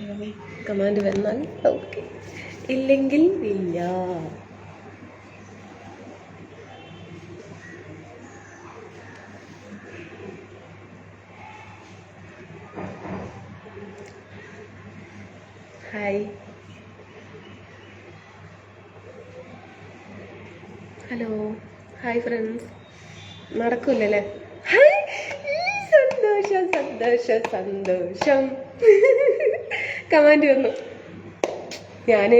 Command വന്നാൽ okay, ഇല്ലെങ്കിൽ ഇല്ല. Hi, hello, hi friends. നടക്കൂലല്ലേ? സന്തോഷം സന്തോഷം സന്തോഷം. കമാൻഡ് വന്നു. ഞാൻ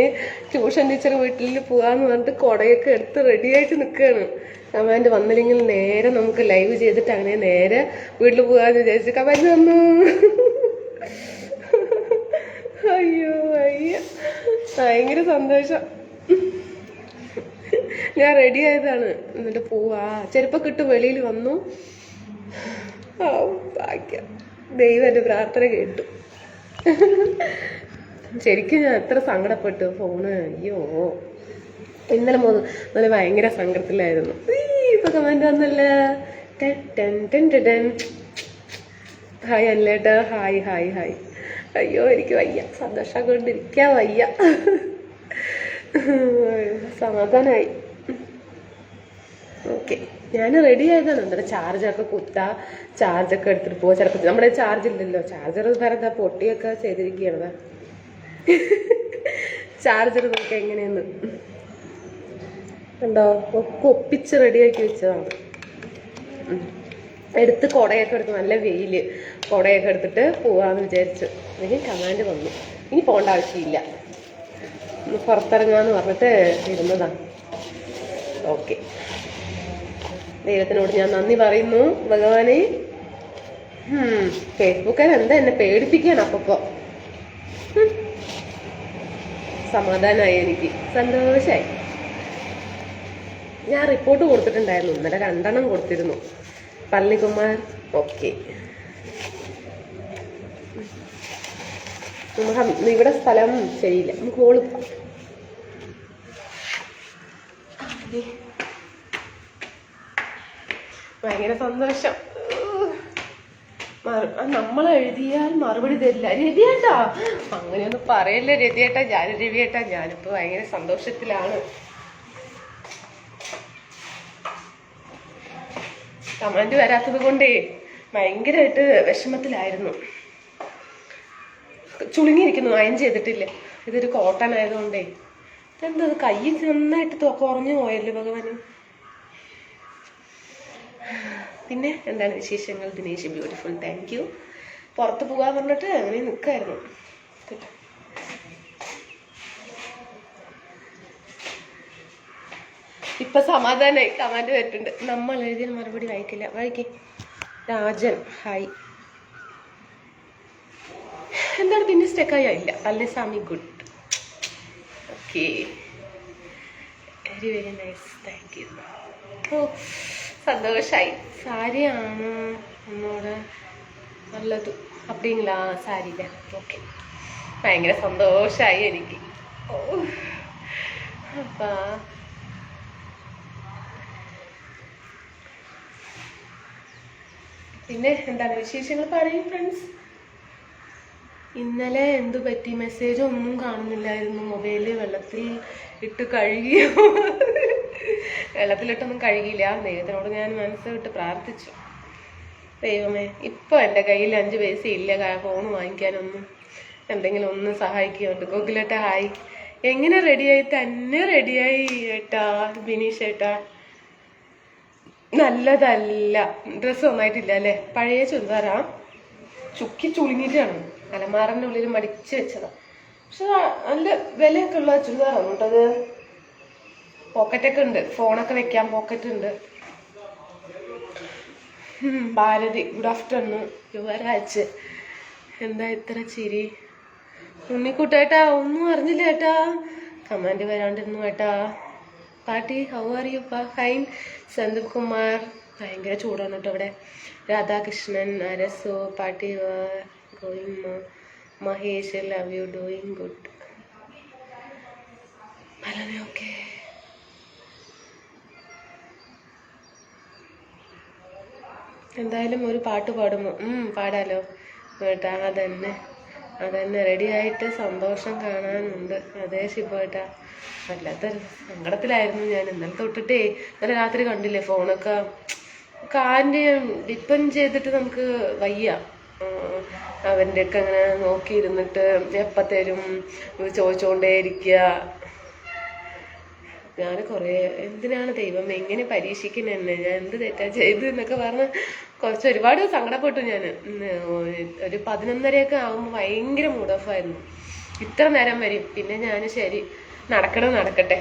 ട്യൂഷൻ ടീച്ചർ വീട്ടിൽ പോകാമെന്ന് പറഞ്ഞിട്ട് കുടയൊക്കെ എടുത്ത് റെഡിയായിട്ട് നിൽക്കുകയാണ്. കമാൻഡ് വന്നില്ലെങ്കിൽ നേരെ നമുക്ക് ലൈവ് ചെയ്തിട്ട് അങ്ങനെ നേരെ വീട്ടിൽ പോകാമെന്ന് വിചാരിച്ചു. കമാൻഡ് വന്നു. അയ്യോ അയ്യ, ഭയങ്കര സന്തോഷം. ഞാൻ റെഡി ആയതാണ്. എന്നിട്ട് പോവാ, ചെരുപ്പൊക്കെ ഇട്ട് വെളിയിൽ വന്നു. ഭാഗ്യം, ദൈവം എൻ്റെ പ്രാർത്ഥന കേട്ടു. ശരിക്കും ഞാൻ എത്ര സങ്കടപ്പെട്ടു. ഫോണ് അയ്യോ, ഇന്നലെ മുതൽ ഭയങ്കര സങ്കടത്തിലായിരുന്നു. ഇപ്പൊ കമന്റ് വന്നല്ലേ. ഹായ് അല്ലേട്ടാ, ഹായ് ഹായ് ഹായ്. അയ്യോ എനിക്ക് വയ്യ, സന്തോഷം കൊണ്ടിരിക്കാൻ വയ്യ. സമാധാനായി. ഓക്കെ, ഞാൻ റെഡി ആയതാണ്. എന്നിട്ട് ചാർജൊക്കെ കുത്താ, ചാർജൊക്കെ എടുത്തിട്ട് പോവാ. ചിലപ്പോൾ നമ്മുടെ ചാർജ് ഇല്ലല്ലോ, ചാർജർ വേറെ പൊട്ടിയൊക്കെ ചെയ്തിരിക്കുകയാണ്. ചാർജർ നോക്കി എങ്ങനെയെന്ന് കണ്ടോ, ഒക്കെ ഒപ്പിച്ച് റെഡിയാക്കി വെച്ചതാണ്. എടുത്ത് കുടയൊക്കെ എടുത്ത്, നല്ല വെയില്, കുടയൊക്കെ എടുത്തിട്ട് പോവാന്ന് വിചാരിച്ചു. ഇനി കമാൻഡ് വന്നു. ഇനി പോകേണ്ട ആവശ്യമില്ല, പുറത്തിറങ്ങാന്ന് പറഞ്ഞിട്ട് ഇരുന്നതാ. ഓക്കെ, ദൈവത്തിനോട് ഞാൻ നന്ദി പറയുന്നു. ഭഗവാനെ, ഫേസ്ബുക്കാർ എന്താ എന്നെ പേടിപ്പിക്കാണ്. അപ്പപ്പോ സമാധാനമായി, എനിക്ക് സന്തോഷമായി. ഞാൻ റിപ്പോർട്ട് കൊടുത്തിട്ടുണ്ടായിരുന്നു, ഇന്നലെ 2 എണ്ണം കൊടുത്തിരുന്നു. പളനികുമാർ ഓക്കെ. ഇവിടെ സ്ഥലം ശരിയില്ല, നമുക്ക് മോള് ഭയങ്കര സന്തോഷം. നമ്മൾ എഴുതിയാൽ മറുപടി തരില്ല. രതിയേട്ടാ, അങ്ങനെയൊന്നും പറയല്ലേ രതിയേട്ടാ. രവിയേട്ടാ, ഞാനിപ്പോ ഭയങ്കര സന്തോഷത്തിലാണ്. കമന്റ് വരാത്തത് കൊണ്ടേ ഭയങ്കരമായിട്ട് വിഷമത്തിലായിരുന്നു. ചുളുങ്ങിയിരിക്കുന്നു, അയൺ ചെയ്തിട്ടില്ല. ഇതൊരു കോട്ടൺ ആയതുകൊണ്ടേ. ഇതെന്താ കൈ നന്നായിട്ട് കുറഞ്ഞു പോയല്ലോ ഭഗവാന്. പിന്നെ എന്താണ് വിശേഷങ്ങൾ? Dinesh beautiful, thank you. പുറത്ത് പോകാൻ പറഞ്ഞിട്ട് അങ്ങനെ നിൽക്കായിരുന്നു. ഇപ്പൊ സമാധാനായി. കമാൻഡ് വരുന്നുണ്ട്. നമ്മൾ എഴുതിയാൽ മറുപടി വായിക്കില്ല. വായിക്കേ. രാജൻ ഹായ്. എന്താണ് പിന്നെ സ്റ്റെക്കായോ? ഇല്ല. Palaniswami good. Okay, very very nice, thank you. ഓ സന്തോഷായി. സാരിയാണ് എന്നോട് നല്ലത് அப்படிங்களா? സാരിയില്ല. ഓക്കെ, ഭയങ്കര സന്തോഷായി എനിക്ക്. ഓ അപ്പാ പിന്നെ എന്താണ് വിശേഷങ്ങൾ? പറയും ഫ്രണ്ട്സ്. ഇന്നലെ എന്തു പറ്റി? മെസ്സേജ് ഒന്നും കാണുന്നില്ലായിരുന്നു. മൊബൈല് വെള്ളത്തിൽ ഇട്ട് കഴുകിയോ? വെള്ളത്തിലിട്ടൊന്നും കഴുകിയില്ല. ദൈവത്തിനോട് ഞാൻ മനസ്സ് വിട്ട് പ്രാർത്ഥിച്ചു. ദൈവമേ, ഇപ്പൊ എൻ്റെ കയ്യിൽ 5 പൈസ ഇല്ല ഫോൺ വാങ്ങിക്കാനൊന്നും. എന്തെങ്കിലും ഒന്ന് സഹായിക്കുന്നുണ്ട്. ഗോകുലേട്ട ഹായ്. എങ്ങനെ റെഡിയായി? തന്നെ റെഡിയായി ഏട്ടാ. ബിനീഷ് ഏട്ടാ, നല്ലതല്ല. ഡ്രസ്സ് നന്നായിട്ടില്ല അല്ലേ? പഴയ ചുരിദാറാ, ചുക്കി ചുളുങ്ങിയിട്ടാണ്. അലമാറിൻ്റെ ഉള്ളിൽ മടിച്ച് വെച്ചതാ. പക്ഷെ നല്ല വിലയൊക്കെ ഉള്ള ചുരിദാറാണ് കേട്ടത്. പോക്കറ്റൊക്കെ ഉണ്ട്, ഫോണൊക്കെ വെക്കാൻ പോക്കറ്റ് ഉണ്ട്. Bharati good afternoon. യുവരാജ് എന്താ ഇത്ര ചിരി? ഉണ്ണിക്കുട്ടേട്ടാ, ഒന്നും അറിഞ്ഞില്ല ഏട്ടാ. കമാൻഡ് വരാണ്ടിരുന്നു ഏട്ടാ. പാട്ടി how are you? Fine. Sandeep Kumar, ഭയങ്കര ചൂടാണ് കേട്ടോ ഇവിടെ. രാധാകൃഷ്ണൻ അരസു പാട്ടി going. Mahesh love you, doing good. പലവേ ഓക്കെ. എന്തായാലും ഒരു പാട്ട് പാടുമോ? പാടാലോ കേട്ടാ. അതന്നെ അതന്നെ റെഡിയായിട്ട് സന്തോഷം കാണാനുണ്ട്. അതേ ശിബേട്ടാ, വല്ലാത്തൊരു സങ്കടത്തിലായിരുന്നു ഞാൻ ഇന്നലെ തൊട്ടിട്ടേ. ഇന്നലെ രാത്രി കണ്ടില്ലേ ഫോണൊക്കെ കാര്യം ഡിപ്പെൻഡ് ചെയ്തിട്ട് നമുക്ക് വയ്യ. അവൻ്റെ ഒക്കെ അങ്ങനെ നോക്കിയിരുന്നിട്ട് എപ്പത്തേരും ചോദിച്ചുകൊണ്ടേ ഇരിക്കുക. ഞാൻ കുറേ എന്തിനാണ് ദൈവം എങ്ങനെ പരീക്ഷിക്കുന്ന എന്നെ, ഞാൻ എന്ത് തെറ്റാ ചെയ്തു എന്നൊക്കെ പറഞ്ഞ് ഒരുപാട് സങ്കടപ്പെട്ടു ഞാൻ. ഒരു 11:30 ആകുമ്പോൾ ഭയങ്കര മൂഡ് ഓഫ് ആയിരുന്നു. ഇത്ര നേരം വരും. പിന്നെ ഞാൻ ശരി നടക്കട്ടെ,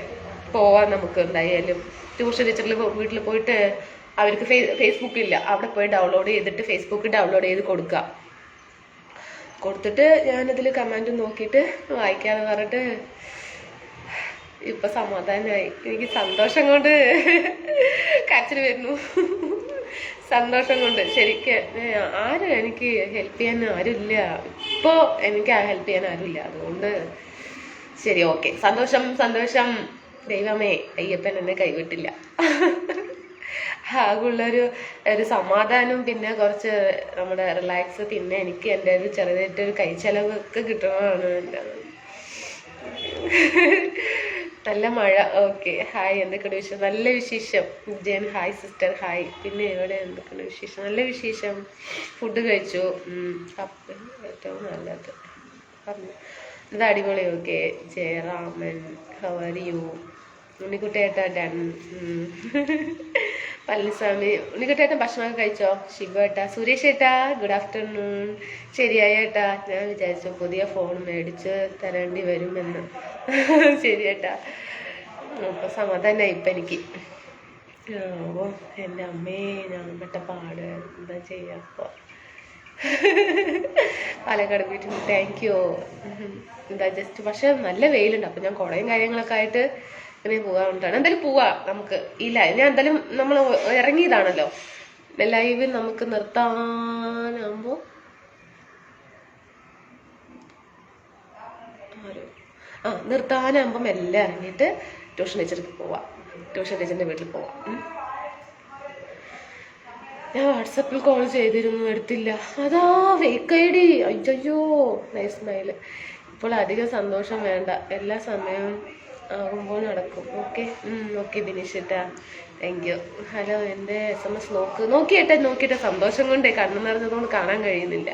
പോവാൻ നമുക്ക് എന്തായാലും. ട്യൂഷൻ ടീച്ചറിൽ വീട്ടിൽ പോയിട്ട് അവർക്ക് ഫേസ്ബുക്ക് ഇല്ല, അവിടെ പോയി ഡൗൺലോഡ് ചെയ്തിട്ട് ഫേസ്ബുക്ക് ഡൗൺലോഡ് ചെയ്ത് കൊടുത്തിട്ട് ഞാനതിൽ കമൻറ്റ് നോക്കിയിട്ട് വായിക്കാന്ന് പറഞ്ഞിട്ട് ഇപ്പൊ സമാധാനമായി. എനിക്ക് സന്തോഷം കൊണ്ട് കരച്ചിൽ വരുന്നു. സന്തോഷം കൊണ്ട് ശരിക്കും ആരും എനിക്ക് ഹെൽപ്പ് ചെയ്യാൻ ആരുമില്ല ഇപ്പോ. എനിക്ക് ഹെൽപ്പ് ചെയ്യാൻ ആരുമില്ല. അതുകൊണ്ട് ശരി, ഓക്കെ, സന്തോഷം. ദൈവമേ, അയ്യപ്പൻ എന്നെ കൈവിട്ടില്ല. ആകുള്ളൊരു സമാധാനം, പിന്നെ കുറച്ച് നമ്മുടെ റിലാക്സ്, പിന്നെ എനിക്ക് എൻ്റെ ഒരു ചെറുതായിട്ടൊരു കൈച്ചെലവൊക്കെ കിട്ടണതാണ് എൻ്റെ. നല്ല മഴ. ഓക്കെ, ഹായ്, എന്തൊക്കെയാണ് വിശേഷം? നല്ല വിശേഷം. Jayan hi sister, hi. പിന്നെ ഇവിടെ എന്തൊക്കെയാണ് വിശേഷം? നല്ല വിശേഷം. ഫുഡ് കഴിച്ചു. ഏറ്റവും നല്ലത് പറഞ്ഞു. ഇത് അടിപൊളി. Okay, Jayaraman, how are you? ഉണ്ണിക്കുട്ടേട്ടാ ഡൺ. പളനിസ്വാമി, ഉണ്ണിക്കുട്ടേട്ടൻ ഭക്ഷണമൊക്കെ കഴിച്ചോ? ശിവേട്ടാ, സുരേഷ് ഏട്ടാ ഗുഡ് ആഫ്റ്റർനൂൺ. ശരിയായ ഏട്ടാ, ഞാൻ വിചാരിച്ചു പുതിയ ഫോൺ മേടിച്ച് തരേണ്ടി വരുമെന്ന്. ശരിയേട്ടാ, അപ്പൊ സമാധാനായി ഇപ്പൊ എനിക്ക്. ഓ എൻ്റെ അമ്മേ, ഞാൻ പെട്ട പാട് എന്താ ചെയ്യാ. അപ്പൊ പാലക്കാട് വീട്ടിൽ താങ്ക് യു. എന്താ ജസ്റ്റ്, പക്ഷെ നല്ല വെയിലുണ്ട്. അപ്പൊ ഞാൻ കുടയും കാര്യങ്ങളൊക്കെ ആയിട്ട് ഇങ്ങനെ പോകാറുണ്ടാണ്. എന്തായാലും പോവാ നമുക്ക്. ഇല്ല, ഞാൻ എന്തായാലും നമ്മൾ ഇറങ്ങിയതാണല്ലോ, ലൈവ് നമുക്ക് നിർത്താനാകുമ്പോ നിർത്താനാകുമ്പം എല്ലാം ഇറങ്ങിയിട്ട് ട്യൂഷൻ ടീച്ചർക്ക് പോവാം. ട്യൂഷൻ ടീച്ചറിന്റെ വീട്ടിൽ പോവാം. ഞാൻ വാട്സപ്പിൽ കോൾ ചെയ്തിരുന്നു, എടുത്തില്ല. അതാ ഫേക്ക് ഐ ഡി. അയ്യോ, നൈസ് സ്മൈല്. ഇപ്പോൾ അധികം സന്തോഷം വേണ്ട, എല്ലാ സമയവും ആകുമ്പോൾ നടക്കും. ഓക്കെ ബിനീഷേട്ടാ, താങ്ക് യു. ഹലോ, എൻ്റെ SMS നോക്കിയിട്ടെ സന്തോഷം കൊണ്ടേ കണ്ണു നിറഞ്ഞതുകൊണ്ട് കാണാൻ കഴിയുന്നില്ല.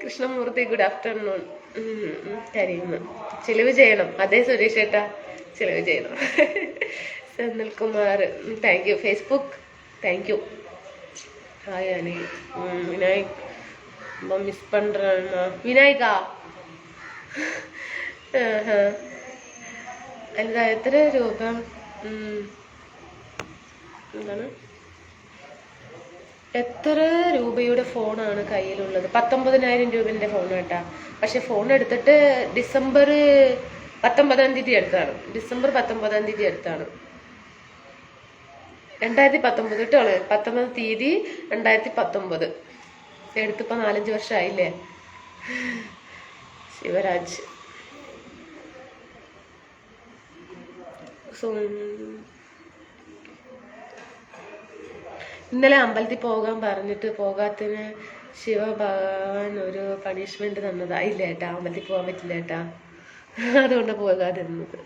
Krishnamurthy good afternoon. കരയുന്നു. ചിലവ് ചെയ്യണം. അതെ സുരേഷ് ഏട്ടാ, ചിലവ് ചെയ്യണം. Senthilkumar thank you. Facebook thank you. Hi Ani. Vinayak miss പண்றேன்னா വിനായകാ. എന്താ എത്ര രൂപ? എന്താണ്, എത്ര രൂപയുടെ ഫോണാണ് കയ്യിലുള്ളത്? 19,000 രൂപന്റെ ഫോൺ കേട്ടാ. പക്ഷെ ഫോൺ എടുത്തിട്ട് ഡിസംബർ 19-ാം തീയതി എടുത്താണ്. ഡിസംബർ 19-ാം തീയതി എടുത്താണ്. 2019 കേട്ടോള്. 19-ാം തീയതി 2019 എടുത്തിപ്പോ 4-5 വർഷമായില്ലേ. ശിവരാജ്. ഇന്നലെ അമ്പലത്തിൽ പോകാൻ പറഞ്ഞിട്ട് പോകാത്തതിന് ശിവഭഗവാൻ ഒരു പണിഷ്മെന്റ് തന്നതായില്ല ഏട്ടാ. അമ്പലത്തിൽ പോകാൻ പറ്റില്ല ഏട്ടാ, അതുകൊണ്ട് പോകാതിരുന്നത്.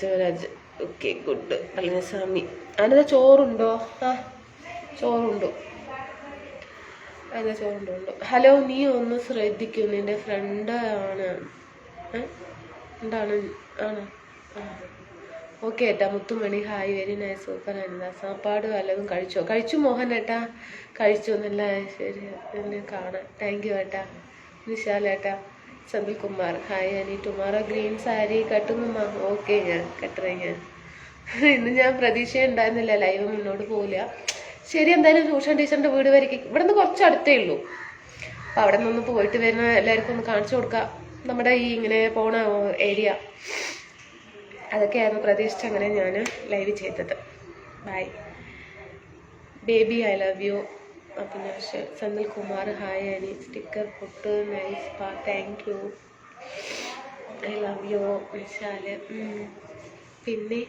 Shivaraj okay good. പളനിസ്വാമി, അതിനെന്താ ചോറുണ്ടോ? ചോറുണ്ടോ? അതിന്റെ ചോറുണ്ടോ? ഹലോ, നീ ഒന്ന് ശ്രദ്ധിക്കൂ, നിന്റെ ഫ്രണ്ട് ആണ്. എന്താണ് ആണോ? ഓക്കെ ഏട്ടാ. മുത്തുമണി ഹായ്, വെരി നൈസ്, സൂപ്പർ. എന്താ സാപ്പാട് വല്ലതും കഴിച്ചു മോഹൻ ഏട്ടാ? കഴിച്ചു. നല്ല ശരി, എന്നെ കാണാൻ താങ്ക് യു ഏട്ടാ. നിശാൽ ഏട്ടാ. സന്ദിൽ കുമാർ ഹായ് അനി, ടുമാറോ ഗ്രീൻ സാരി കട്ടുന്നുമ്മ. ഓക്കെ, ഞാൻ കട്ടുറേങ്ങ. ഇന്ന് ഞാൻ പ്രതീക്ഷ ഉണ്ടായിരുന്നില്ല ലൈവ് മുന്നോട്ട് പോവില്ല. ശരി, എന്തായാലും ട്യൂഷൻ ടീച്ചറിന്റെ വീട് വരയ്ക്ക് ഇവിടെ നിന്ന് കുറച്ച് അടുത്തേ ഉള്ളൂ. അപ്പൊ അവിടെ നിന്ന് പോയിട്ട് വരുന്ന എല്ലാവർക്കും ഒന്ന് കാണിച്ചു കൊടുക്കാം നമ്മുടെ ഈ ഇങ്ങനെ പോണ ഏരിയ. അതൊക്കെയായിരുന്നു പ്രതീക്ഷിച്ച് അങ്ങനെ ഞാൻ ലൈവ് ചെയ്തത്. Bye baby, I love you. Abhinash. Senthil Kumar hi Ani, sticker പൊട്ട് നൈസ് പാ, thank you, I love you. Vishal. പിന്നെ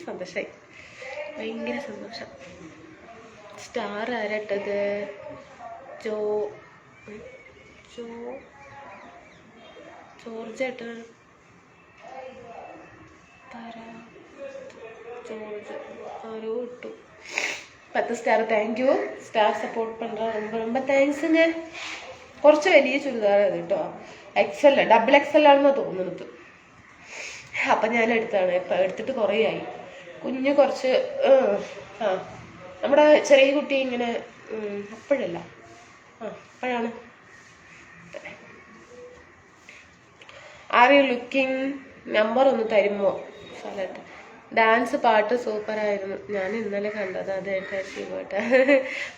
സന്തോഷമായി, ഭയങ്കര സന്തോഷം. സ്റ്റാർ ആരട്ടത്? ജോ ജോ ജോർജ് ഏട്ടൻ ജോർജ് ആരോ ഇട്ടു 10 star. Thank you star support പண்ற ரொம்ப ரொம்ப താങ്ക്സുங்க. കുറച്ച് വലിയ ചുരിദാർ അത് കേട്ടോ, XL XXL ആണെന്ന് തോന്നുന്നത്. അപ്പം ഞാൻ എടുത്താണ്. ഇപ്പം എടുത്തിട്ട് കുറേ ആയി. കുഞ്ഞ് കുറച്ച് നമ്മുടെ ചെറിയ കുട്ടി ഇങ്ങനെ അപ്പോഴല്ല അപ്പോഴാണ്. Are you looking? നമ്പർ ഒന്ന് തരുമോ? സ്ഥലത്ത് ഡാൻസ് പാട്ട് സൂപ്പറായിരുന്നു. ഞാൻ ഇന്നലെ കണ്ടത്. അത് ഏട്ടാ ശിവട്ടാ.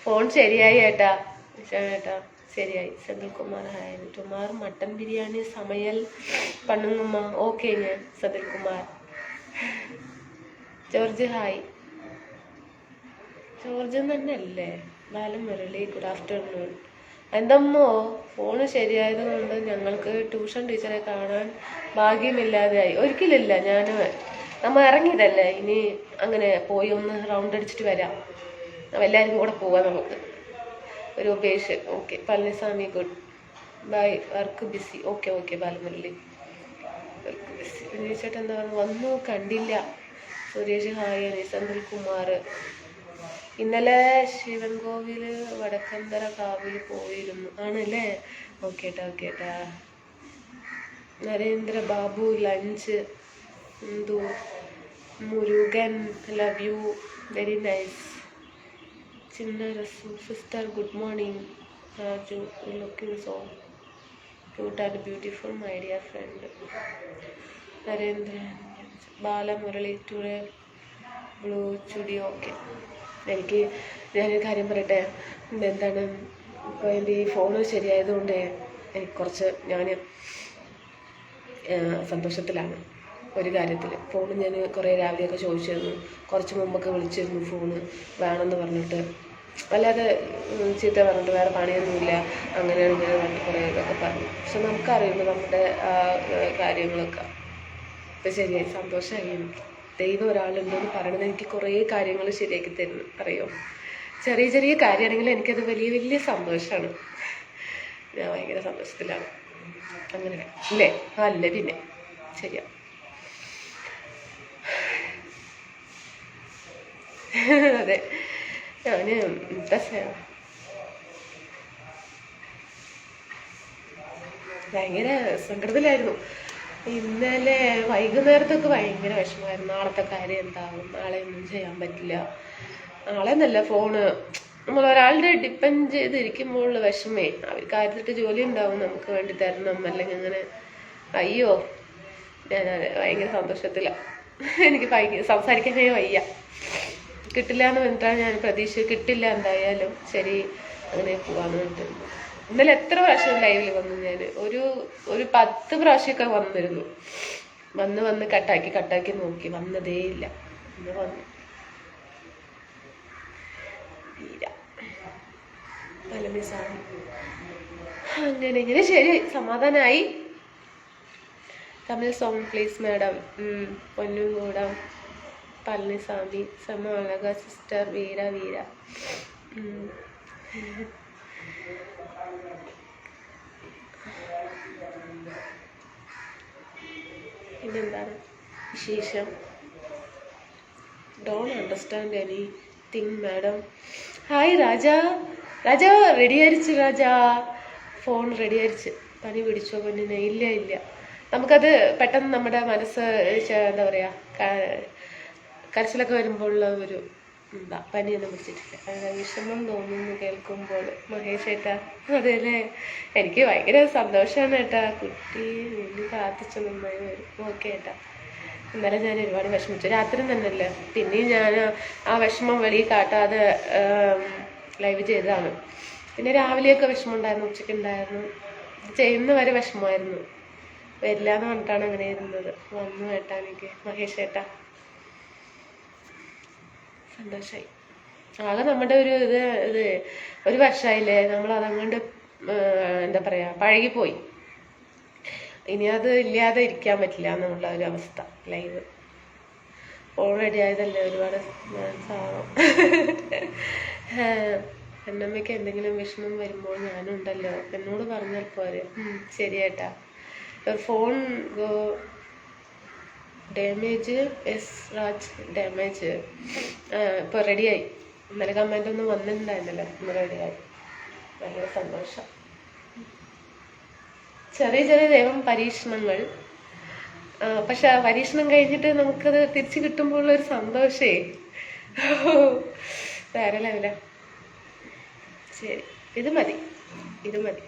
ഫോൺ ശരിയായി ഏട്ടാ. ഏട്ടാ ശരിയായി. സെന്തിൽകുമാർ ഹായ്. ടുമാർ മട്ടൻ ബിരിയാണി സമയൽ പണ്ണുങ്ങുമ്മ. ഓക്കെ ഞാൻ സെന്തിൽകുമാർ. ജോർജ് ഹായ്. ജോർജ് തന്നെ അല്ലേ? Balamurali good afternoon. എന്തമ്മോ ഫോണ് ശരിയായത് കൊണ്ട് ഞങ്ങൾക്ക് ട്യൂഷൻ ടീച്ചറെ കാണാൻ ഭാഗ്യമില്ലാതെയായി. ഒരിക്കലില്ല, നമ്മൾ ഇറങ്ങിയതല്ലേ, ഇനി അങ്ങനെ പോയി ഒന്ന് റൗണ്ട് അടിച്ചിട്ട് വരാം. എല്ലാവരും കൂടെ പോവാം നമുക്ക്. ഒരു Upesh okay. Palaniswami good bye. Work busy. Okay okay Balamurali work busy. ചേട്ടൻ എന്താ പറഞ്ഞു? വന്നു കണ്ടില്ല. സുരേഷ് ഹായ്. സെന്തിൽകുമാർ ഇന്നലെ ശിവൻകോവിൽ വടക്കന്തര കാവിൽ പോയിരുന്നു. ആണല്ലേ? ഓക്കേട്ടാ ഓക്കേട്ടാ. Narendra Babu lunch Hindu Murugan love you very nice. Chinna Rasu sister good morning. Raju looking so cute and beautiful my dear friend. Narendran Balamurali today blue ചുടി. ഓക്കെ. ഞാനൊരു കാര്യം പറയട്ടെ. എന്താണ് ഇപ്പോൾ എൻ്റെ ഈ ഫോണ് ശരിയായതുകൊണ്ട് എനിക്ക് കുറച്ച് ഞാൻ സന്തോഷത്തിലാണ് ഒരു കാര്യത്തിൽ. ഫോണ് ഞാൻ കുറേ രാവിലെയൊക്കെ ചോദിച്ചിരുന്നു, കുറച്ച് മുമ്പൊക്കെ വിളിച്ചിരുന്നു. ഫോണ് വേണമെന്ന് പറഞ്ഞിട്ട്, അല്ലാതെ ചീത്ത പറഞ്ഞിട്ട് വേറെ പണിയൊന്നുമില്ല അങ്ങനെയാണ് ഇങ്ങനെ പറഞ്ഞിട്ട് കുറേ ഇതൊക്കെ പറഞ്ഞു. പക്ഷെ നമുക്കറിയുള്ളൂ നമ്മുടെ കാര്യങ്ങളൊക്കെ. ഇപ്പം ശരിയായി, സന്തോഷമായി. എനിക്ക് ദൈവം ഒരാളുണ്ടെന്ന് പറയണത് എനിക്ക് കുറേ കാര്യങ്ങൾ ശരിയാക്കി തരുന്നു. അറിയോ, ചെറിയ ചെറിയ കാര്യമാണെങ്കിലും എനിക്കത് വലിയ വലിയ സന്തോഷമാണ്. ഞാൻ ഭയങ്കര സന്തോഷത്തിലാണ്. അങ്ങനെ അല്ലേ? അല്ലേ പിന്നെ ശരിയാ. അതെ, ഞാൻ എന്താ ഭയങ്കര സങ്കടത്തിലായിരുന്നു. ഇന്നലെ വൈകുന്നേരത്തൊക്കെ ഭയങ്കര വിഷമമായിരുന്നു. നാളത്തെ കാര്യം എന്താകും, നാളെ ഒന്നും ചെയ്യാൻ പറ്റില്ല. നാളെ എന്നല്ല, ഫോണ് നമ്മൾ ഒരാളുടെ ഡിപ്പെൻഡ് ചെയ്തിരിക്കുമ്പോഴുള്ള വിഷമേ. അവർക്ക് കാര്യത്തിട്ട് ജോലി ഉണ്ടാവും, നമുക്ക് വേണ്ടി തരണം, അല്ലെങ്കിൽ അങ്ങനെ. അയ്യോ, ഞാൻ ഭയങ്കര സന്തോഷത്തിലാണ്. എനിക്ക് സംസാരിക്കാനേ വയ്യ. കിട്ടില്ല എന്ന് പറഞ്ഞിട്ടാണ് ഞാൻ പ്രതീക്ഷ. കിട്ടില്ല എന്തായാലും ശരി, അങ്ങനെ പോവാന്ന് പറഞ്ഞിട്ട്. ഇന്നലെ എത്ര പ്രാവശ്യം ലൈവിൽ വന്നു ഞാൻ? ഒരു 10 പ്രാവശ്യമൊക്കെ വന്നിരുന്നു. വന്ന് കട്ടാക്കി നോക്കി, വന്നതേ ഇല്ല. ഇന്ന് വന്നു. പലമിസാമി അങ്ങനെ ഇങ്ങനെ ശരി, സമാധാനമായി. Tamil song please madam. പൊന്നും കൂടാം. പളനിസ്വാമി സമ അഴക സിസ്റ്റർ വീര പിന്നെന്താണ് വിശേഷം? Don't understand anything madam. Hi Raja. Raja ready ആയിരിച്ചു. രാജാ ഫോൺ റെഡി ആയിരിച്ച്. പനി പിടിച്ചോ പൊന്നിനെ? ഇല്ല. നമുക്കത് പെട്ടെന്ന് നമ്മുടെ മനസ്സ് എന്താ പറയുക, കരച്ചിലൊക്കെ വരുമ്പോഴുള്ള ഒരു പനിയൊന്നും പിടിച്ചിട്ടില്ല. വിഷമം തോന്നുന്നു കേൾക്കുമ്പോൾ. മഹേഷ് ഏട്ടാ അതെല്ലേ? എനിക്ക് ഭയങ്കര സന്തോഷമാണ് ഏട്ടാ. കുട്ടി വേണ്ടി പ്രാർത്ഥിച്ചു നന്നായി വരും. ഓക്കെ ഏട്ടാ. ഇന്നലെ ഞാൻ ഒരുപാട് വിഷമിച്ചു, രാത്രി തന്നെയല്ലേ. പിന്നെയും ഞാൻ ആ വിഷമം വെളിയിൽ കാട്ടാതെ ലൈവ് ചെയ്തതാണ്. പിന്നെ രാവിലെയൊക്കെ വിഷമം ഉണ്ടായിരുന്നു, ഉച്ചയ്ക്ക് ഉണ്ടായിരുന്നു, ചെയ്യുന്ന വരെ വിഷമമായിരുന്നു. വരില്ല എന്ന് പറഞ്ഞിട്ടാണ് അങ്ങനെ ഇരുന്നത്. വന്നു ഏട്ടാ എനിക്ക്. മഹേഷ് ഏട്ടാ സന്തോഷമായി. ആകെ നമ്മുടെ ഇത് ഒരു വർഷമായില്ലേ, നമ്മളതങ്ങോട്ട് എന്താ പറയുക, പഴകിപ്പോയി. ഇനി അത് ഇല്ലാതെ ഇരിക്കാൻ പറ്റില്ല എന്നുള്ള ഒരു അവസ്ഥ. ലൈവ് ഓൾറെഡി ആയതല്ലേ, ഒരുപാട് എന്നമ്മയ്ക്ക് എന്തെങ്കിലും വിഷമം വരുമ്പോൾ ഞാനുണ്ടല്ലോ, എന്നോട് പറഞ്ഞാൽ പോരെ. ശരിയേട്ടാ. Phone damage S Raj damage ഇപ്പോൾ റെഡിയായി. ഇന്നലെ കമൻ്റ് ഒന്നും വന്നിട്ടുണ്ടായിരുന്നല്ലോ, ഇന്ന് റെഡിയായി. ഭയങ്കര സന്തോഷം. ചെറിയ ചെറിയ ദൈവം പരീക്ഷണങ്ങൾ, പക്ഷെ ആ പരീക്ഷണം കഴിഞ്ഞിട്ട് നമുക്കത് തിരിച്ചു കിട്ടുമ്പോഴുള്ളൊരു സന്തോഷേ വേറെ ലെവല. ശരി, ഇത് മതി, ഇത് മതി,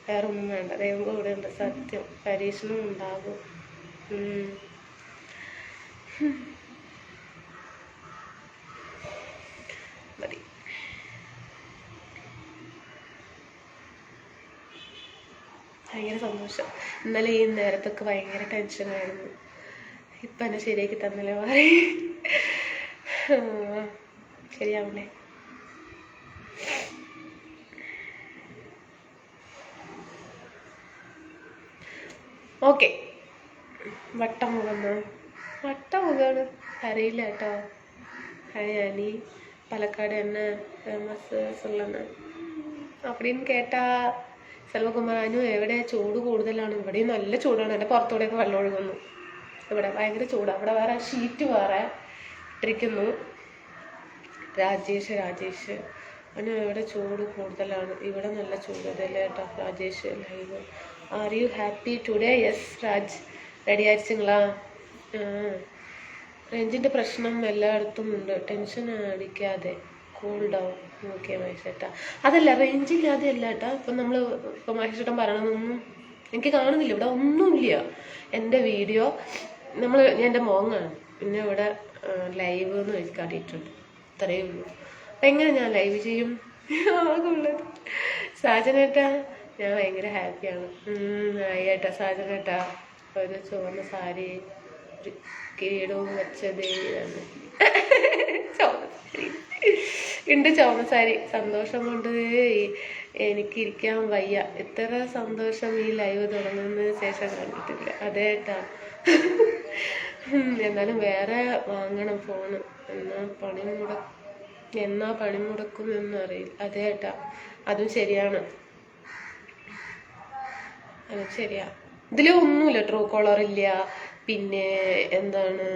വേറെ ഒന്നും വേണ്ട. ദൈവം കൂടെ ഉണ്ട്, സത്യം. പരീക്ഷണം ഉണ്ടാകും. മതി. ഭയങ്കര സന്തോഷം. ഇന്നലെ ഈ നേരത്തൊക്കെ ഭയങ്കര ടെൻഷനായിരുന്നു. ഇപ്പം എന്നെ ശരിയാക്കി തന്നല്ലേ പറയും. ശരിയാവണ്ടേ. ഓക്കെ. വട്ടമുഖമാണ് അറിയില്ല കേട്ടോ. ഹരിയാനി പാലക്കാട് തന്നെ ഫേമസ് சொல்லണ് அப்படின்னு കേട്ടാ സെൽവകുമാരനു എവിടെ ചൂട് കൂടുതലാണ്? ഇവിടെയും നല്ല ചൂടാണ്. എൻ്റെ പുറത്തൂടെയൊക്കെ വെള്ളം ഒഴുകുന്നു. ഇവിടെ ഭയങ്കര ചൂടാണ്. അവിടെ വേറെ ഷീറ്റ് വേറെ ഇട്ടിരിക്കുന്നു. രാജേഷ് അവന് എവിടെ ചൂട് കൂടുതലാണ്? ഇവിടെ നല്ല ചൂട്. ഇതല്ലേ കേട്ടോ Rajesh live. Are you happy today? Yes Raj. Ready ആയിരിച്ചുങ്ങളാ? റേഞ്ചിൻ്റെ പ്രശ്നം എല്ലായിടത്തും ഉണ്ട്. ടെൻഷൻ അടിക്കാതെ, കൂൾ ഡൗൺ. ഓക്കെ മഹേഷേട്ടാ. അതല്ല, റേഞ്ചില്ലാതെ അല്ല കേട്ടാ. ഇപ്പം നമ്മൾ ഇപ്പം മഹേഷേട്ടൻ പറയണമെന്നൊന്നും എനിക്ക് കാണുന്നില്ല. ഇവിടെ ഒന്നുമില്ല. എൻ്റെ വീഡിയോ ഞാൻ എൻ്റെ മോങ്ങാണ്. പിന്നെ ഇവിടെ ലൈവ് എന്ന് വെച്ച് കാട്ടിയിട്ടുണ്ട്. ഇത്രയേ ഉള്ളൂ. അപ്പം എങ്ങനെ ഞാൻ ലൈവ് ചെയ്യും? ആകുള്ളത്. സാജനേട്ടാ ഞാൻ ഭയങ്കര ഹാപ്പിയാണ്. ആയിട്ടാ സാജനേട്ടാ. ഒരു ചുവന്ന സാരി, ഒരു കിരീടവും വെച്ചതേ ചുവന്ന സാരി ഉണ്ട്. ചുവന്ന സാരി. സന്തോഷം കൊണ്ട് എനിക്ക് ഇരിക്കാൻ വയ്യ. ഇത്ര സന്തോഷം ഈ ലൈവ് തുടങ്ങുന്നതിന് ശേഷം കണ്ടിട്ടില്ല. അതേട്ടാ. എന്നാലും വേറെ വാങ്ങണം ഫോണ്. എന്നാ പണിമുടക്കും എന്നറിയില്ല. അതേട്ടാ, അതും ശരിയാണ്. അതും ശരിയാ. ഇതിൽ ഒന്നുമില്ല. ട്രൂ കോളർ ഇല്ല, പിന്നെ എന്താണ്,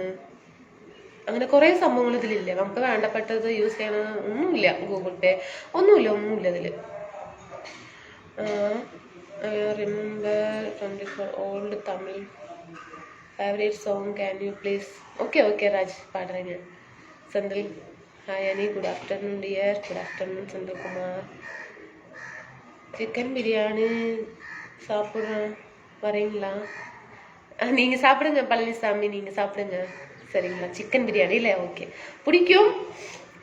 അങ്ങനെ കുറേ സംഭവങ്ങൾ ഇതിലില്ല. നമുക്ക് വേണ്ടപ്പെട്ടത് യൂസ് ചെയ്യണ ഒന്നുമില്ല. ഗൂഗിൾ പേ ഒന്നുമില്ല ഇതിൽ. Remember 24 old Tamil favourite song can you please? Okay Raj പാടുறேன் ഞാൻ. Senthil hi Ani, good afternoon dear. Good afternoon Senthil Kumar. Chicken biryani சாப்பிட்றேன் வரீங்களா? நீங்கள் சாப்பிடுங்க பழனிசாமி, நீங்கள் சாப்பிடுங்க சரிங்களா. சிக்கன் பிரியாணி இல்லை? ஓகே, பிடிக்கும்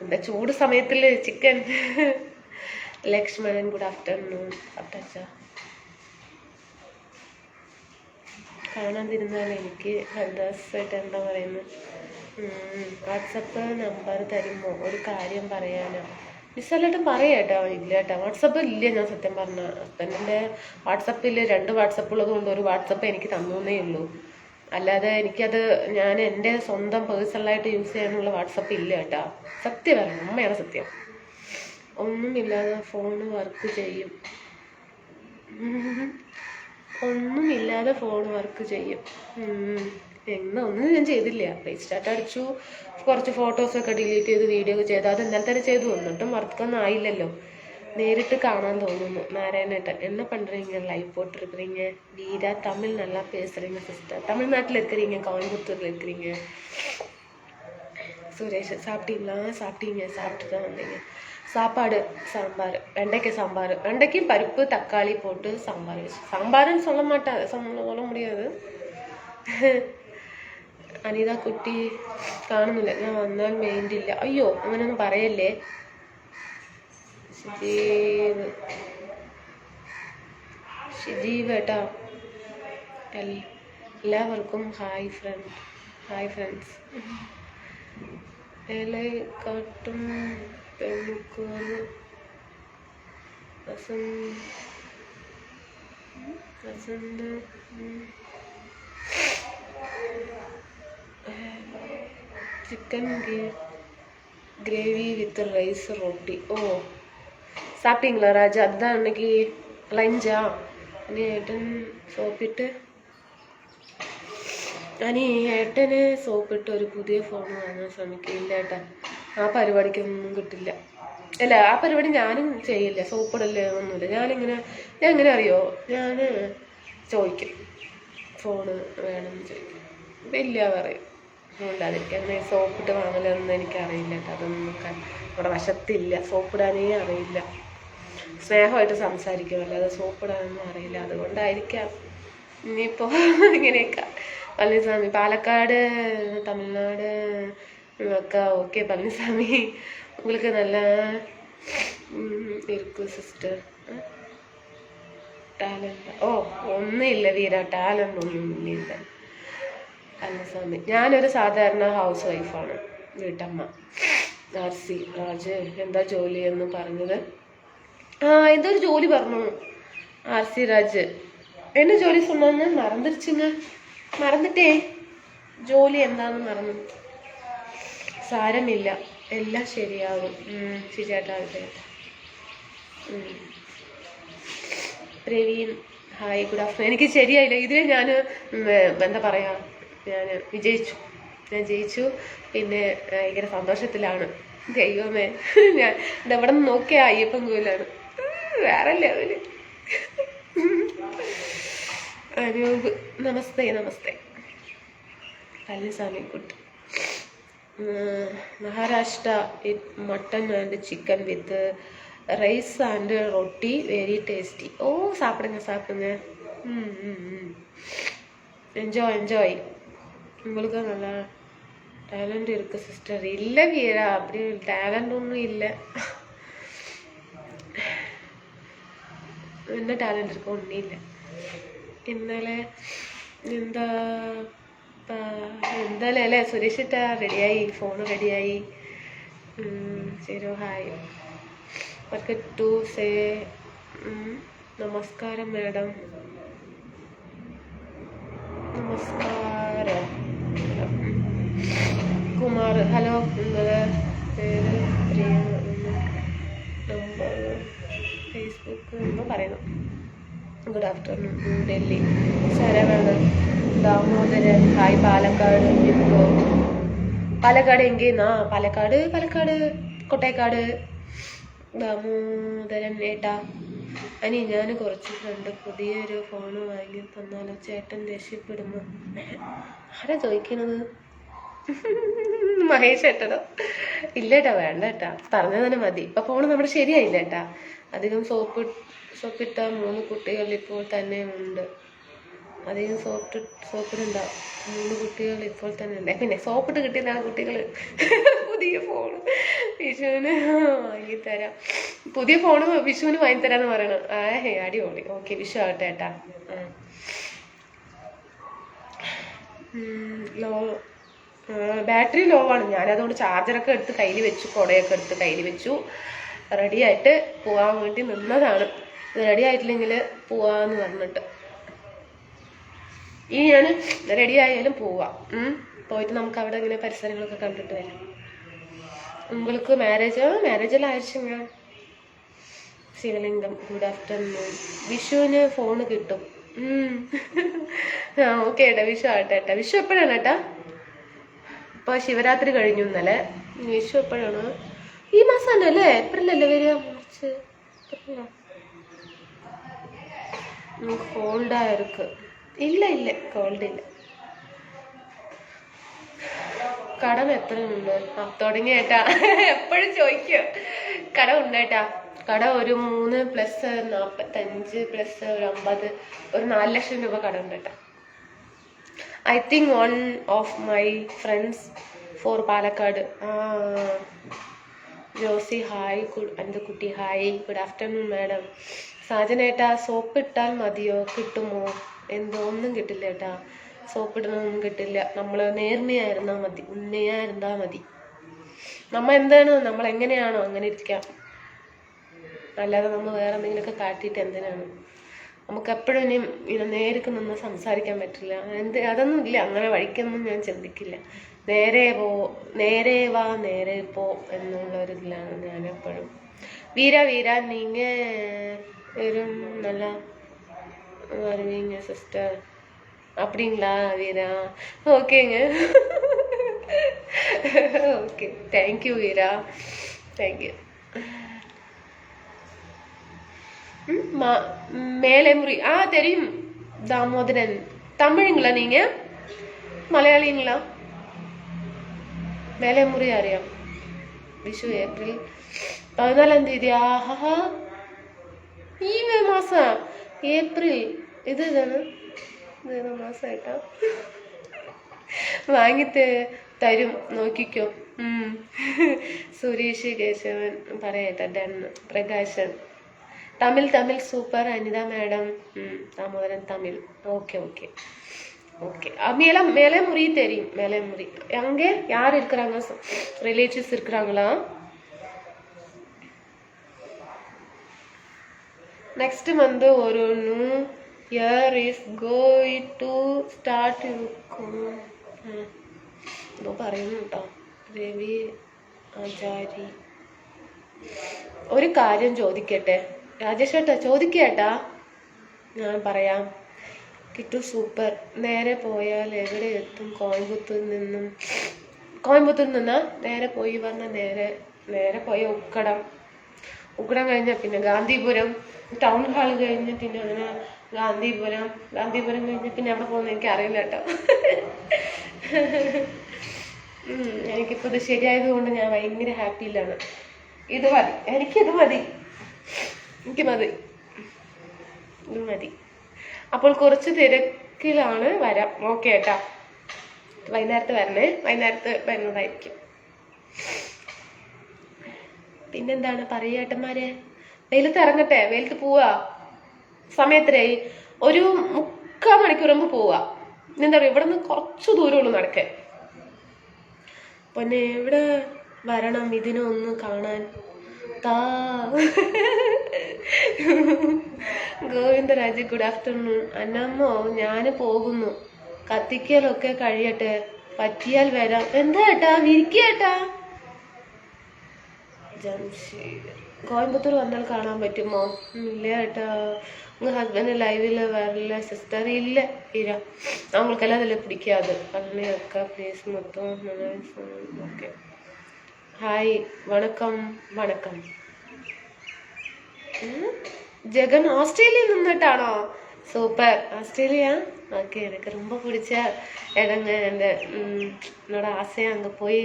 இந்த ചൂട് സമയത്തിൽ ചിക്കൻ. Lakshmanan good afternoon. സാപ്പിട്ടാച്ചാ? കാണാതിരുന്നാൽ എനിക്ക് സന്തോഷമായിട്ട് എന്താ പറയുന്നത്. വാട്സപ്പ് നമ്പർ തരുമോ? ഒരു കാര്യം പറയാനോ? മിസ്സല്ലായിട്ടും പറയാം കേട്ടോ. ഇല്ല കേട്ടോ, വാട്സപ്പ് ഇല്ല. ഞാൻ സത്യം പറഞ്ഞ ഹസ്ബൻഡിൻ്റെ വാട്സപ്പിൽ 2 വാട്സപ്പ് ഉള്ളത് കൊണ്ട് ഒരു വാട്സപ്പ് എനിക്ക് തന്നേ ഉള്ളൂ. അല്ലാതെ എനിക്കത് ഞാൻ എൻ്റെ സ്വന്തം പേഴ്സണലായിട്ട് യൂസ് ചെയ്യാനുള്ള വാട്സപ്പ് ഇല്ല കേട്ടോ. സത്യം പറഞ്ഞു, ഉമ്മയാണ് സത്യം. ഒന്നുമില്ലാതെ ഫോണ് വർക്ക് ചെയ്യും. ഒന്നുമില്ലാതെ ഫോൺ വർക്ക് ചെയ്യും. ഒന്നും ഞാൻ ചെയ്തില്ല. റീസ്റ്റാർട്ട് അടിച്ചു, കുറച്ച് ഫോട്ടോസൊക്കെ ഡിലീറ്റ് ചെയ്ത് വീഡിയോ ഒക്കെ ചെയ്തു. അത് ഇന്നലെ തന്നെ ചെയ്തു. എന്നിട്ടും വർക്കൊന്നും ആയില്ലല്ലോ. നേരിട്ട് കാണാൻ തോന്നുന്നു. നാരായണേട്ടൻ என்ன பண்ணுறீங்க? லைவ் போட்டிருக்கிறீங்க. வீரா தமிழ் நல்லா பேசுகிறீங்க சிஸ்டர். தமிழ்நாட்டில் இருக்கிறீங்க, கோயம்புத்தூரில் இருக்கிறீங்க. சுரேஷ் சாப்பிட்டீங்களா? சாப்பிட்டு தான் வந்தீங்க. சாப்பாடு சாம்பார், வெண்டைக்காய் சாம்பார், வெண்டைக்கும் பருப்பு தக்காளி போட்டு சாம்பார் வச்சு. சாம்பார்னு சொல்ல முடியாது. അനിത കുട്ടി കാണുന്നില്ല. ഞാൻ വന്നാൽ വേണ്ടില്ല. അയ്യോ, അങ്ങനെയൊന്നും പറയല്ലേ. ഷിജീവ് ഏട്ടാ, എല്ലാവർക്കും ഹായ് ഫ്രണ്ട്സ്. കാട്ടും പെൺകുർ Vasanth chicken gravy with rice roti. ஓ சாப்பிட்டீங்களா ராஜா? அதுதான் அன்னைக்கு ലഞ്ചാ. ഇനി ഏട്ടൻ സോപ്പിട്ട് ഏട്ടന് സോപ്പിട്ട് ഒരു പുതിയ ഫോൺ വാങ്ങാൻ ശ്രമിക്കില്ല ഏട്ടാ. ആ പരിപാടിക്കൊന്നും കിട്ടില്ല. അല്ല, ആ പരിപാടി ഞാനും ചെയ്യില്ല. സോപ്പിടല്ലേ ഒന്നുമില്ല. ഞാൻ എങ്ങനെ അറിയോ, ഞാൻ ചോദിക്കും ഫോണ് വേണമെന്ന് ചോദിക്കും. ഇല്ല പറയും. ഉണ്ടാതിരിക്കും. അങ്ങനെ സോപ്പിട്ട് വാങ്ങലൊന്നും എനിക്കറിയില്ല കേട്ടോ. അതൊന്നും നമ്മുടെ വശത്തില്ല. സോപ്പിടാനേ അറിയില്ല. സ്നേഹമായിട്ട് സംസാരിക്കും, അല്ലാതെ സോപ്പിടാനൊന്നും അറിയില്ല. അതുകൊണ്ടായിരിക്കാം ഇനിയിപ്പോൾ ഇങ്ങനെയൊക്കെ. പളനിസ്വാമി പാലക്കാട് തമിഴ്നാട് ഒക്കെ ഓക്കെ. പളനിസ്വാമി உங்களுக்கு நல்லா இருக்கு சிஸ்டர். ടാലന്റ് ഒന്നുമില്ല വീര, ടാലന്റ് ഒന്നുമില്ല. പളനിസ്വാമി ഞാനൊരു സാധാരണ ഹൗസ് വൈഫാണ്, വീട്ടമ്മ. RC രാജ് എന്താ ജോലി എന്ന് പറഞ്ഞത്? എന്തോ ഒരു ജോലി പറഞ്ഞു RC രാജ്. എന്നെ ജോലി சொன்னான்னு മറന്നിരിച്ചുങ്ങ. മറന്നിട്ടേ ജോലി എന്താന്ന് മറന്നു. സാരമില്ല, എല്ലാം ശരിയാകും. ശരിയാട്ടാവട്ടെ. Praveen hi, good afternoon. എനിക്ക് ശരിയായില്ല. ഇതിൽ ഞാൻ എന്താ പറയുക, ഞാൻ ജയിച്ചു. പിന്നെ ഭയങ്കര സന്തോഷത്തിലാണ്. ദൈവമേ, ഞാൻ ഇതെവിടെ നിന്ന് നോക്കിയാ അയ്യപ്പൻ കോയിലാണ്. വേറെ level. Anoop namaste. Palaniswami good. Maharashtra mutton and chicken with rice and ரொட்டி வெரி டேஸ்டி. ஓ சாப்பிடுங்க. என்ஜாய். உங்களுக்கு நல்லா டேலண்ட் இருக்குது சிஸ்டர். இல்லை வீரா, அப்படி டேலண்ட் ஒன்றும் இல்லை. என்ன டேலண்ட் இருக்கு? ஒன்றும் இல்லை. ഇന്നലെ എന്തായാലും അല്ലേ സുരേഷിട്ടാ റെഡിയായി, ഫോണ് റെഡിയായി. ശരി, ഹായ്. ടു സേ നമസ്കാരം മാഡം. നമസ്കാരം കുമാർ. ഹലോ, നിങ്ങളുടെ പേര് പ്രിയ, നമ്പർ ഫേസ്ബുക്ക് എന്ന് പറയുന്നു. Good afternoon. Delhi Saravanan Damodaran hi. Palakkad ഇപ്പോൾ പാലക്കാട് എങ്കിന്നാ പാലക്കാട് കൊട്ടേക്കാട്. ദാമോദരൻ ഏട്ടാ, ഞാൻ കുറച്ച് കണ്ട് പുതിയൊരു ഫോണ് വാങ്ങി തന്നാലോ? ചേട്ടൻ ദേഷ്യപ്പെടുമോ? ആരാ ചോദിക്കണത്? മഹേഷ് ഏട്ടനോ? ഇല്ലേട്ടാ, വേണ്ട ഏട്ടാ, പറഞ്ഞത് തന്നെ മതി. ഇപ്പൊ ഫോണ് നമ്മുടെ ശരിയായില്ല ഏട്ടാ. അധികം സോപ്പിട്ട 3 കുട്ടികൾ ഇപ്പോൾ തന്നെ ഉണ്ട്. അധികം സോപ്പിടണ്ട 3 കുട്ടികൾ ഇപ്പോൾ തന്നെ ഉണ്ട്. പിന്നെ സോപ്പിട്ട് കിട്ടിയതാണ് കുട്ടികൾ. പുതിയ ഫോണ് വിഷുവിന് വാങ്ങിത്തരാം. പുതിയ ഫോണ് വിഷുവിന് വാങ്ങിത്തരാന്ന് പറയണം. അടിപൊളി. ഓക്കെ, വിഷു ആവട്ടെ ഏട്ടാ. ബാറ്ററി ലോ ആണ്. ഞാനതുകൊണ്ട് ചാർജറൊക്കെ എടുത്ത് കയ്യിൽ വെച്ചു, കുടയൊക്കെ എടുത്ത് കയ്യിൽ വെച്ചു. റെഡി ആയിട്ട് പോവാൻ വേണ്ടി നിന്നതാണ്. റെഡി ആയിട്ടില്ലെങ്കിൽ പോവാന്ന് പറഞ്ഞിട്ട് ഈ ഞാൻ റെഡി ആയാലും പോവാം. പോയിട്ട് നമുക്ക് അവിടെ ഇങ്ങനെ പരിസരങ്ങളൊക്കെ കണ്ടിട്ട് വരാം. உங்களுக்கு മാരേജെല്ലാം ആഴ്ച. ശിവലിംഗം ഗുഡ് ആഫ്റ്റർനൂൺ. വിഷുവിന് ഫോണ് കിട്ടും. ഓക്കെ ഏട്ടാ, വിഷു ആവട്ടെ ഏട്ടാ. വിഷു എപ്പോഴാണ് ഏട്ടാ? ഇപ്പൊ ശിവരാത്രി കഴിഞ്ഞു ഇന്നലെ. വിഷു എപ്പോഴാണ്? ഈ മാസം തന്നെ അല്ലേ? ഏപ്രിലല്ലേ വരിക? മാർച്ച്. കോൾഡായിരിക്ക്. ഇല്ല, കോൾഡ് ഇല്ല. കടം എത്ര ഉണ്ട്? തുടങ്ങിയേട്ടാ, എപ്പോഴും ചോദിക്കും. കടം ഉണ്ടേട്ടാ. കടം ഒരു 3 + 45 + ഒരു 50, ഒരു 4 ലക്ഷം രൂപ കടം ഉണ്ടേട്ടാ. I think one of my friends for Palakkad. Josy hi. എൻ്റെ കുട്ടി ഹായ്. Good afternoon madam. സാജനേട്ടാ, സോപ്പ് ഇട്ടാൽ മതിയോ? കിട്ടുമോ? ഒന്നും കിട്ടില്ല ഏട്ടാ. സോപ്പിടണമൊന്നും കിട്ടില്ല. നമ്മൾ നേർമയായിരുന്നാൽ മതി, ഉണ്മയായിരുന്നാൽ മതി. നമ്മൾ എങ്ങനെയാണോ അങ്ങനെ ഇരിക്കാം. അല്ലാതെ നമ്മൾ വേറെ എന്തെങ്കിലുമൊക്കെ കാട്ടിയിട്ട് എന്തിനാണ്? നമുക്ക് എപ്പോഴും ഇനി നേരിട്ട് നിന്ന് സംസാരിക്കാൻ പറ്റില്ല. അതൊന്നും ഇല്ല. അങ്ങനെ വഴിക്കൊന്നും ഞാൻ ചിന്തിക്കില്ല. നേരെ വാ നേരെ പോ എന്നുള്ളൊരിതിലാണ് ഞാൻ എപ്പോഴും. വീര വീര നീങ്ങ വരും நல்லா வருவீங்க சிஸ்டர் அப்படிங்களா வீரா? ஓகேங்க. ஓகே, தேங்க்யூ வீரா, தேங்க்யூ. மேலைமுறி தெரியும் தாமோதரன். தமிழுங்களா நீங்க? മലയാളിങ്ങളാ? മേലെമുറി അറിയാം. വിഷു ഏപ്രിൽ 14 തീയതി. ആഹാ, ഈ മാസം ഏപ്രിൽ. ഇതാണ് മാസമായിട്ടാ വാങ്ങിട്ട് തരും, നോക്കിക്കോ. സുരേഷ് കേശവൻ പറയട്ടെ. Done. Prakashan Tamil super. Anitha madam Damodaran Tamil. Okay okay okay. மேலே முறி தெரியும். மேலே முறி அங்கே யார் இருக்கிறாங்க? ரிலேட்டிவ்ஸ் இருக்கிறாங்களா? நெக்ஸ்ட் வந்து ஒரு new year is going to start இருக்கும். ഇതോ പറയുന്നു കേട്ടോ. രവി ആചാരി. ഒരു കാര്യം ചോദിക്കട്ടെ രാജേഷ് ഏട്ടാ? ചോദിക്കേട്ടാ, ഞാൻ പറയാം. കിട്ടു സൂപ്പർ. നേരെ പോയാൽ എവിടെ എത്തും? കോയമ്പത്തൂർ നിന്നാ നേരെ പോയി പറഞ്ഞാൽ നേരെ പോയ ഉക്കടം കഴിഞ്ഞാൽ പിന്നെ ഗാന്ധിപുരം ടൗൺ ഹാൾ കഴിഞ്ഞ് പിന്നെ അങ്ങനെ ഗാന്ധിപുരം കഴിഞ്ഞ് പിന്നെ അവിടെ പോകുന്ന എനിക്ക് അറിയില്ല കേട്ടോ. എനിക്കിപ്പോൾ ഇത് ശരിയായത് കൊണ്ട് ഞാൻ ഭയങ്കര ഹാപ്പിയിലാണ്. ഇത് മതി, ഇത് മതി. അപ്പോൾ കുറച്ച് തിരക്കിലാണ്, വരാം. ഓക്കെ ഏട്ടാ, വൈകുന്നേരത്ത് വരണേ. വൈകുന്നേരത്ത് വരുന്നതായിരിക്കും. പിന്നെന്താണ് പറയുക ഏട്ടന്മാരെ? വെയിലത്ത് ഇറങ്ങട്ടെ? വെയിലത്ത് പോവാ? സമയത്തിനായി ഒരു 3/4 മണിക്കൂർ മുമ്പ് പോവാ. എന്താ പറയുക, ഇവിടെ നിന്ന് കുറച്ച് ദൂരമുള്ളൂ നടക്കാൻ. പിന്നെ ഇവിടെ വരണം ഇതിനൊന്ന് കാണാൻ. Govindaraj good afternoon. അന്നമ്മോ ഞാൻ പോകുന്നു, കത്തിക്കലൊക്കെ കഴിയട്ടെ, പറ്റിയാൽ വരാം. എന്താ ഏട്ടാ? വിരിക്കേട്ടാ. ജംഷീദ് കോയമ്പത്തൂർ വന്നാൽ കാണാൻ പറ്റുമോ? ഇല്ല ഏട്ടാ. உங்க ஹஸ்பண்ட் லைவ்ல வரல சிஸ்டர்? இல்ல இரா, அவங்களுக்கெல்லாம் அதில் பிடிக்காது. அண்ணே அக்கா ப்ளீஸ் மொத்தம். ஓகே, ஹாய், வணக்கம். ജഗൻ ഓസ്ട്രേലിയയിൽ നിന്നിട്ടാണോ? സൂപ്പർ. ഓസ്ട്രേലിയ? ஓகே. எனக்கு ரொம்ப பிடிச்ச இடங்க. என்னோட ஆசையை அங்கே போய்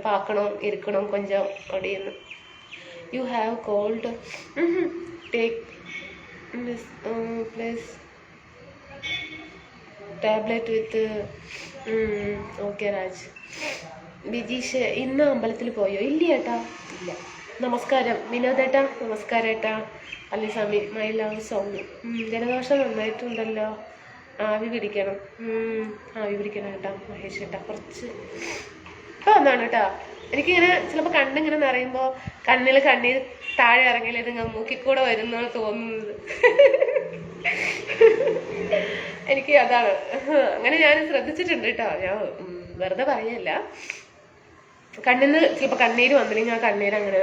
பார்க்கணும், இருக்கணும் கொஞ்சம் அப்படின்னு. You have cold? Take plus tablet with. Okay Raj. Bijeesh ഇന്ന് അമ്പലത്തിൽ പോയോ? ഇല്ല ഏട്ടാ, ഇല്ല. നമസ്കാരം വിനോദേട്ടാ. നമസ്കാരം ഏട്ടാ. അല്ലിസ്വാമി മൈ ലവ് സോങ്. ജലദോഷം നന്നായിട്ടുണ്ടല്ലോ, ആവി പിടിക്കണം. കേട്ടോ മഹേഷ് ഏട്ടാ. കുറച്ച് ഇപ്പം വന്നാണ് കേട്ടോ. എനിക്കിങ്ങനെ ചിലപ്പോൾ കണ്ണിങ്ങനെ നിറയുമ്പോൾ കണ്ണിൽ കണ്ണീർ താഴെ ഇറങ്ങിയാൽ ഇതിങ്ങനെ മൂക്കിക്കൂടെ വരുന്നാണ് തോന്നുന്നത്. എനിക്ക് അതാണ്, അങ്ങനെ ഞാൻ ശ്രദ്ധിച്ചിട്ടുണ്ട് കേട്ടോ. ഞാൻ വെറുതെ പറയല്ല. കണ്ണിന്ന് ചിലപ്പോൾ കണ്ണീര് വന്നില്ലെങ്കിൽ ആ കണ്ണീര് അങ്ങനെ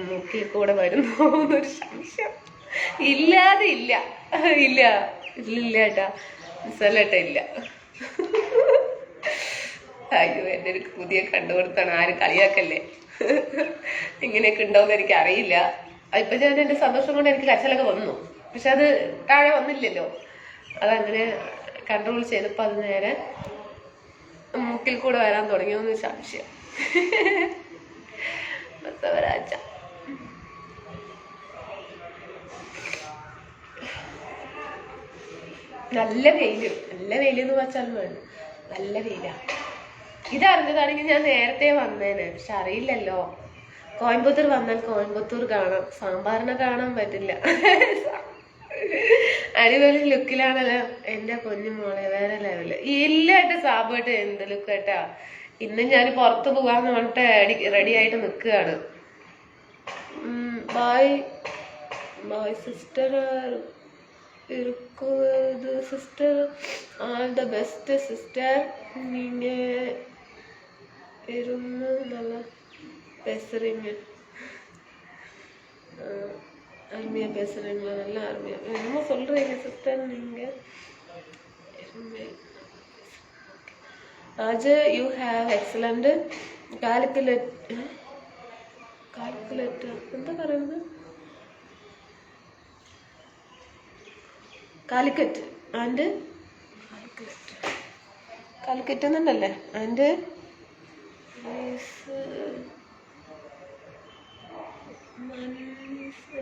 മൂക്കിൽ കൂടെ വരുന്നു എന്നൊരു സംശയം. ഇല്ലാതെ ഇല്ല ഏട്ടാ, മിസ്സല്ലേട്ടാ, ഇല്ല. അയ്യോ, എൻ്റെ ഒരു പുതിയ കണ്ടുകൊടുത്താണ്. ആരും കളിയാക്കല്ലേ. ഇങ്ങനെയൊക്കെ ഉണ്ടോയെന്ന് എനിക്ക് അറിയില്ല. ഇപ്പം ഞാൻ എൻ്റെ സന്തോഷം കൊണ്ട് എനിക്ക് കരച്ചിലൊക്കെ വന്നു, പക്ഷെ അത് താഴെ വന്നില്ലല്ലോ. അതങ്ങനെ കൺട്രോൾ ചെയ്തപ്പോൾ അത് നേരെ മൂക്കിൽ കൂടെ വരാൻ തുടങ്ങിയോന്ന് സംശയം. ബസവരാജ നല്ല വെയിലെന്ന് വെച്ചാൽ വേണം. നല്ല വെയിലാണ്. ഇതറിഞ്ഞതാണെങ്കിൽ ഞാൻ നേരത്തെ വന്നേനെ, പക്ഷെ അറിയില്ലല്ലോ. കോയമ്പത്തൂർ വന്നാൽ കോയമ്പത്തൂർ കാണാം, സാമ്പാറിനെ കാണാൻ പറ്റില്ല. അടിപൊളി ലുക്കിലാണല്ലോ എൻ്റെ പൊന്നു മോളെ, വേറെ ലെവല്. ഇല്ലായിട്ട് സാബുമായിട്ട് എന്ത് ലുക്കേട്ടാ. ഇന്ന് ഞാൻ പുറത്ത് പോകാന്ന് പറഞ്ഞിട്ട് റെഡി ആയിട്ട് നിൽക്കുകയാണ്. ബായ് സിസ്റ്റർ இருக்குது sister. All the best sister. நீங்கள் ഇരുന്ന് നല്ല பேசுறீங்க அருமையா பேசுறீங்களா நல்லா அருமையா என்னமோ சொல்றீங்க சிஸ்டர் நீங்க आज you have excellent calculator എന്താ പറയുന്നത് കാലിക്കറ്റ് ആൻഡ് കാലിക്കറ്റ് എന്നുണ്ടല്ലേ ആൻഡ്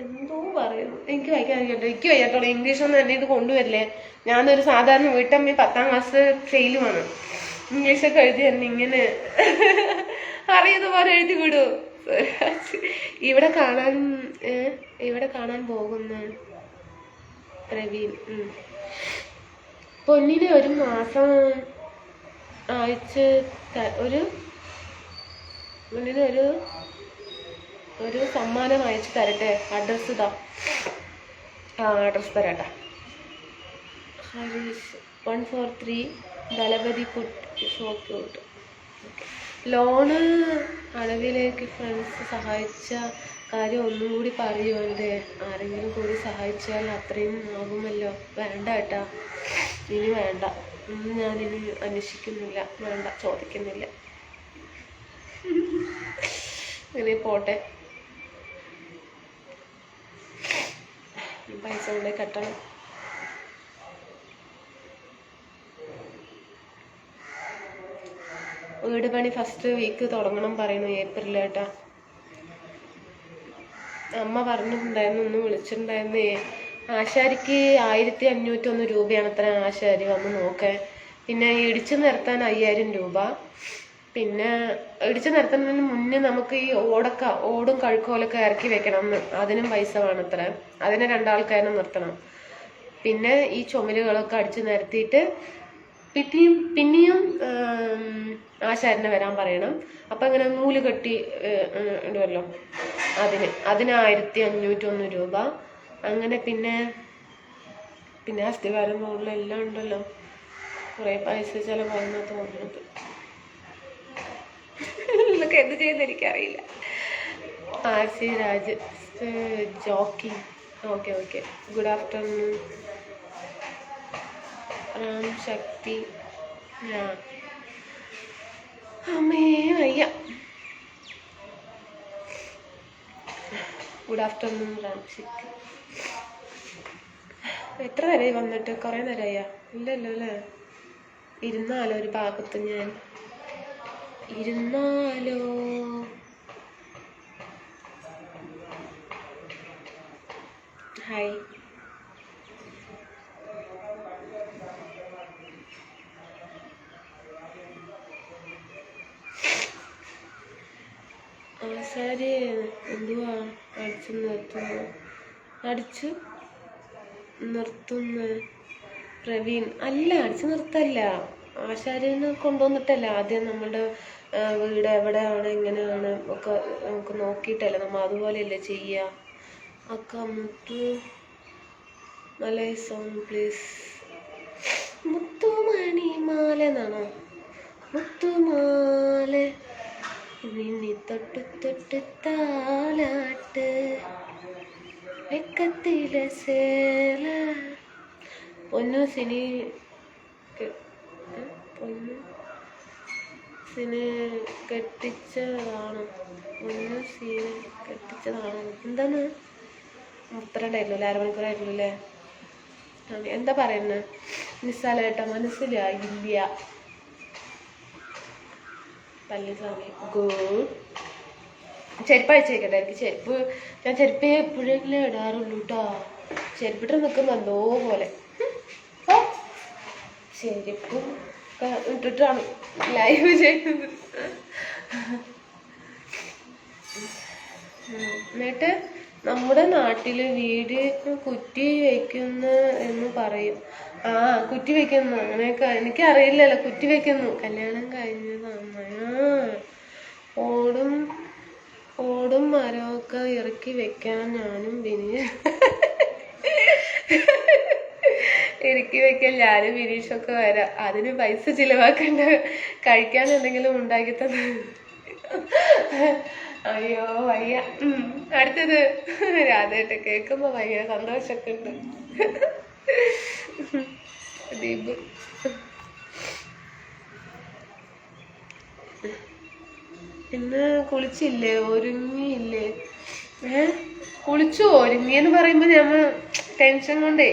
എന്തോ പറയുന്നു എനിക്ക് വായിക്കാൻ അറിയട്ടോ എനിക്ക് വയ്യാത്തോളൂ ഇംഗ്ലീഷൊന്നും എന്നെ ഇത് കൊണ്ടുവരില്ലേ ഞാനൊരു സാധാരണ വീട്ടമ്മ 10ാം ക്ലാസ് ഫെയിലുമാണ് ഇംഗ്ലീഷൊക്കെ എഴുതി തന്നെ ഇങ്ങനെ അറിയുന്ന പോലെ എഴുതി വിടൂ ഇവിടെ കാണാൻ പോകുന്ന പ്രവീൺ പൊന്നിന് ഒരു മാസം അയച്ച് ഒരു സമ്മാനം അയച്ചു തരട്ടെ അഡ്രസ്സ് ഇതാ അഡ്രസ്സ് തരാട്ടാ ഹരീഷ് 143 ദളപതി ഷോക്കൂട്ട് ലോണ് അളവിലേക്ക് ഫ്രണ്ട്സ് സഹായിച്ച കാര്യം ഒന്നും കൂടി പറയുമോ എൻ്റെ ആരെങ്കിലും കൂടി സഹായിച്ചാൽ അത്രയും ആകുമല്ലോ വേണ്ട ഏട്ടാ ഇനി വേണ്ട ഞാനിനി അന്വേഷിക്കുന്നില്ല വേണ്ട ചോദിക്കുന്നില്ല ഇനി പോട്ടെ പൈസ കൊണ്ട് കെട്ടണം വീട് പണി ഫസ്റ്റ് വീക്ക് തുടങ്ങണം പറയുന്നു ഏപ്രിലേട്ടാ അമ്മ പറഞ്ഞിട്ടുണ്ടായിരുന്നു ഒന്ന് വിളിച്ചിട്ടുണ്ടായിരുന്നേ ആശാരിക്ക് 1501 രൂപയാണ് അത്ര ആശാരി വന്ന് നോക്കാൻ പിന്നെ ഇടിച്ചു നിർത്താൻ 5000 രൂപ പിന്നെ ഇടിച്ചു നിർത്തുന്നതിന് മുന്നേ നമുക്ക് ഈ ഓടും കഴുക്കോലൊക്കെ ഇറക്കി വെക്കണം അതിനും പൈസ വേണം അത്ര അതിനെ 2 ആൾക്കാരെ നിർത്തണം പിന്നെ ഈ ചുമലുകളൊക്കെ അടിച്ചു നിരത്തിയിട്ട് പിന്നെയും ആശാരിനെ വരാൻ പറയണം അപ്പൊ ഇങ്ങനെ നൂല് കെട്ടി ഇടുമല്ലോ അതിന് 1501 രൂപ അങ്ങനെ പിന്നെ അസ്ഥിവാരം മുകളിൽ എല്ലാം ഉണ്ടല്ലോ കുറെ പൈസ ചെലവാണെന്നാ തോന്നുന്നത് ഇതൊക്കെ എന്ത് ചെയ്യുന്ന എനിക്കറിയില്ല RC Raj jockey okay good afternoon Ram Shakti അമ്മേ വയ്യ ഗുഡ് ആഫ്റ്റർനൂൺ റാം ശക്തി എത്ര നേരമായി വന്നിട്ട് കുറേ നേരമായാ ഇല്ലല്ലോ അല്ലേ ഇരുന്നാലോ ഒരു ഭാഗത്ത് ഞാൻ ഇരുന്നാലോ ഹായ് ആശാരി എന്തുവാ അടിച്ചു നിർത്തുന്ന പ്രവീൺ അല്ല അടിച്ചു നിർത്തല്ല ആശാരിനെ കൊണ്ടുവന്നിട്ടല്ല ആദ്യം നമ്മുടെ വീട് എവിടെയാണ് എങ്ങനെയാണ് ഒക്കെ നമുക്ക് നോക്കിയിട്ടല്ലേ നമ്മൾ അതുപോലെയല്ലേ ചെയ്യുക അക്ക മുത്തു നല്ല സോങ് പ്ലീസ് മുത്തുമണിമാല എന്നാണോ മുത്തുമാല നിന്നി തൊട്ട് താലാട്ട് വെക്കത്തിലെ സേല പൊന്നു സിനി കെട്ടിച്ചതാണ് എന്താണ് ഉത്തരണ്ടായിരുന്നല്ലേ 1/2 മണിക്കൂറായിരുന്നു അല്ലേ എന്താ പറയുന്നത് നിസ്സാലേട്ടാ മനസ്സിലായില്ല പള്ളിസ്വാമി ഗുഡ് ചെരുപ്പ് അയച്ചേക്കട്ടെ എനിക്ക് ഞാൻ ചെരുപ്പ് എപ്പോഴെങ്കിലും ഇടാറുള്ളൂ കേട്ടോ ചെരുപ്പിട്ട് നിൽക്കുന്ന എന്തോ പോലെ ചെരുപ്പും ഇട്ടിട്ടാണ് ലൈവ് ചെയ്യുന്നത് എന്നിട്ട് നമ്മുടെ നാട്ടില് വീട് കുറ്റി വെക്കുന്ന എന്ന് പറയും കുറ്റി വെക്കുന്നു അങ്ങനെയൊക്കെ എനിക്കറിയില്ലല്ലോ കുറ്റി വെക്കുന്നു കല്യാണം കഴിഞ്ഞതാണ് ഓടും മരമൊക്കെ ഇറക്കി വെക്കാൻ ഞാനും ഇറക്കി വെക്കാൻ ഞാനും ബിനീഷൊക്കെ വരാം അതിന് പൈസ ചിലവാക്കണ്ട കഴിക്കാൻ എന്തെങ്കിലും ഉണ്ടാക്കി തന്നെ അയ്യോ വയ്യ. അടുത്തത് രാധേട്ട കേൾക്കുമ്പോ ഭയങ്കര സന്തോഷമൊക്കെ ഉണ്ട്. ദീപ് ഇന്ന് കുളിച്ചില്ലേ, ഒരുങ്ങിയില്ലേ? കുളിച്ചു ഒരുങ്ങിയെന്ന് പറയുമ്പോ ഞമ്മ ടെൻഷൻ കൊണ്ടേ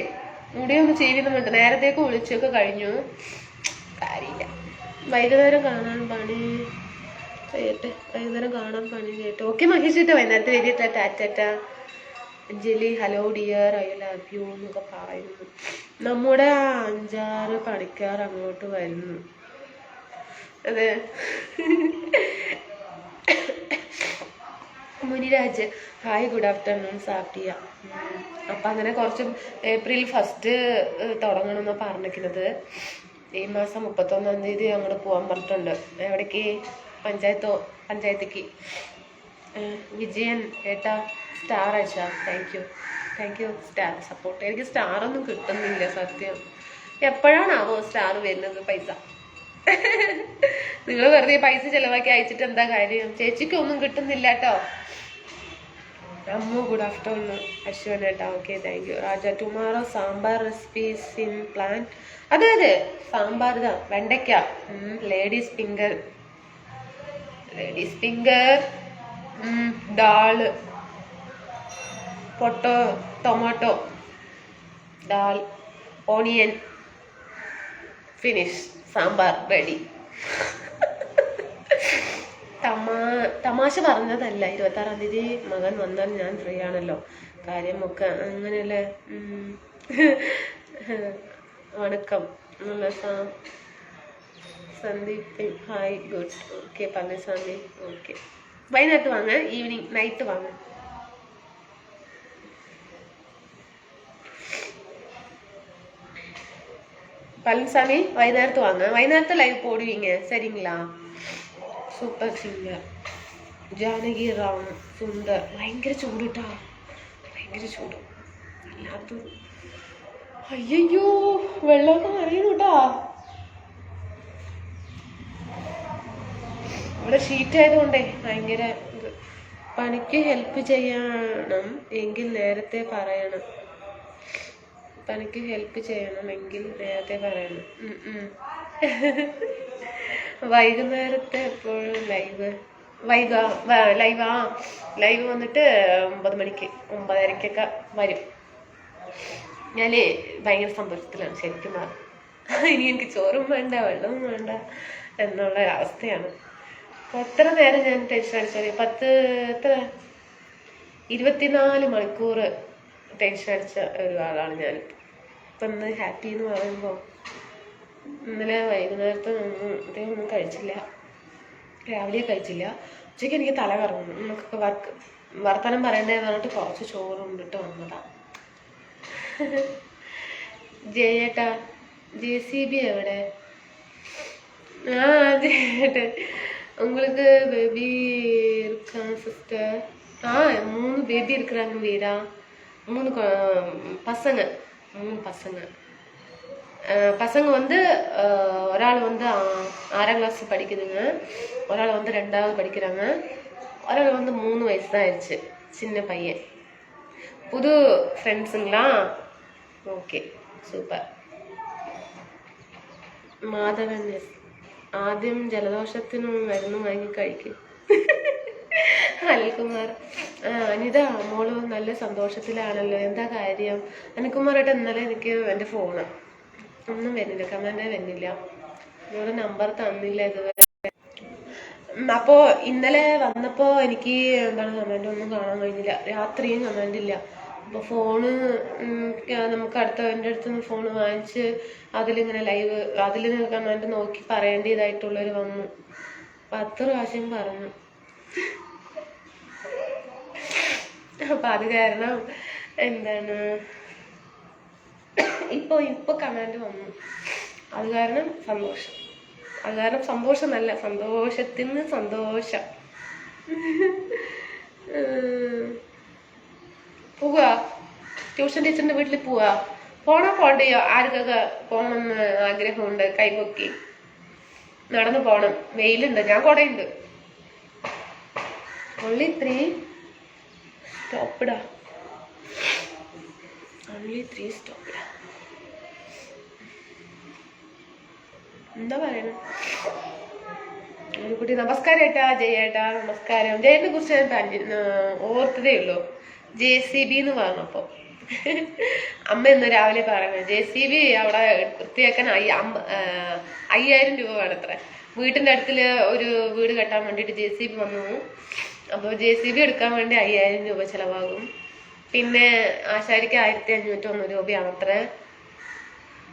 മുടിയൊന്ന് ചീരുന്നുണ്ട്. നേരത്തേക്ക് കുളിച്ചൊക്കെ കഴിഞ്ഞു. കാര്യമില്ല. വൈകുന്നേരം കാണാൻ പണി ചെയ്യട്ടെ, വൈകുന്നേരം കാണാൻ പണി കേട്ടോ. ഓക്കെ മഹേഷിട്ട് വൈകുന്നേരത്തെ എഴുതിയിട്ടാ tata. Anjali hello dear I love you എന്നൊക്കെ പറയുന്നു. നമ്മുടെ 5-6 പണിക്കാർ അങ്ങോട്ട് വരുന്നു. അതെ. മുനിരാജ് ഹായ് ഗുഡ് ആഫ്റ്റർനൂൺ സാഫ്റ്റിയ. അപ്പം അങ്ങനെ കുറച്ചും ഏപ്രിൽ 1 തുടങ്ങണമെന്ന് പറഞ്ഞിരിക്കുന്നത്. ഈ മാസം 31-ാം തീയതി അങ്ങോട്ട് പോകാൻ പറഞ്ഞിട്ടുണ്ട്. എവിടേക്ക്? പഞ്ചായത്തേക്ക്. വിജയൻ ഏട്ടാ സ്റ്റാർ അയച്ചാ. Thank you star support. എനിക്ക് സ്റ്റാറൊന്നും കിട്ടുന്നില്ല സത്യം. എപ്പോഴാണാവോ സ്റ്റാർ വരുന്നത്? പൈസ നിങ്ങൾ വെറുതെ പൈസ ചെലവാക്കി അയച്ചിട്ട് എന്താ കാര്യം? ചേച്ചിക്ക് ഒന്നും കിട്ടുന്നില്ല കേട്ടോ. അമ്മു ഗുഡ് ആഫ്റ്റർനൂൺ അശ്വൻ ഏട്ടാ. Okay thank you Raja. Tomorrow sambar recipes in plan. അതെ സാമ്പാർ தான். വെണ്ടയ്ക്ക, ladies finger, dal, tomato, dal, onion, finish. Sambar ready. തമാശ പറഞ്ഞതല്ല. 26-ാം തീയതി മകൻ വന്നാൽ ഞാൻ ഫ്രീ ആണല്ലോ. കാര്യമൊക്കെ അങ്ങനെയല്ലേ. വണക്കം Sandeep hi good. Okay Palaniswami. Okay വൈകുന്നേരത്ത് വാങ്ങ, ഈവനിങ് നൈറ്റ് വാങ്ങ. பழனிசாமி வൈകുന്നേരത്ത് വാങ്ങ. വൈകുന്നേരത്തെ ലൈവ് പോடுவீங்க சரிங்களா? Super singer Janaki Ram Sundar. ഭയങ്കര ചൂട് കേട്ടാ, ഭയങ്കര ചൂട് അല്ലാത്ത. അയ്യോ വെള്ളമൊക്കെ അറിയുന്നു കേട്ടാ. ഇവിടെ ഷീറ്റ് ആയതുകൊണ്ടേ ഭയങ്കര ഇത്. പണിക്ക് ഹെൽപ്പ് ചെയ്യണം എങ്കിൽ നേരത്തെ പറയണം. വൈകുന്നേരത്തെ എപ്പോഴും ലൈവ് വന്നിട്ട് 9 മണിക്ക് 9:30-ക്കൊക്കെ വരും. ഞാന് ഭയങ്കര സന്തോഷത്തിലാണ് ശരിക്കും. ഇനി എനിക്ക് ചോറും വേണ്ട വെള്ളവും വേണ്ട എന്നുള്ള അവസ്ഥയാണ്. എത്ര നേരം ഞാൻ ടെൻഷൻ അടിച്ചാൽ 24 മണിക്കൂർ ടെൻഷൻ അടിച്ച ഒരാളാണ് ഞാൻ. ഇപ്പം ഇന്ന് ഹാപ്പി എന്ന് പറയുമ്പോൾ ഇന്നലെ വൈകുന്നേരത്ത് ഒന്നും കഴിച്ചില്ല, രാവിലെ കഴിച്ചില്ല. ഉച്ചയ്ക്ക് എനിക്ക് തല കറങ്ങുന്നു. നമുക്കൊക്കെ വർത്തമാനം പറയേണ്ടതെന്ന് പറഞ്ഞിട്ട് കുറച്ച് ചോറ് കൊണ്ടിട്ട് വന്നതാ. ജയേട്ടാ JCB എവിടെ? ജയേട്ടൻ உங்களுக்கு பேபி இருக்கா சிஸ்டர்? 3 பேபி இருக்கிறாங்க வீடா. 3 பசங்க. பசங்க வந்து ஒரு ஆள் வந்து 6ஆம் கிளாஸ் படிக்குதுங்க, ஒரு ஆள் வந்து 2வது படிக்கிறாங்க, ஒரு ஆள் வந்து 3 வயசு தான் ஆயிடுச்சு. சின்ன பையன். புது ஃப்ரெண்ட்ஸுங்களா? Okay super. മാധവൻ ആദ്യം ജലദോഷത്തിന് മരുന്ന് വാങ്ങി കഴിക്കും. അനിൽകുമാർ അനിത മോള് നല്ല സന്തോഷത്തിലാണല്ലോ, എന്താ കാര്യം? അനിൽകുമാറായിട്ട് ഇന്നലെ എനിക്ക് എൻ്റെ ഫോണ് ഒന്നും വരുന്നില്ല, കമൻ്റ് വരുന്നില്ല, നിങ്ങളുടെ നമ്പർ തന്നില്ല ഇതുവരെ. അപ്പോൾ ഇന്നലെ വന്നപ്പോൾ എനിക്ക് എന്താണ് കമൻ്റ് ഒന്നും കാണാൻ കഴിഞ്ഞില്ല, രാത്രിയും കമൻ്റ് ഇല്ല. അപ്പോൾ ഫോണ് നമുക്ക് എൻ്റെ അടുത്ത് നിന്ന് ഫോൺ വാങ്ങിച്ച് അതിലിങ്ങനെ ലൈവ് അതിൽ കമൻ്റ് നോക്കി പറയേണ്ടതായിട്ടുള്ളവർ വന്നു. 10 പ്രാവശ്യം പറഞ്ഞു. അപ്പം അത് കാരണം എന്താണ് ഇപ്പൊ കമൻ്റ് വന്നു. അത് കാരണം സന്തോഷം നല്ല സന്തോഷത്തിന് സന്തോഷം. പോവാ ട്യൂഷൻ ടീച്ചറിന്റെ വീട്ടിൽ പോണ്ടയോ? ആർക്കൊക്കെ പോകണമെന്ന് ആഗ്രഹമുണ്ട്? കൈപൊക്കി നടന്നു പോണം. വെയിലുണ്ട്, ഞാൻ കുടയുണ്ട്. only 3 stopped. Only 3 stopped. എന്താ പറയണ? ഒരു കുട്ടി നമസ്കാരം ഏട്ടാ, ജയേട്ടാ നമസ്കാരം. ജയനെ കുറിച്ച് ഞാൻ ഓർത്തതേ ഉള്ളൂ. JCB എന്ന് പറഞ്ഞപ്പോ അമ്മ ഇന്ന് രാവിലെ പറയുന്നത് JCB അവിടെ വൃത്തിയാക്കാൻ 5000 രൂപ വേണത്ര. വീട്ടിന്റെ അടുത്തില് ഒരു വീട് കെട്ടാൻ വേണ്ടിട്ട് JCB വന്നു. അപ്പോൾ JCB എടുക്കാൻ വേണ്ടി 5000 രൂപ ചെലവാകും. പിന്നെ ആശാരിക്ക് 1501 രൂപയാണത്ര.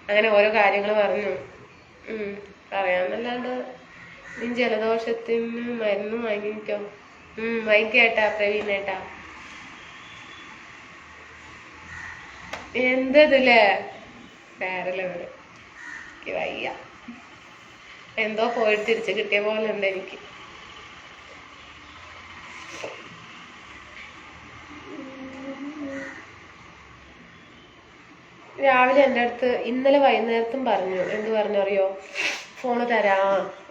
അങ്ങനെ ഓരോ കാര്യങ്ങൾ പറഞ്ഞു. പറയാന്നല്ലാണ്ട് നീ ജലദോഷത്തിന് മരുന്ന് വാങ്ങിക്കോ. വാങ്ങിക്കേട്ടാ പ്രവീണേട്ടാ. എന്തതില്ലേ വേറെലെവല് എനിക്ക് വയ്യ. എന്തോ പോയിട്ട് തിരിച്ച് കിട്ടിയ പോലെ ഉണ്ട് എനിക്ക്. രാവിലെ എൻ്റെ അടുത്ത് ഇന്നലെ വൈകുന്നേരത്തും പറഞ്ഞു. എന്ത് പറഞ്ഞു അറിയോ? ഫോണ് തരാ,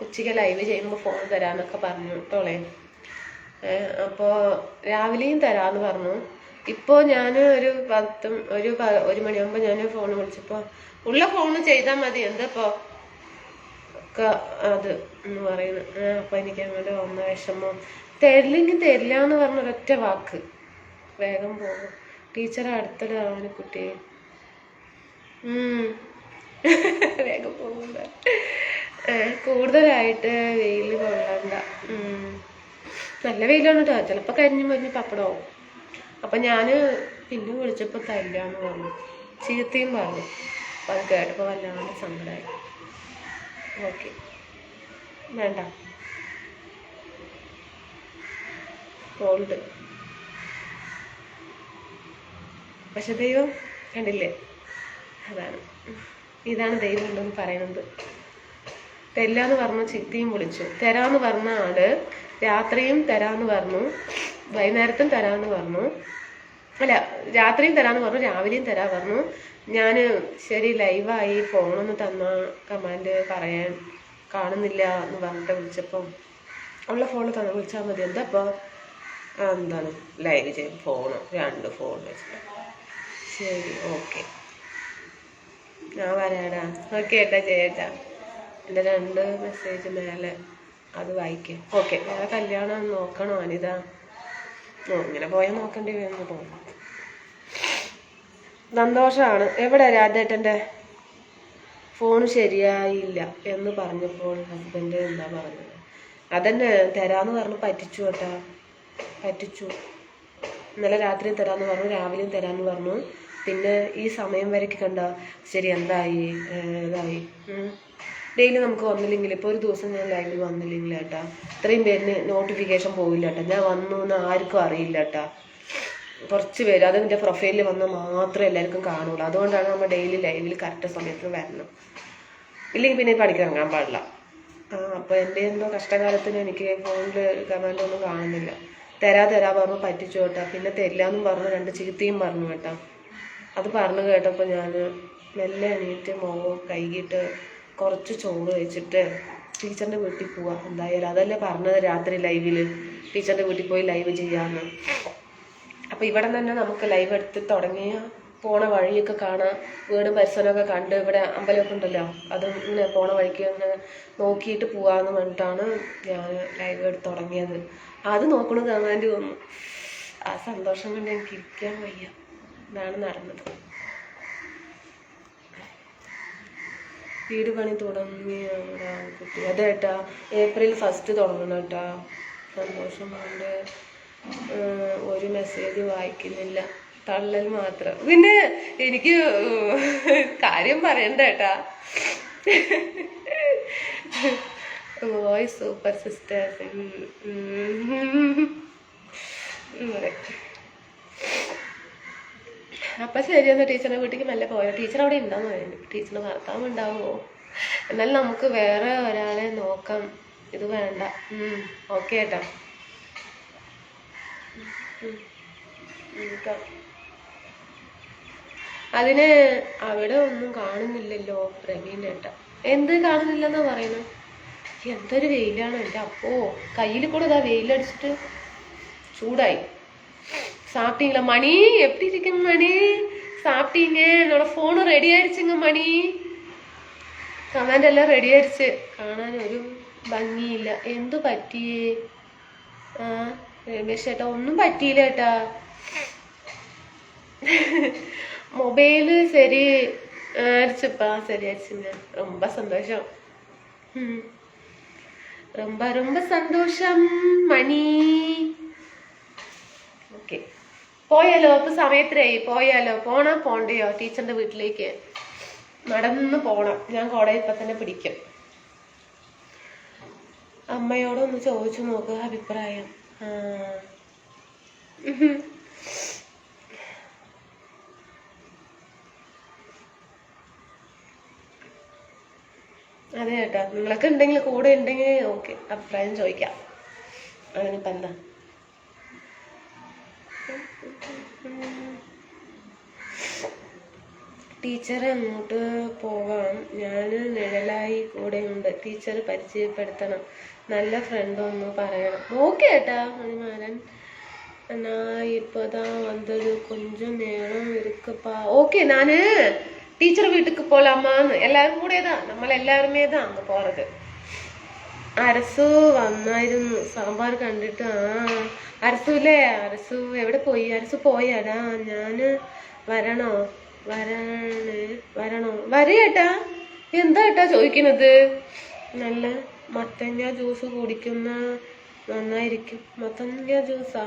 ഉച്ചയ്ക്ക് ലൈവ് ചെയ്യുമ്പോൾ ഫോൺ തരാന്നൊക്കെ പറഞ്ഞു കേട്ടോളെ. അപ്പോൾ രാവിലെയും തരാന്ന് പറഞ്ഞു. ഇപ്പോൾ ഞാൻ ഒരു 1 മണിയാകുമ്പോൾ ഞാൻ ഫോൺ വിളിച്ചപ്പോൾ ഉള്ള ഫോണ് ചെയ്താൽ മതി എന്തപ്പോ ഒക്കെ അത് എന്ന് പറയുന്നു. അപ്പം എനിക്ക് അങ്ങോട്ട് വന്ന വിഷമം. തരില്ലെങ്കിൽ തരില്ല എന്ന് പറഞ്ഞ ഒരൊറ്റ വാക്ക്. വേഗം പോകും. ടീച്ചറെ അടുത്തിടാണ് കുട്ടി. വേഗം പോകുന്ന കൂടുതലായിട്ട് വെയിൽ കൊള്ളണ്ട. നല്ല വെയിലാണ് കേട്ടോ. ചിലപ്പോൾ കരിഞ്ഞു മഞ്ഞ് പപ്പടമാവും. അപ്പം ഞാൻ പിന്നെ വിളിച്ചപ്പോൾ തരില്ലാന്ന് പറഞ്ഞു, ചീത്തയും പറഞ്ഞു. അപ്പം അത് കേട്ടപ്പോൾ വല്ലാണ്ട് സങ്കടമായി. ഓക്കെ വേണ്ട കോൾഡ്. പക്ഷെ ദൈവം കണ്ടില്ലേ, ഇതാണ് ദൈവം ഉണ്ടെന്ന് പറയുന്നത്. തരില്ലാന്ന് പറഞ്ഞു, ചിത്തിയും വിളിച്ചു. തരാന്ന് പറഞ്ഞ ആള് രാത്രിയും തരാന്ന് പറഞ്ഞു, വൈകുന്നേരത്തും തരാന്ന് പറഞ്ഞു. അല്ല, രാത്രിയും തരാന്ന് പറഞ്ഞു, രാവിലെയും തരാ പറഞ്ഞു. ഞാൻ ശരി ലൈവായി ഫോണൊന്ന് തന്ന കമാൻഡ് പറയാൻ കാണുന്നില്ല എന്ന് പറഞ്ഞിട്ട് വിളിച്ചപ്പം ഉള്ള ഫോണ് തന്നെ വിളിച്ചാൽ മതി. എന്താ അപ്പോൾ എന്താണ് ലൈവ് ചെയ്യും ഫോണ് 2 ഫോൺ വെച്ചിട്ട്. ശരി ഓക്കെ ഞാൻ വരാടാ. ഓക്കെ ഏട്ടാ ചേട്ടാ. എൻ്റെ 2 മെസ്സേജ് മേലെ അത് വായിക്കാം. ഓക്കെ വേറെ കല്യാണം നോക്കണോ അനിത? ഇങ്ങനെ പോയാൽ നോക്കേണ്ടി വരുമെന്ന് തോന്നുന്നു. സന്തോഷമാണ്. എവിടെ രാധേട്ടൻ്റെ ഫോൺ ശരിയായില്ല എന്ന് പറഞ്ഞപ്പോൾ ഹസ്ബൻഡ് എന്താ പറഞ്ഞത്? അതന്നെ തരാന്ന് പറഞ്ഞു പറ്റിച്ചു കേട്ടാ, പറ്റിച്ചു. ഇന്നലെ രാത്രിയും തരാന്ന് പറഞ്ഞു, രാവിലെയും തരാന്ന് പറഞ്ഞു. പിന്നെ ഈ സമയം വരയ്ക്ക് കണ്ട ശരി എന്തായി ഇതായി. ഡെയിലി നമുക്ക് വന്നില്ലെങ്കിൽ ഇപ്പോൾ ഒരു ദിവസം ഞാൻ ലൈവിൽ വന്നില്ലെങ്കിൽ ഏട്ടാ ഇത്രയും പേരിന് നോട്ടിഫിക്കേഷൻ പോവില്ല കേട്ടോ. ഞാൻ വന്നു എന്ന് ആർക്കും അറിയില്ല കേട്ടാ. കുറച്ച് പേര് അത് എൻ്റെ പ്രൊഫൈലിൽ വന്നാൽ മാത്രമേ എല്ലാവർക്കും കാണുള്ളൂ. അതുകൊണ്ടാണ് നമ്മൾ ഡെയിലി ലൈവിൽ കറക്റ്റ് സമയത്തിന് വരണം. ഇല്ലെങ്കിൽ പിന്നെ പഠിക്കിറങ്ങാൻ പാടില്ല. അപ്പോൾ എൻ്റെ എന്തോ കഷ്ടകാലത്തിന് എനിക്ക് ഫോണിൽ കമാൻഡ് ഒന്നും കാണുന്നില്ല. തരാ പറഞ്ഞു പറ്റിച്ചു കേട്ടാ. പിന്നെ തരില്ലാന്നും പറഞ്ഞു, 2 ചീത്തയും പറഞ്ഞു കേട്ടാ. അത് പറഞ്ഞു കേട്ടപ്പോൾ ഞാൻ മെല്ലെ എണീറ്റ് മുഖം കൈകിട്ട് കുറച്ച് ചോറ് വെച്ചിട്ട് ടീച്ചറിൻ്റെ വീട്ടിൽ പോവാം. എന്തായാലും അതല്ലേ പറഞ്ഞത് രാത്രി ലൈവിൽ, ടീച്ചറിൻ്റെ വീട്ടിൽ പോയി ലൈവ് ചെയ്യാമെന്ന്. അപ്പോൾ ഇവിടെ തന്നെ നമുക്ക് ലൈവ് എടുത്ത് തുടങ്ങിയ പോണ വഴിയൊക്കെ കാണാം, വീടും പരിസരമൊക്കെ കണ്ട്. ഇവിടെ അമ്പലമൊക്കെ ഉണ്ടല്ലോ, അതും ഇങ്ങനെ പോണ വഴിക്ക് ഒന്ന് നോക്കിയിട്ട് പോവാമെന്ന് പറഞ്ഞിട്ടാണ് ഞാൻ ലൈവ് എടുത്ത് തുടങ്ങിയത്. അത് നോക്കണ കമാൻഡ് വന്നു. ആ സന്തോഷം കൊണ്ട് എനിക്ക് ഇരിക്കാൻ വയ്യ. ഇതാണ് നടന്നത്. വീട് പണി തുടങ്ങിയ കുട്ടി അതേട്ടാ ഏപ്രിൽ 1 തുടങ്ങണം കേട്ടാ. സന്തോഷം കൊണ്ട് ഒരു മെസ്സേജ് വായിക്കുന്നില്ല, തള്ളൽ മാത്രം. പിന്നെ എനിക്ക് കാര്യം പറയണ്ട കേട്ടാ. Voice super sisters. അപ്പം ശരിയെന്നാ ടീച്ചറിൻ്റെ വീട്ടിലേക്ക് മെല്ലെ പോയോ. ടീച്ചർ അവിടെ ഉണ്ടാവും പറയുന്നു. ടീച്ചറിന് ഭർത്താവ് ഉണ്ടാവുമോ? എന്നാലും നമുക്ക് വേറെ ഒരാളെ നോക്കാം. ഇത് വേണ്ട. ഓക്കെ ഏട്ടാ. അതിന് അവിടെ ഒന്നും കാണുന്നില്ലല്ലോ പ്രവീൺ ഏട്ടാ. എന്ത് കാണുന്നില്ലെന്നാ പറയുന്നത്? എന്തൊരു വെയിലാണ് എൻ്റെ അപ്പോ. കയ്യിൽ കൂടെ ഇതാ വെയിലടിച്ചിട്ട് சூடாய். சாப்பிட்டீங்களா மணி? எப்படி இருக்குங்க மணி? சாப்பிட்டீங்க? என்னோட ഫോണും റെഡി ആയിடுச்சுங்க മണി. കമാൻഡ് എല്ലാം റെഡി ആയിடுச்சு. കാണാൻ ഒരു ഭംഗിയില്ല. എന്തു പറ്റിയേ? ആ രമേശ് ചേട്ടാ ഒന്നും പറ്റിയില്ല ഏട്ടാ. மொபைலு சரி ஆயிடுச்சுப்பா, சரி ஆயிடுச்சுங்க. ரொம்ப சந்தோஷம். ரொம்ப ரொம்ப സന്തോഷം മണി. ഓക്കെ, പോയാലോ? ഇപ്പൊ സമയത്തിനായി. പോയാലോ? പോണോ പോണ്ടയോ? ടീച്ചറിന്റെ വീട്ടിലേക്ക് നടന്ന് പോണം. ഞാൻ കുട ഇപ്പൊ തന്നെ പിടിക്കും. അമ്മയോടൊന്ന് ചോദിച്ചു നോക്കുക അഭിപ്രായം. അതെ കേട്ടോ, നിങ്ങളൊക്കെ ഉണ്ടെങ്കിൽ കൂടെ ഉണ്ടെങ്കിൽ ഓക്കെ, അഭിപ്രായം ചോദിക്കാം. അതിനിപ്പോ എന്താ. ടീച്ചറെ അങ്ങോട്ട് പോവാം. ഞാൻ നിഴലായി കൂടെയുണ്ട്. ടീച്ചർ പരിചയപ്പെടുത്തണം. നല്ല ഫ്രണ്ട് ഒന്ന് പറയണം. ഓക്കെ ഏട്ടാ മണിമാരൻ. நான் இப்போதான் வந்தது, கொஞ்சம் நேரம் இருக்குப்பா. ஓகே, நானு டீச்சர் வீட்டுக்கு போலாமான்னு. எல்லாரும் കൂടെ தான், നമ്മളെല്ലാരുമേ தான் അങ്ങ് പോறது. അരസു വന്നായിരുന്നു, സാമ്പാർ കണ്ടിട്ട്. അരസുല്ലേ? അരസു എവിടെ പോയി? അരസു പോയാടാ? ഞാന് വരണോ? വരണോ? വരേട്ടാ. എന്താ ഏട്ടാ ചോദിക്കുന്നത്? നല്ല മത്തങ്ങ ജ്യൂസ് കുടിക്കുന്ന നന്നായിരിക്കും. മത്തങ്ങ ജ്യൂസാ?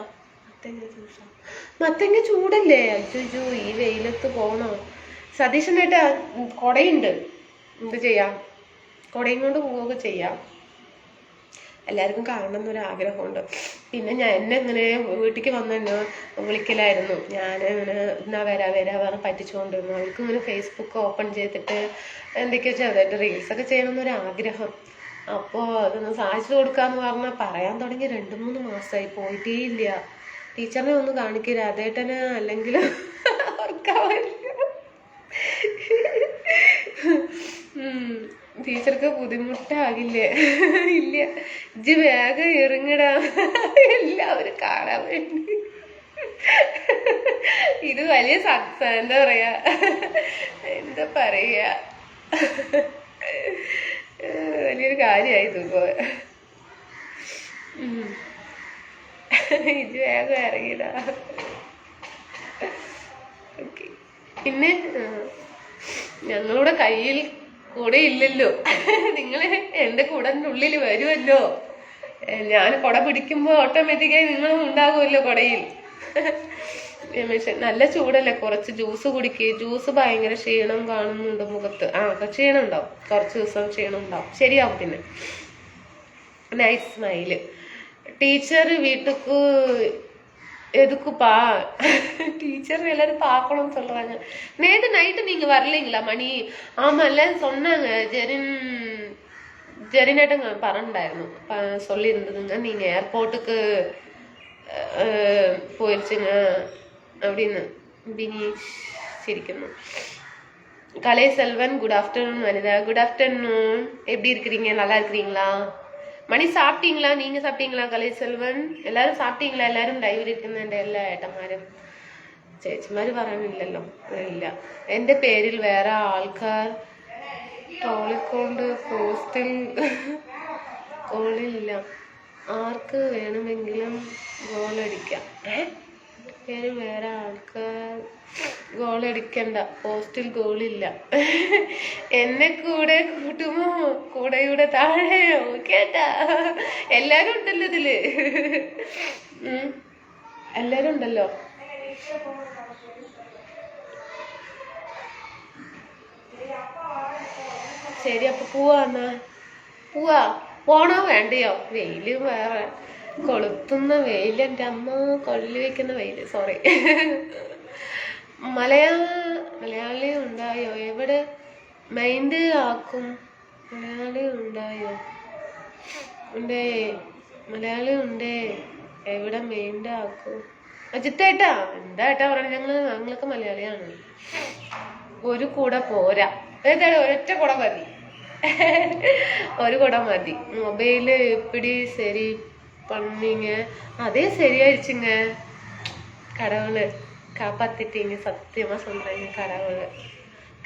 മത്തങ്ങ ചൂടല്ലേ? അയ്യോ, ഈ വെയിലത്ത് പോണോ? സതീശനേട്ടാ കൊടയുണ്ട്, എന്ത് ചെയ്യാം, കൊടയും കൊണ്ട് പോവുകയൊക്കെ ചെയ്യാം. എല്ലാവർക്കും കാണണം എന്നൊരാഗ്രഹമുണ്ട്. പിന്നെ എന്നെ ഇങ്ങനെ വീട്ടിലേക്ക് വന്നെന്നെ വിളിക്കലായിരുന്നു. ഞാൻ ഇങ്ങനെ എന്നാ വരാ പറഞ്ഞ് പറ്റിച്ചുകൊണ്ടിരുന്നു. അവർക്ക് ഇങ്ങനെ ഫേസ്ബുക്ക് ഓപ്പൺ ചെയ്തിട്ട് എന്തൊക്കെയോ ചെറുതായിട്ട് റീൽസൊക്കെ ചെയ്യണമെന്നൊരാഗ്രഹം. അപ്പോൾ അതൊന്ന് സാധിച്ചു കൊടുക്കാന്ന് പറഞ്ഞാൽ പറയാൻ തുടങ്ങി 2-3 മാസമായി, പോയിട്ടേ ഇല്ല. ടീച്ചറിനെ ഒന്ന് കാണിക്കുക രാധേട്ടന്, അല്ലെങ്കിൽ ഓർക്കാവില്ല. ടീച്ചർക്ക് ബുദ്ധിമുട്ടാകില്ലേ? ഇല്ല, ഇജ്ജ് വേഗം ഇറങ്ങിടാ, എല്ലാവരും കാണാൻ വേണ്ടി. ഇത് വലിയ എന്താ പറയാ വലിയൊരു കാര്യമായിരുന്നു ഇപ്പൊ. ഇത് വേഗം ഇറങ്ങിടാ. ഓക്കെ, പിന്നെ ഞങ്ങളുടെ കയ്യിൽ കൂടെ ഇല്ലല്ലോ, നിങ്ങൾ എൻ്റെ കൂടെ ഉള്ളിൽ വരുമല്ലോ. ഞാൻ കുട പിടിക്കുമ്പോൾ ഓട്ടോമാറ്റിക്കായി നിങ്ങളും ഉണ്ടാകുമല്ലോ കുടയിൽ. നല്ല ചൂടല്ലേ, കുറച്ച് ജ്യൂസ് കുടിക്കുക. ജ്യൂസ് ഭയങ്കര ക്ഷീണം കാണുന്നുണ്ട് മുഖത്ത്. ക്ഷീണം ഉണ്ടാവും, കുറച്ച് ദിവസം ക്ഷീണം ഉണ്ടാവും, ശരിയാവും. പിന്നെ നൈസ് സ്മൈല്. ടീച്ചർ വീട്ടുക്ക് எதுக்குப்பா? டீச்சர் எல்லாரும் பார்க்கணும்னு சொல்றாங்க. நேற்று நைட்டு நீங்க வரலைங்களா மணி? ஆமாம்ல சொன்னாங்க, ஜெரினேட்டங்க പറഞ്ഞിട്ടുണ്ടായിരുന്നു, சொல்லியிருந்ததுங்க நீங்க ஏர்போர்ட்டுக்கு போயிடுச்சுங்க அப்படின்னு. பினி சிரிக்கணும். Kalai Selvan good afternoon. Vanitha good afternoon. எப்படி இருக்கிறீங்க? நல்லா இருக்கிறீங்களா? മണി സാപ്പിട്ടീங்களா? நீங்க சாப்பிட்டீங்களா? கலை செல்வன் എല്ലാരും സാപ്പിട്ടീங்களா? എല്ലാരും ലൈവിൽ ഇരിക്കുന്നുണ്ട്, എല്ലാ ഏട്ടന്മാരും. ചേച്ചിമാര് പറയാനില്ലല്ലോ. ഇല്ല, എൻ്റെ പേരിൽ വേറെ ആൾക്കാർ തോളിക്കൊണ്ട് പോസ്റ്റിൽ കോളില്ല. ആർക്ക് വേണമെങ്കിലും ഗോളടിക്കാം. പേരിൽ വേറെ ആൾക്കാർ ഗോളടിക്കണ്ട, പോസ്റ്റിൽ ഗോളില്ല. എന്നെ കൂടെ കൂട്ടുമോ? കൂടെയുടെ താഴെ. കേട്ടാ, എല്ലാരും ഉണ്ടല്ലോ ഇതില്, എല്ലാരും ഉണ്ടല്ലോ. ശരി, അപ്പൊ പോവാന്നാ. പോണോ വേണ്ടയോ? വെയില് വേറെ കൊളുത്തുന്ന വെയിൽ, എൻ്റെ അമ്മ കൊള്ളി വെക്കുന്ന വെയില്. സോറി. മലയാളി ഉണ്ടായോ? എവിടെ മൈൻഡ് ആക്കും? മലയാളി ഉണ്ടായോ? ഉണ്ടേ, മലയാളി ഉണ്ടേ, എവിടെ മൈൻഡ് ആക്കും? അജിത്തേട്ടാ, എന്താ ഏട്ടാ പറയണേ? ഞങ്ങളൊക്കെ മലയാളിയാണ്. ഒരു കൂടെ പോരാ. ഏതായാലും ഒരൊറ്റ കുട മതി, ഒരു കുട മതി. മൊബൈല് എപ്പിടി ശരി பண்ணீங்க. அதே சரியாயிடுச்சுங்க. கடவுள் காப்பாத்திட்டீங்க. சத்தியமா சொல்றேங்க,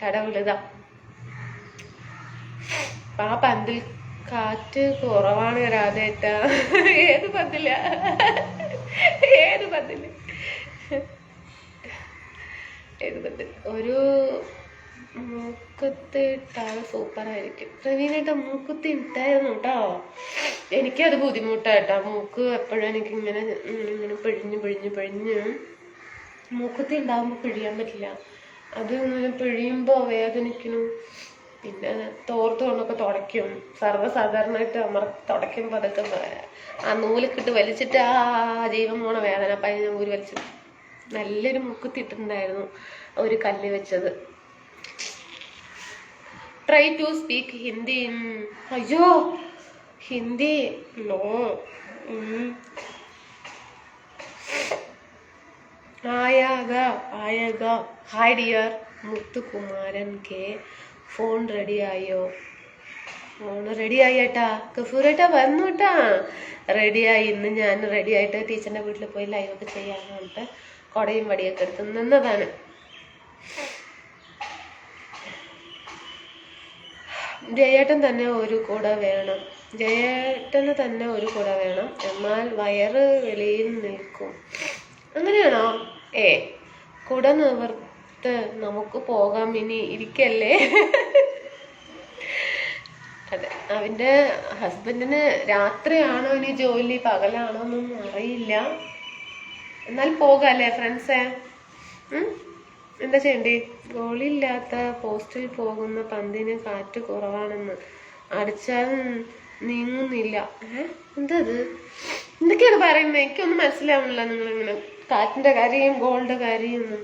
கடவுள் தான். പാപ്പ അതിൽ കാറ്റ് കുറവാണ് രാധേട്ട. ഏത് പതില്ല ഒരു മൂക്കുത്തി ഇട്ടാൽ സൂപ്പറായിരിക്കും. പ്രവീണേട്ടാ മൂക്കുത്തി ഇട്ടായിരുന്നു കേട്ടോ. എനിക്കത് ബുദ്ധിമുട്ടായിട്ടാ. മൂക്ക് എപ്പോഴും എനിക്കിങ്ങനെ ഇങ്ങനെ പിഴിഞ്ഞ് മൂക്കുത്തി ഉണ്ടാകുമ്പോൾ പിഴിയാൻ പറ്റില്ല. അത് ഇങ്ങനെ പിഴിയുമ്പോൾ വേദനിക്കുന്നു. പിന്നെ തോർത്ത് കൊണ്ടൊക്കെ തുടയ്ക്കും. സർവ്വസാധാരണമായിട്ട് തുടയ്ക്കുമ്പോൾ അതൊക്കെ ആ നൂലൊക്കിട്ട് വലിച്ചിട്ട് ജീവൻ പോണ വേദന. അപ്പം അതിന് ഊരി വലിച്ചിട്ട് നല്ലൊരു മൂക്കുത്തി ഇട്ടിട്ടുണ്ടായിരുന്നു, ഒരു കല്ല് വെച്ചത്. Try to speak Hindi. അയ്യോ ഹിന്ദി നോ. ആയക hi dear Muthukumaran K. Phone റെഡിയായോ? ഫോണ് റെഡിയായി ഏട്ടാ. കഫൂരേട്ടാ വന്നു കേട്ടാ. റെഡിയായി. ഇന്ന് ഞാൻ റെഡി ആയിട്ട് ടീച്ചറിന്റെ വീട്ടിൽ പോയി ലൈവൊക്കെ ചെയ്യാന്ന് പറഞ്ഞിട്ട് കൊടയും വടിയൊക്കെ എടുത്ത് നിന്നതാണ്. ജയേട്ടന് തന്നെ ഒരു കുട വേണം. എന്നാൽ വയറ് വെളിയിൽ നിൽക്കും. അങ്ങനെയാണോ? കുട നിവർത്ത് നമുക്ക് പോകാം, ഇനി ഇരിക്കല്ലേ. അതെ, അവന്റെ ഹസ്ബൻഡിന് രാത്രിയാണോ ഇനി ജോലി, പകലാണോ എന്നൊന്നും അറിയില്ല. എന്നാൽ പോകാല്ലേ ഫ്രണ്ട്സേ? എന്താ ചെയ്യണ്ടേ? ഗോളില്ലാത്ത പോസ്റ്റിൽ പോകുന്ന പന്തിന് കാറ്റ് കുറവാണെന്ന്. അടിച്ചാൽ നീങ്ങുന്നില്ല. എന്തത്? എന്തൊക്കെയാണ് പറയുന്നത്? എനിക്കൊന്നും മനസ്സിലാവുന്നില്ല. നിങ്ങളിങ്ങനെ കാറ്റിന്റെ കാര്യം ഗോളിന്റെ കാര്യം ഒന്നും.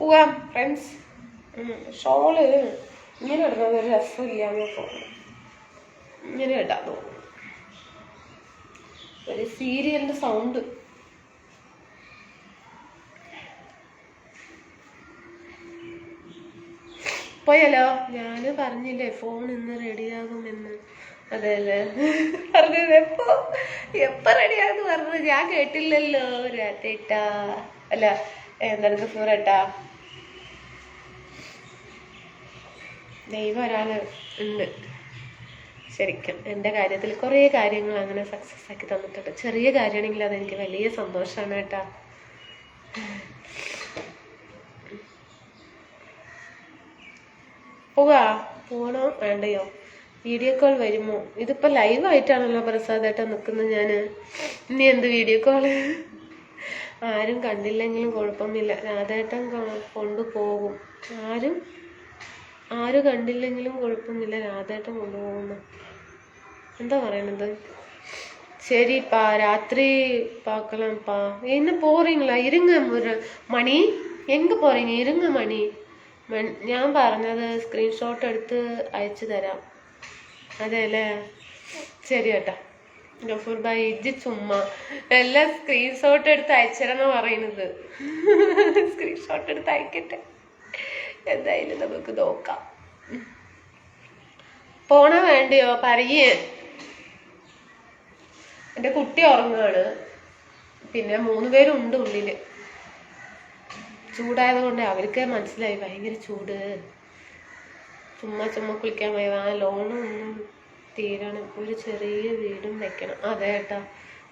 പോവാം ഫ്രണ്ട്സ്. ഷോള് ഇങ്ങനെ ഇടുന്നത് ഒരു രസമില്ലാന്ന് തോന്നുന്നു. ഇങ്ങനെ ഇടാൻ തോന്നുന്നു. ഒരു സീരിയലിന്റെ സൗണ്ട്. പോയാലോ? ഞാന് പറഞ്ഞില്ലേ ഫോൺ ഇന്ന് റെഡിയാകുമെന്ന്. അതെ അല്ലേ പറഞ്ഞത്? എപ്പോ റെഡിയാകുന്നു പറഞ്ഞത് ഞാൻ കേട്ടില്ലല്ലോ. രാത്തേട്ടാ അല്ല എന്താണ് സൂറേട്ടാ. ദൈവം ഒരാള് ഉണ്ട് ശരിക്കും. എൻ്റെ കാര്യത്തിൽ കുറേ കാര്യങ്ങൾ അങ്ങനെ സക്സസ് ആക്കി തന്നിട്ടുണ്ട്. ചെറിയ കാര്യമാണെങ്കിൽ അതെനിക്ക് വലിയ സന്തോഷമാണ് കേട്ടാ. പോകണോ വേണ്ടയോ? വീഡിയോ കോൾ വരുമോ? ഇതിപ്പോ ലൈവായിട്ടാണല്ലോ പ്രസാദേട്ടൻ നിൽക്കുന്നത്. ഞാൻ ഇനി എന്ത് വീഡിയോ കോള്? ആരും കണ്ടില്ലെങ്കിലും കുഴപ്പമൊന്നുമില്ല, രാധേട്ടൻ കൊണ്ടുപോകും. ആരും കണ്ടില്ലെങ്കിലും കുഴപ്പമൊന്നുമില്ല, രാധേട്ടൻ കൊണ്ടുപോകുന്നു. എന്താ പറയണത്? சரிப்பா, ராத்திரி பார்க்கலாம்ப்பா. என்ன போறீங்களா? இருங்க மணி, എങ്ക പോறீங்க? ഇരുങ്ങ മണി. ഞാൻ പറഞ്ഞത് സ്ക്രീൻഷോട്ട് എടുത്ത് അയച്ചു തരാം. അതെ അല്ലേ? ശരി കേട്ടാ. ഗഫൂർ ഭായി ഇജ്ജ് ചുമ്മാ എല്ലാം സ്ക്രീൻഷോട്ട് എടുത്ത് അയച്ചിടന്നാ പറയുന്നത്. സ്ക്രീൻഷോട്ട് എടുത്ത് അയക്കട്ടെ. എന്തായാലും നമുക്ക് നോക്കാം. പോണ വേണ്ടയോ? പറയേ. എൻ്റെ കുട്ടി ഉറങ്ങുകയാണ്. പിന്നെ 3 പേരുണ്ട് ഉള്ളില്. ചൂടായത് കൊണ്ട് അവർക്ക് മനസ്സിലായി ഭയങ്കര ചൂട്. ചുമ്മാ കുളിക്കാൻ പോയ ലോണും ഒന്നും തീരണം. ഒരു ചെറിയ വീടും വെക്കണം. അതെ ഏട്ടാ,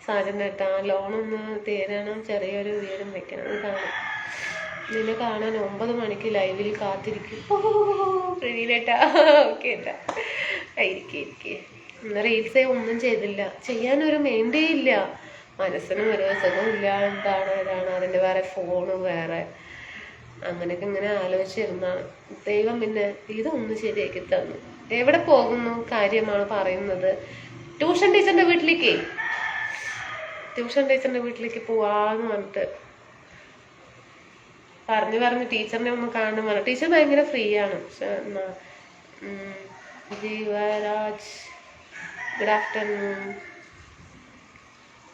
സാജൻ ഏട്ടാ, ലോണൊന്ന് തീരണം, ചെറിയൊരു വീടും വെക്കണം. കാണാം, നിന്നെ കാണാൻ 9 മണിക്ക് ലൈവിൽ കാത്തിരിക്കും. പ്രവീണേട്ടാ. ഓക്കെ ഏട്ടാ, ഇരിക്കേ. ഇന്ന് റീൽസേ ഒന്നും ചെയ്തില്ല. ചെയ്യാനൊരു മെയിൻറ്റേ ഇല്ല. മനസ്സിനും ഒരു സുഖമില്ല. എന്താണ് ഏതാണ് അതിൻ്റെ വേറെ ഫോണ് വേറെ അങ്ങനെയൊക്കെ ഇങ്ങനെ ആലോചിച്ചിരുന്നാണ്. ദൈവം പിന്നെ ഇതൊന്നും ശരിയാക്കി തന്നു. എവിടെ പോകുന്നു കാര്യമാണ് പറയുന്നത്. ട്യൂഷൻ ടീച്ചറിന്റെ വീട്ടിലേക്ക് പോവാന്ന് പറഞ്ഞിട്ട് പറഞ്ഞ് ടീച്ചറിനെ ഒന്ന് കാണണം പറഞ്ഞു. ടീച്ചർ ഭയങ്കര ഫ്രീ ആണ്. Jeevaraj good afternoon.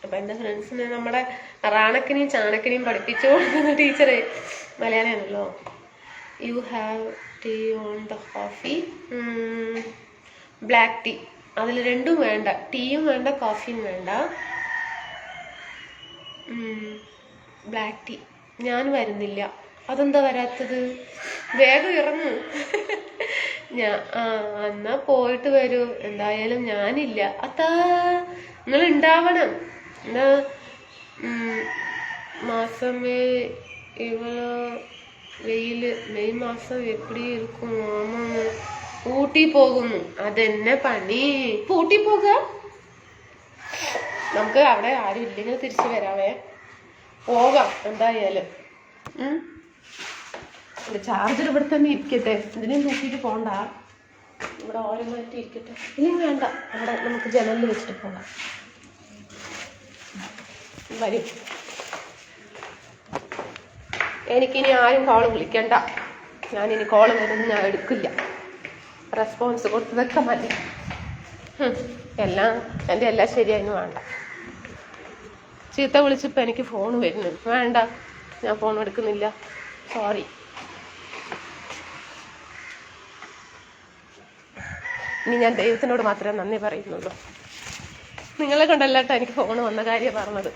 അപ്പൊ എൻ്റെ ഫ്രണ്ട്സിന് നമ്മുടെ റാണക്കിനെയും ചാണക്കിനെയും പഠിപ്പിച്ചു കൊടുക്കുന്ന ടീച്ചറ് മലയാളിയാണല്ലോ. You have tea on the coffee, black tea. അതിൽ രണ്ടും വേണ്ട, ടീയും വേണ്ട കോഫിയും വേണ്ട. Black tea. ഞാൻ വരുന്നില്ല. അതെന്താ വരാത്തത്? വേഗം ഇറങ്ങും. എന്നാ പോയിട്ട് വരൂ. എന്തായാലും ഞാനില്ല. അത്താ നിങ്ങൾ ഉണ്ടാവണം. എന്നാ മാസമേ ഇവളോ വെയില് മെയ് മാസം എപ്പടി ഇരിക്കും മാമ? ഊട്ടി പോകുന്നു. അതെന്നെ പണി. ഊട്ടി പോകാം. നമുക്ക് അവിടെ ആരും ഇല്ലെങ്കിൽ തിരിച്ചു വരാവേ. പോകാം എന്തായാലും. ചാർജർ ഇവിടെ തന്നെ ഇരിക്കട്ടെ. ഇതിനെ നോക്കിയിട്ട് പോണ്ട. ഇവിടെ ഓരോന്നായിട്ട് ഇരിക്കട്ടെ. ഇല്ലെങ്കിൽ വേണ്ട, അവിടെ നമുക്ക് ജനലിൽ വെച്ചിട്ട് പോകാം. വരും. എനിക്കിനി ആരും കോള് വിളിക്കണ്ട. ഞാനിനി കോള് വരുന്നത് ഞാൻ എടുക്കില്ല. റെസ്പോൺസ് കൊടുത്തതൊക്കെ മതി. എൻ്റെ എല്ലാം ശരിയായിരുന്നു. വേണ്ട. ചീത്ത വിളിച്ചപ്പോൾ എനിക്ക് ഫോൺ വരുന്നു. വേണ്ട, ഞാൻ ഫോൺ എടുക്കുന്നില്ല. സോറി. ഇനി ഞാൻ ദൈവത്തിനോട് മാത്രമേ നന്ദി പറയുന്നുള്ളൂ. നിങ്ങളെ കൊണ്ടല്ലാട്ടോ എനിക്ക് ഫോൺ വന്ന കാര്യം പറഞ്ഞത്.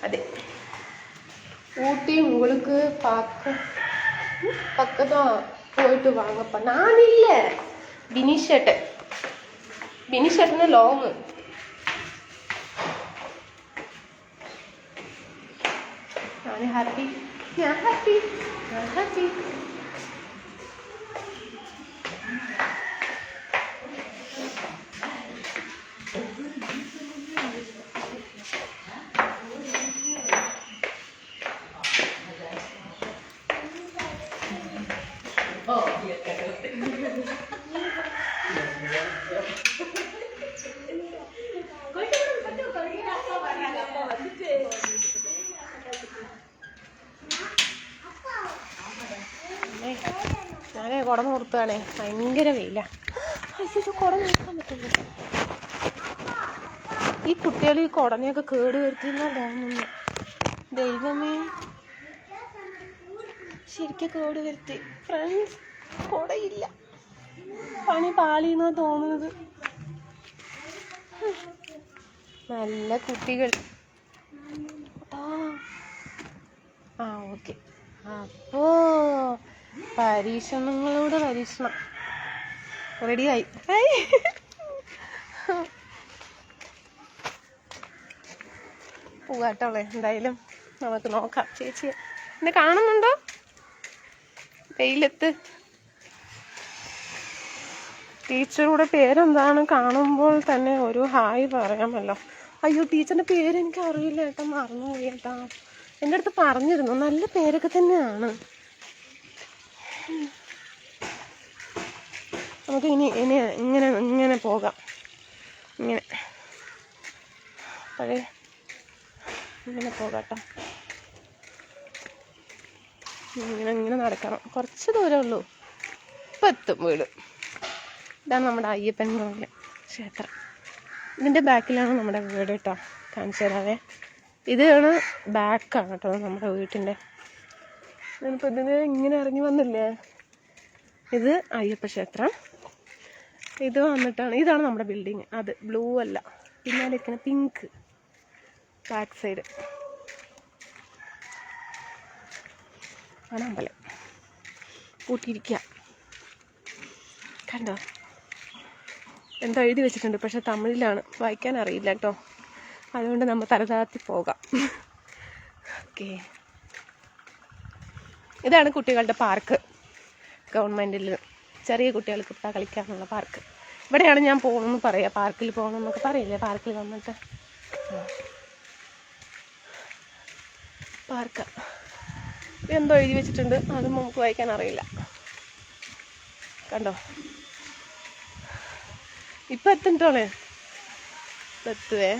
അതെ, ஊட்டி உங்களுக்கு பக்கத்தான் போயிட்டு வாங்கப்பா. நான் இல்லை, பினிஷேட்டன்னு லாங்கு. நான் ஹாப்பி. ഞാനേ കുട നിർത്തുകയാണേ. ഭയങ്കര വെയില. കുട നിർത്താൻ പറ്റില്ല. ഈ കുട്ടികൾ ഈ കുടനെയൊക്കെ കേട് വരുത്തിയെന്നാ തോന്നുന്നു. ദൈവമേ, ശരിക്കും കേട് വരുത്തി. ഫ്രണ്ട്സ്, കുടയില്ല. പണി പാളിയെന്നാ തോന്നുന്നത്. നല്ല കുട്ടികൾ. ഓക്കെ. അപ്പോ പരീക്ഷണങ്ങളോട് പരീക്ഷണം റെഡിയായി. പോകാട്ടോളെ. എന്തായാലും നമുക്ക് നോക്കാം. ചേച്ചി എന്നെ കാണുന്നുണ്ടോ? വെയിലത്ത്. ടീച്ചറുടെ പേരെന്താണ്? കാണുമ്പോൾ തന്നെ ഒരു ഹായ് പറയാമല്ലോ. അയ്യോ, ടീച്ചറിൻ്റെ പേര് എനിക്ക് അറിയില്ല ഏട്ടാ, മറന്നുപോയി ഏട്ടാ. എൻ്റെ അടുത്ത് പറഞ്ഞിരുന്നു. നല്ല പേരൊക്കെ തന്നെയാണ്. നമുക്ക് ഇനി ഇങ്ങനെ പോകാം. ഇങ്ങനെ പോകാട്ടോ. ഇങ്ങനെ നടക്കണം. കുറച്ച് ദൂരമേ ഉള്ളൂ. ഇപ്പം എത്തും വീട്. ഇതാണ് നമ്മുടെ അയ്യപ്പൻ കോവിൽ ക്ഷേത്രം. ഇതിൻ്റെ ബാക്കിലാണ് നമ്മുടെ വീട് കേട്ടോ. കാണിച്ചു തരാവേ. ഇതാണ് ബാക്കാണ് കേട്ടോ നമ്മുടെ വീട്ടിൻ്റെ. ഞാനിപ്പോൾ ഇതിന് ഇങ്ങനെ ഇറങ്ങി വന്നില്ലേ. ഇത് അയ്യപ്പ ക്ഷേത്രം. ഇത് വന്നിട്ടാണ്, ഇതാണ് നമ്മുടെ ബിൽഡിങ്. അത് ബ്ലൂ അല്ല, പിന്നാലെ ഇരിക്കുന്ന പിങ്ക്. ബാക്ക് സൈഡ് ആണ് അമ്പലം. പൂട്ടിയിരിക്കുക. കണ്ടോ? എന്തോ എഴുതി വെച്ചിട്ടുണ്ട്, പക്ഷെ തമിഴിലാണ്. വായിക്കാൻ അറിയില്ല കേട്ടോ. അതുകൊണ്ട് നമ്മൾ തലതാത്തി പോകാം. ഓക്കെ. ഇതാണ് കുട്ടികളുടെ പാർക്ക്. ഗവൺമെൻറ്റിൽ ചെറിയ കുട്ടികൾക്ക് ഇപ്പോൾ കളിക്കാനുള്ള പാർക്ക്. ഇവിടെയാണ് ഞാൻ പോകണമെന്ന് പറയാം. പാർക്കിൽ പോകണമെന്നൊക്കെ പറയില്ലേ, പാർക്കിൽ വന്നിട്ട്. പാർക്ക് എന്തോ എഴുതി വെച്ചിട്ടുണ്ട്, അതും നമുക്ക് വായിക്കാൻ അറിയില്ല. കണ്ടോ? ഇപ്പം എത്തുണ്ടോളെ. എത്തുവേ.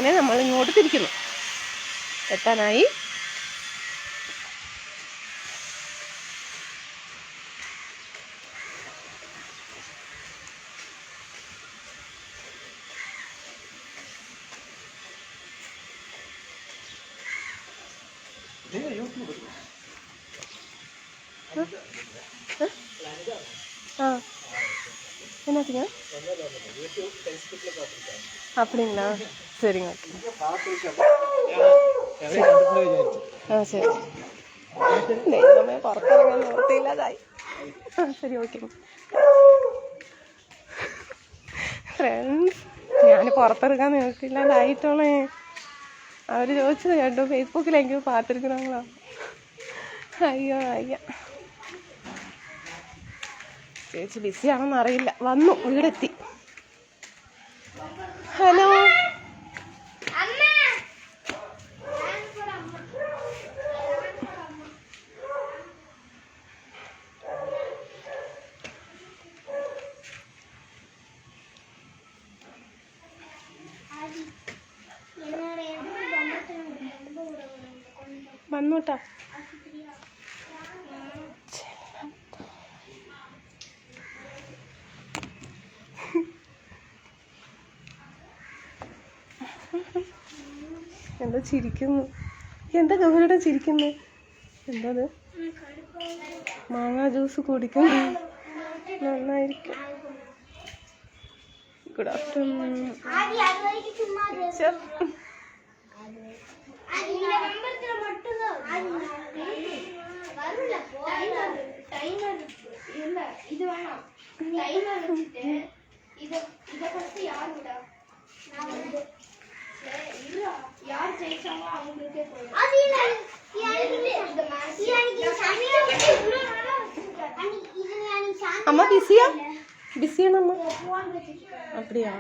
അങ്ങനെ നമ്മൾ ഇങ്ങോട്ട് തിരിക്കുന്നു. എത്താനായി. என்னத்துங்க? அப்படிங்களா? சரிங்க. சரி. ദൈവമേ, പുറത്തിറങ്ങാൻ നിവൃത്തിയില്ലാതായി. ശരി, ഓക്കെ ഫ്രണ്ട്സ്, ഞാൻ പുറത്തിറങ്ങാൻ നിവൃത്തിയില്ലാതായിട്ടോളേ. അവർ ചോദിച്ചത് കേട്ടോ, ഫേസ്ബുക്കിലെങ്കിലും പാത്തിരിക്കണങ്ങളോ. അയ്യോ അയ്യ, ചേച്ചി ബിസിയാണെന്ന് അറിയില്ല. വന്നു, വീടെത്തി. ഹലോ, വന്നൂട്ടാ. എന്താ ചിരിക്കുന്നു? എന്താ ഗൗരിയുടെ ചിരിക്കുന്നു? എന്താത്? മാങ്ങാ ജ്യൂസ് കുടിക്കുന്നു. നന്നായിരിക്കും. Good afternoon. அம்மா பிஸியா? பிஸியான அம்மா? அப்படியா?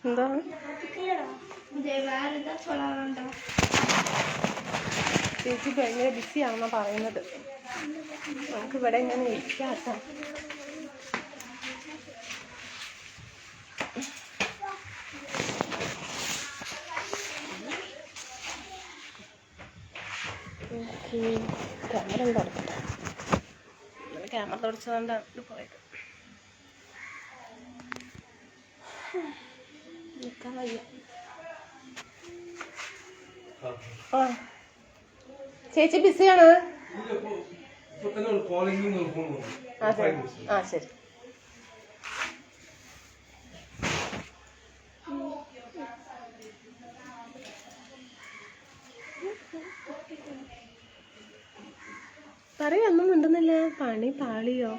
എന്താ ചേച്ചി ഭയങ്കര ബിസിയാണെന്നാ പറയുന്നത്. നമുക്ക് ഇവിടെ ഇങ്ങനെ ഇരിക്കാട്ടോ. ക്യാമറ തുടക്കട്ടെ. ക്യാമറ തുടച്ചതുകൊണ്ടാണ് ഇത് പോയത്. നിൽക്കാൻ വയ്യ. ആ ചേച്ചി ബിസിയാണ്? അതെ, ആ ശരി. പറയൊന്നും ഉണ്ടെന്നില്ല. പണി പാളിയോ?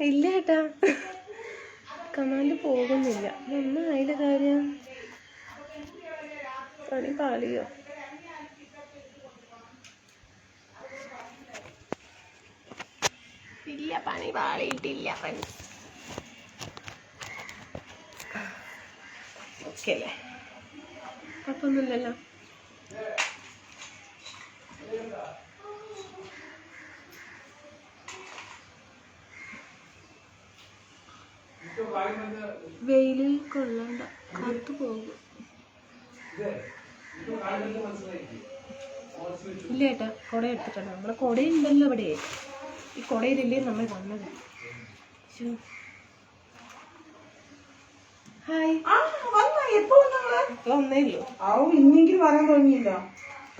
ഇല്ല ഏട്ടാ, കമാൻഡ് പോകുന്നില്ല. ഒന്നും അതിൻ്റെ കാര്യം. പണി പാളിയോ? ഇല്ല, പണി പാളിയിട്ടില്ല ഫ്രണ്ട്സ്. ഓക്കെ അല്ലേ? കുഴപ്പമൊന്നുമില്ലല്ലോ. വെയിലിൽ കൊള്ളണ്ട, കറുത്തു പോകും. ഇല്ല ഏട്ടാ, കുട എടുത്തിട്ടുണ്ട്. നമ്മളെ കുടയുണ്ടല്ലോ ഇവിടെ. ഈ കുടയിലല്ലേ നമ്മൾ വന്നത്. ഹായ്, വന്നേ ഉള്ളൂ. ഇന്നെങ്കിലും വരാൻ തുടങ്ങിയില്ല.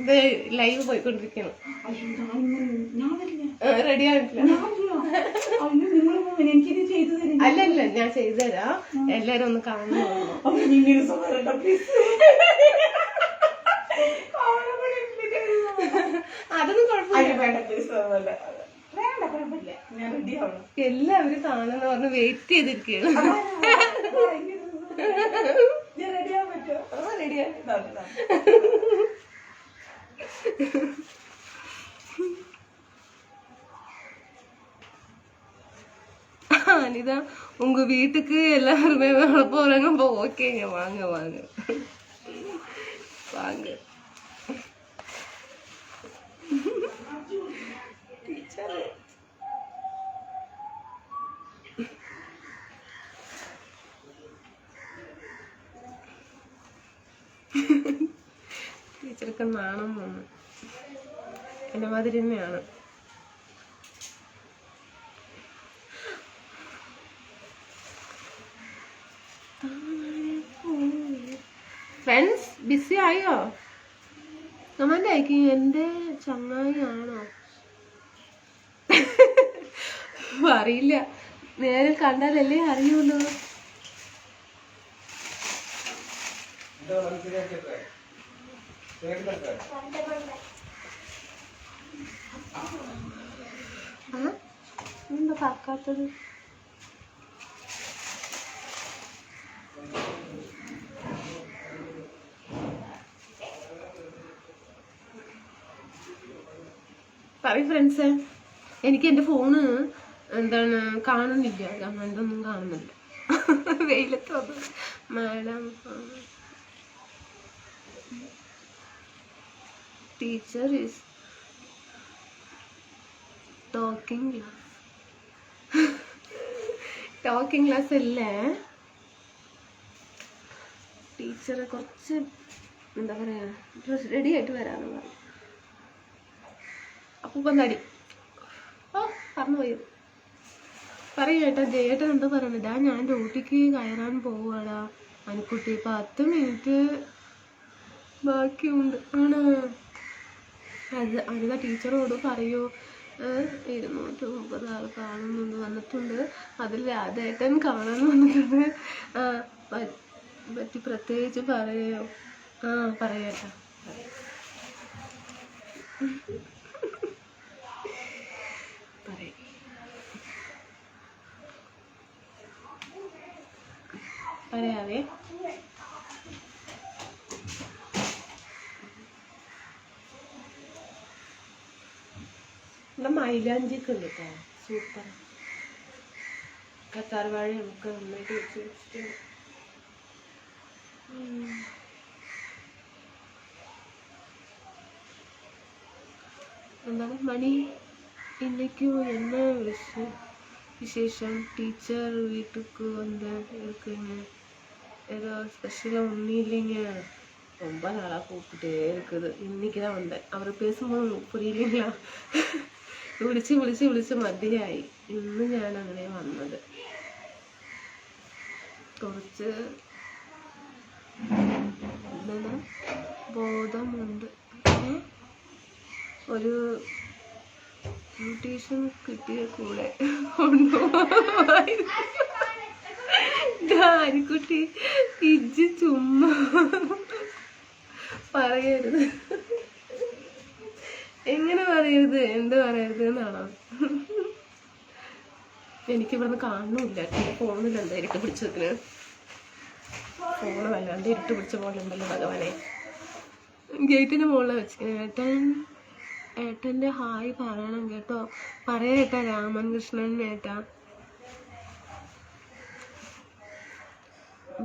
ഇത് ലൈവ് പോയിക്കൊണ്ടിരിക്കുന്നു. റെഡി ആയിട്ടില്ല. അല്ലല്ല, ഞാൻ ചെയ്തു തരാം. എല്ലാരും ഒന്ന് കാണുന്നു. അതൊന്നും കുഴപ്പമില്ല. എല്ലാവരും കാണുന്ന പറഞ്ഞ് വെയിറ്റ് ചെയ്തിരിക്കുകയാണ്. உங்க வீட்டுக்கு எல்லாருமே போறாங்க. ஓகேங்க, வாங்க வாங்க வாங்க. ടീച്ചർക്ക് നാണം വന്നു. എന്നെ മാതിരി തന്നെയാണ്. ഫ്രണ്ട്സ് ബിസി ആയോ? കമന്റ് അയക്കും. എൻ്റെ ചങ്ങായി ആണോ? അറിയില്ല, നേരിൽ കണ്ടാലല്ലേ അറിയുള്ളൂ. എന്താ കാക്കാത്തത്? പറയും ഫ്രണ്ട്സ്. എനിക്ക് എൻ്റെ ഫോണ് എന്താണ് കാണുന്നില്ല, കമന്റ് ഒന്നും കാണുന്നില്ല. വെയിലത്ത് വന്നു madam. Teacher is talking class. Talking class അല്ലേ ടീച്ചർ? കുറച്ച് എന്താ പറയാ, റെഡി ആയിട്ട് വരാന്ന് പറഞ്ഞു. അപ്പൂപ്പന്താടി പറഞ്ഞു പോയത്. പറയും ഏട്ടാ. ജയേട്ടൻ എന്താ പറയണടാ? ഞാൻ ഡ്യൂട്ടിക്ക് കയറാൻ പോവാടാ അനുക്കുട്ടി. 10 മിനിറ്റ് ബാക്കിയുണ്ട്. ആണോ? അനിത ടീച്ചറോട് പറയൂ. 230 ആൾ കാണുന്നുണ്ട്, വന്നിട്ടുണ്ട്. അതിൽ രാധേട്ടൻ കാണാൻ വന്നിട്ടുണ്ട്. പറ്റി പ്രത്യേകിച്ച് പറയോ? പറയട്ടാ. പറയാവേ. ഇവിടെ മൈലാഞ്ചിയൊക്കെ ഉണ്ട് കേട്ടോ, സൂപ്പർ. കത്താർ വാഴ നമുക്ക് നന്നായിട്ട് വെച്ച് വെച്ചിട്ട് എന്താണ് മണി இன்னைக்கு என்ன விசேஷம்? டீச்சர் வீட்டுக்கு வந்து இருக்குங்க. ஏதோ ஸ்பெஷலாக ஒன்றும் இல்லைங்க. ரொம்ப நாளாக கூப்பிட்டுட்டே இருக்குது. இன்னைக்கு தான் வந்தேன். அவர் பேசும்போது உங்களுக்கு புரியலைங்களா? വിളിച്ച് മതിയായി. ഇന്ന് ഞാൻ അങ്ങനെ വന്നത്. കുറച്ച് എന്താ ബോധമുണ്ട്. ഒരു ബ്യൂട്ടീഷ്യൻ കിട്ടിയ കൂടെ ആരിക്കുട്ടി ഇജ്ജ് ചുമ്മാ പറയരുത്. എങ്ങനെ പറയരുത്? എന്ത് പറയരുത് എന്നാണോ? എനിക്കിവിടുന്ന് കാണുന്നില്ല. ഫോണിൽ എന്താ ഇരുട്ട് പിടിച്ചതിന്? ഫോണ് വല്ലാണ്ട് ഇരുട്ട് പിടിച്ച പോലെ ഉണ്ടല്ലോ ഭഗവാനെ. ഗേറ്റിന് മുകളിൽ വെച്ച് ഏട്ടൻ്റെ ഹായ് പറയണം കേട്ടോ. പറയേട്ടാ രാമൻകൃഷ്ണൻ ഏട്ടാ.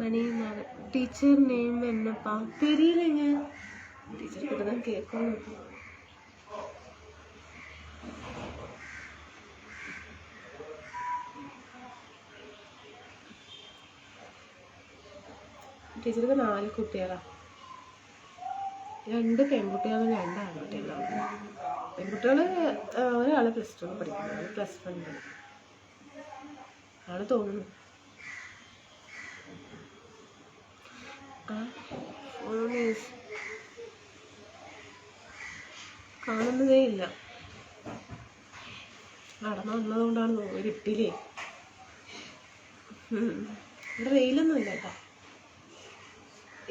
മണിന്നാണ് ടീച്ചർ നെയിം. എന്നപ്പാ തെരിയില്ലേங்க. ടീച്ചർ கிட்ட தான் கேட்கணும். ടീച്ചർക്ക് 4 കുട്ടികളാ. 2 പെൺകുട്ടികളും 2 ആൺകുട്ടികളാണ്. പെൺകുട്ടികൾ ഒരാൾ +2 പഠിക്കുന്നത്, +1 ആണ് തോന്നുന്നു. കാണുന്നതേ ഇല്ല. നടന്നു വന്നതുകൊണ്ടാണ് ഇരുട്ടിലേ. ഇവിടെ വെയിലൊന്നും ഇല്ല കേട്ടോ.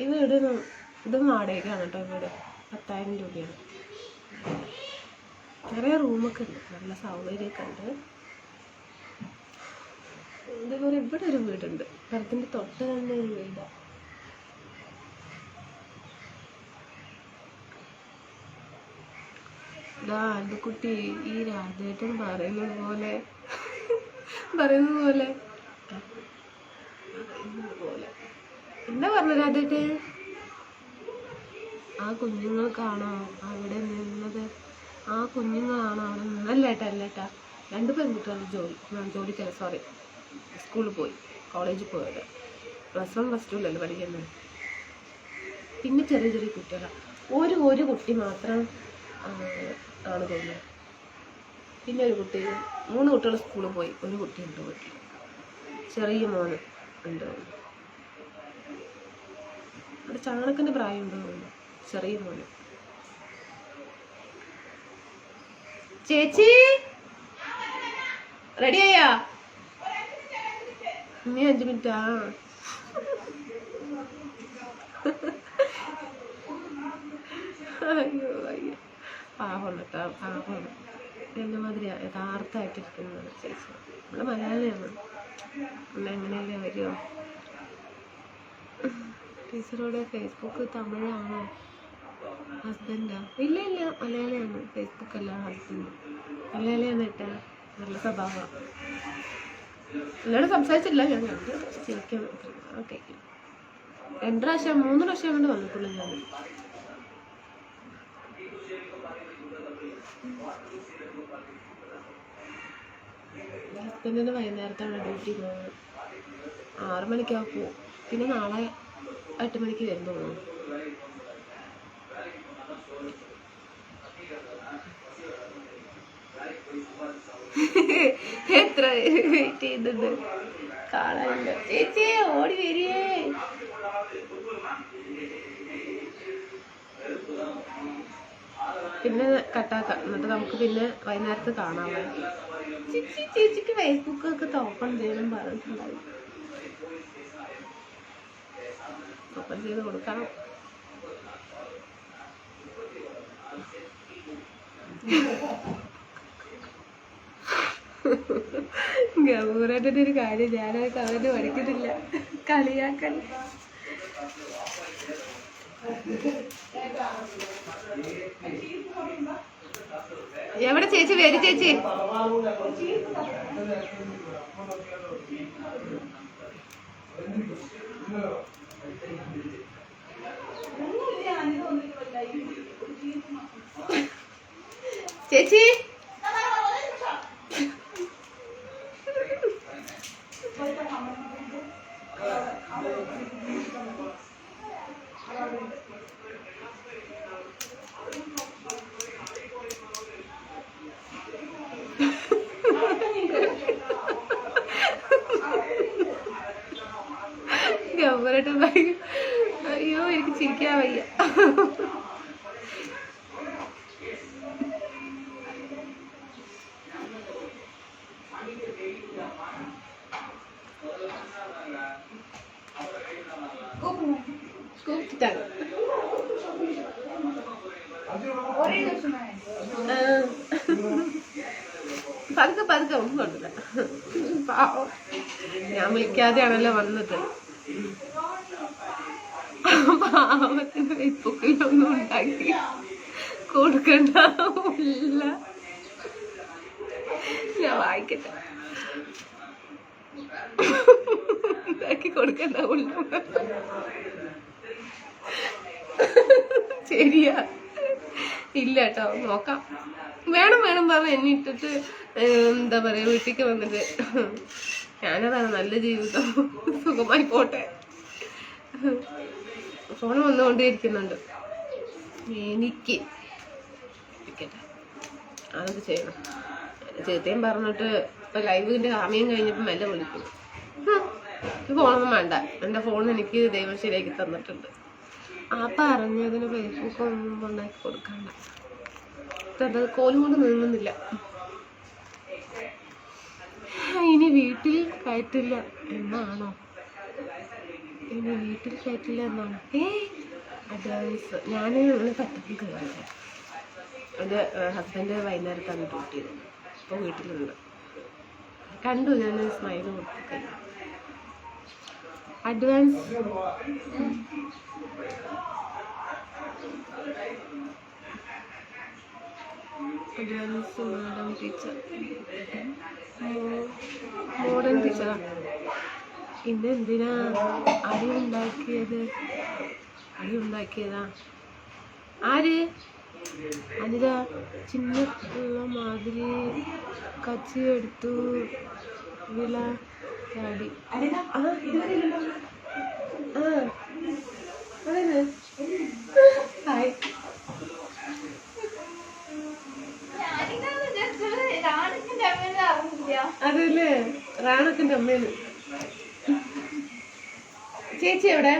ഈ വീട് ഇതും വാടകയ്ക്കാണ് കേട്ടോ. വീട് 10,000 രൂപയാണ്. നിറയെ റൂമൊക്കെ ഉണ്ട്, നല്ല സൗകര്യമൊക്കെ ഉണ്ട്. ഇതേപോലെ ഇവിടെ ഒരു വീടുണ്ട്, മരത്തിൻ്റെ തൊട്ട് തന്നെ ഒരു വീടാണ്. കുട്ടി ഈ രാധേട്ടൻ പറയുന്നത് പോലെ പോലെ എന്താ പറഞ്ഞത് അതേട്ട്? ആ കുഞ്ഞുങ്ങൾക്കാണോ അവിടെ നിന്നത്? ആ കുഞ്ഞുങ്ങളാണോ അവിടെ നിന്ന്? അല്ലേട്ടാ അല്ലേട്ടാ, 2 പെൺകുട്ടികൾ ജോലിക്കല്ല, സോറി, സ്കൂളിൽ പോയി, കോളേജിൽ പോയത്. +1 +2 പഠിക്കുന്നത്. പിന്നെ ചെറിയ ചെറിയ കുട്ടികളാണ്. ഒരു കുട്ടി മാത്രം ആണ് തോന്നുന്നത്. പിന്നെ ഒരു കുട്ടി, 3 കുട്ടികൾ സ്കൂളിൽ പോയി, ഒരു കുട്ടി ഉണ്ട് വീട്ടിൽ, ചെറിയ മോന് ഉണ്ട്. അവിടെ ചാണകത്തിൻ്റെ പ്രായം ഉണ്ടോ തോന്നുന്നു, ചെറിയ മോന്. ചേച്ചി റെഡിയായാ? ഇനി 5 മിനിറ്റാ? അയ്യോ അയ്യോ, പാവമാണ് കേട്ടോ, പാവമാണ്. എന്നെ മാതിരി യഥാർത്ഥമായിട്ടിരിക്കുന്നതാണ് ചേച്ചി. നമ്മളെ മലയാളിയാണ്, നമ്മൾ എങ്ങനെയല്ലേ വരുമോ? ടീച്ചറോട് ഫേസ്ബുക്ക് തമിഴാണോ? ഹസ്ബൻഡാ? ഇല്ല ഇല്ല, മലയാളിയാണ്. ഫേസ്ബുക്കല്ല, ഹസ്ബൻഡ് മലയാളിയാണ് കേട്ടാ. നല്ല സ്വഭാവമാണ്. എന്നോട് സംസാരിച്ചില്ല, ഞാൻ കണ്ട് ചിരിക്കാൻ. ഓക്കെ, 2 പ്രാവശ്യം 3 പ്രാവശ്യം കൊണ്ട് വന്നിട്ടുള്ളൂ ഞാൻ. ഹസ്ബൻഡിന് വൈകുന്നേരത്താണ് ഡ്യൂട്ടി പോകുന്നത്. 6 മണിക്കാണ് പോവും. പിന്നെ നാളെ 8 മണിക്ക് വരും തോന്നുന്നു. എത്ര വെയിറ്റ് ചെയ്യുന്നുണ്ട്, കാണാനില്ല. ചേച്ചി ഓടി വരികേ. പിന്നെ കട്ടാക്കാം, എന്നിട്ട് നമുക്ക് പിന്നെ വൈകുന്നേരത്ത് കാണാമോ. ചേച്ചിക്ക് ഫേസ്ബുക്കൊക്കെ ഓപ്പൺ ചെയ്യണം പറഞ്ഞിട്ടുണ്ടാവും. ഓപ്പൺ ചെയ്ത് കൊടുക്കണം. ഗൗരവന്റെ ഒരു കാര്യം, ഞാനത് അവന് പഠിക്കുന്നില്ല, കളിയാക്കൽ. എവിടെ ചേച്ചി? വരി ചേച്ചി. ചേച്ചി അയ്യോ, എനിക്ക് ചിരിക്കാൻ വയ്യ. പതുക്കെ പതുക്കെ ഒന്നും കൊണ്ടില്ല, പാവം. ഞാൻ വിളിക്കാതെയാണല്ലോ വന്നത്. പാവത്തിന് ഫേസ്ബുക്കിലൊന്നും ഉണ്ടാക്കി കൊടുക്കണ്ടാവില്ല. ഞാൻ വായിക്കട്ടെ. ഉണ്ടാക്കി കൊടുക്കണ്ടാവില്ല. ശരിയാ, ഇല്ല കേട്ടോ, നോക്കാം. വേണം വേണം പറഞ്ഞ എന്നെ ഇട്ടിട്ട് എന്താ പറയാ, വീട്ടിലേക്ക് വന്നിട്ട് ഞാനതാണ് നല്ല ജീവിതം, സുഖമായി പോട്ടെ. ഫോൺ വന്നുകൊണ്ടേയിരിക്കുന്നുണ്ട് എനിക്ക്. അതൊക്കെ ചെയ്യണം. ചേട്ടയും പറഞ്ഞിട്ട് ഇപ്പൊ ലൈവിന്റെ സമയം കഴിഞ്ഞപ്പോ മെല്ലെ വിളിക്കുന്നു. ഫോണൊന്നും വേണ്ട, എൻ്റെ ഫോൺ എനിക്ക് ദൈവം ശരിയാക്കി തന്നിട്ടുണ്ട്. ആ പറഞ്ഞതിന് ഫേസ്ബുക്ക് ഒന്നും ഉണ്ടാക്കി കൊടുക്കണ്ട. കോലും കൊണ്ട് നീങ്ങുന്നില്ല. ഇനി വീട്ടിൽ കയറ്റില്ല എന്നാണോ? ഇനി വീട്ടിൽ കയറ്റില്ല എന്നാണ്. അഡ്വാൻസ് ഞാൻ പെട്ടെന്ന് കയറില്ല. എൻ്റെ ഹസ്ബൻഡ് വൈകുന്നേരത്താണ് ഡ്യൂട്ടി ചെയ്തത്. ഇപ്പോൾ വീട്ടിലുണ്ട്. കണ്ടു, ഞാൻ സ്മൈൽ കൊടുത്തു. Advance advance madam teacher, modern ടീച്ചറാ. ഇന്നെന്തിനാ അടി ഉണ്ടാക്കിയതാ? ആര്? അനിത. ചിന്ന മാതിരി കച്ചി എടുത്തു വില ചാടി. ഹായ്. അതല്ലേ റാണക്കിന്റെ അമ്മേന്ന്. ചേച്ചി എവിടെ?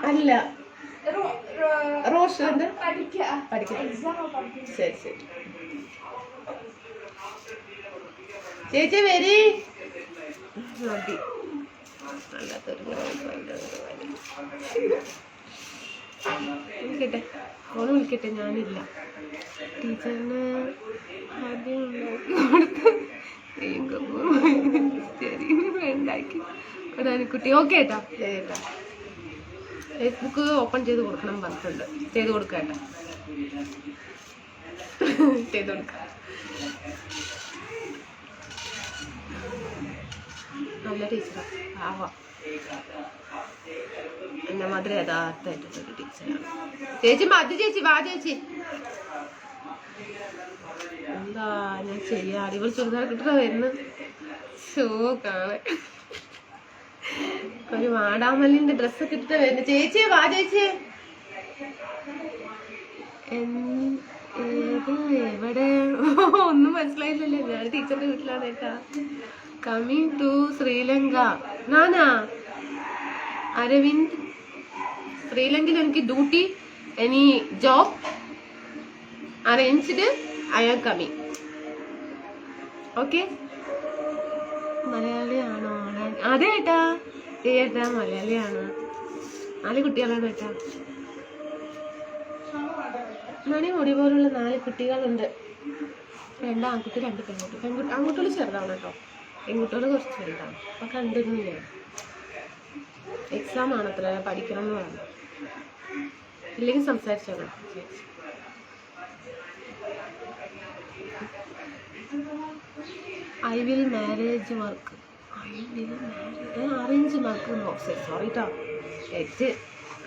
അല്ല, റോഷ് പഠിക്കാം. ശരി ശരി. ചേച്ചി വരി. മതി. വിളിക്കട്ടെ, ഫോണ് വിളിക്കട്ടെ. ഞാനില്ല. ടീച്ചറിന് ആദ്യം ഉണ്ടാക്കി ഒരാനിക്കുട്ടി. ഓക്കെ ഏട്ടാ. ചേട്ടാ ഫേസ്ബുക്ക് ഓപ്പൺ ചെയ്ത് കൊടുക്കണം പറഞ്ഞിട്ടുണ്ട്. ചെയ്ത് കൊടുക്കാം. നല്ല ടീച്ചറാ, ആവാം. എന്നെ മാതിരി യഥാർത്ഥമായിട്ടുള്ളൊരു ടീച്ചറാണ്. ചേച്ചി മതി. ചേച്ചി വാ. ചേച്ചി എന്താ ഞാൻ ചെയ്യാ? അടിപൊളി ചുരിദാർ കിട്ടുക വരുന്നു. ഷോ കാണാൻ ഒരു വാടാമല്ലിന്റെ ഡ്രസ്സൊക്കെ ഇട്ടിട്ട് വരുന്നു. ചേച്ചി വാ. ചേച്ചി എവിടെ? ഒന്നും മനസ്സിലായില്ലല്ലേ? ഞാൻ ടീച്ചറിന്റെ വീട്ടിലാണ് കേട്ടാ. Coming to Sri Lanka. നാനാ അരവിന്ദ്. ശ്രീലങ്കയിൽ എനിക്ക് duty. Any job arranged. I am coming. Okay. മലയാളിയാണോ? അതെ ഏട്ടാ. ഏട്ടാ മലയാളിയാണ്. 4 കുട്ടികളാണ് ഏട്ടാ. മണിമുടി പോലുള്ള 4 കുട്ടികളുണ്ട്. 2 ആൺകുട്ടി 2 പെൺകുട്ടി. ആൺകുട്ടികൾ ചെറുതാണ് കേട്ടോ. പെൺകുട്ടികൾ കുറച്ച് ചെറുതാണ്. അപ്പൊ കണ്ടിരുന്നില്ല. എക്സാം ആണത്ര, പഠിക്കണം എന്ന് പറഞ്ഞു. ഇല്ലെങ്കിൽ സംസാരിച്ചോളൂ. I will marriage work. Arrange work. Sorry കേട്ടോ, തെറ്റ്.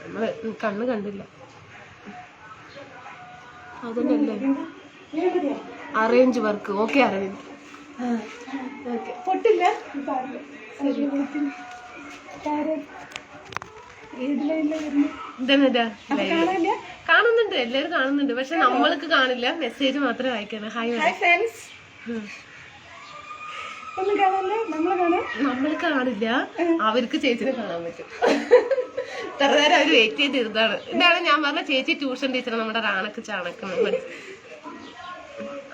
നമ്മള് കണ്ണ് കണ്ടില്ല. അതന്നെയല്ലേ arrange work. Okay Aravind. Okay. പൊട്ടില്ല. കാണുന്നുണ്ട്, എല്ലാവരും കാണുന്നുണ്ട്. പക്ഷെ നമ്മൾക്ക് കാണില്ല. മെസ്സേജ് മാത്രമേ വായിക്കണം. Hi friends. നമ്മൾ കാണില്ല, അവർക്ക് ചേച്ചിനെ കാണാൻ പറ്റും. ഇത്ര നേരം അവർ വെയിറ്റ് ചെയ്തിരുന്നതാണ്. ഇതാണ് ഞാൻ പറഞ്ഞ ചേച്ചി ട്യൂഷൻ ടീച്ചർ. നമ്മുടെ റാണക്ക് ചാണക്ക്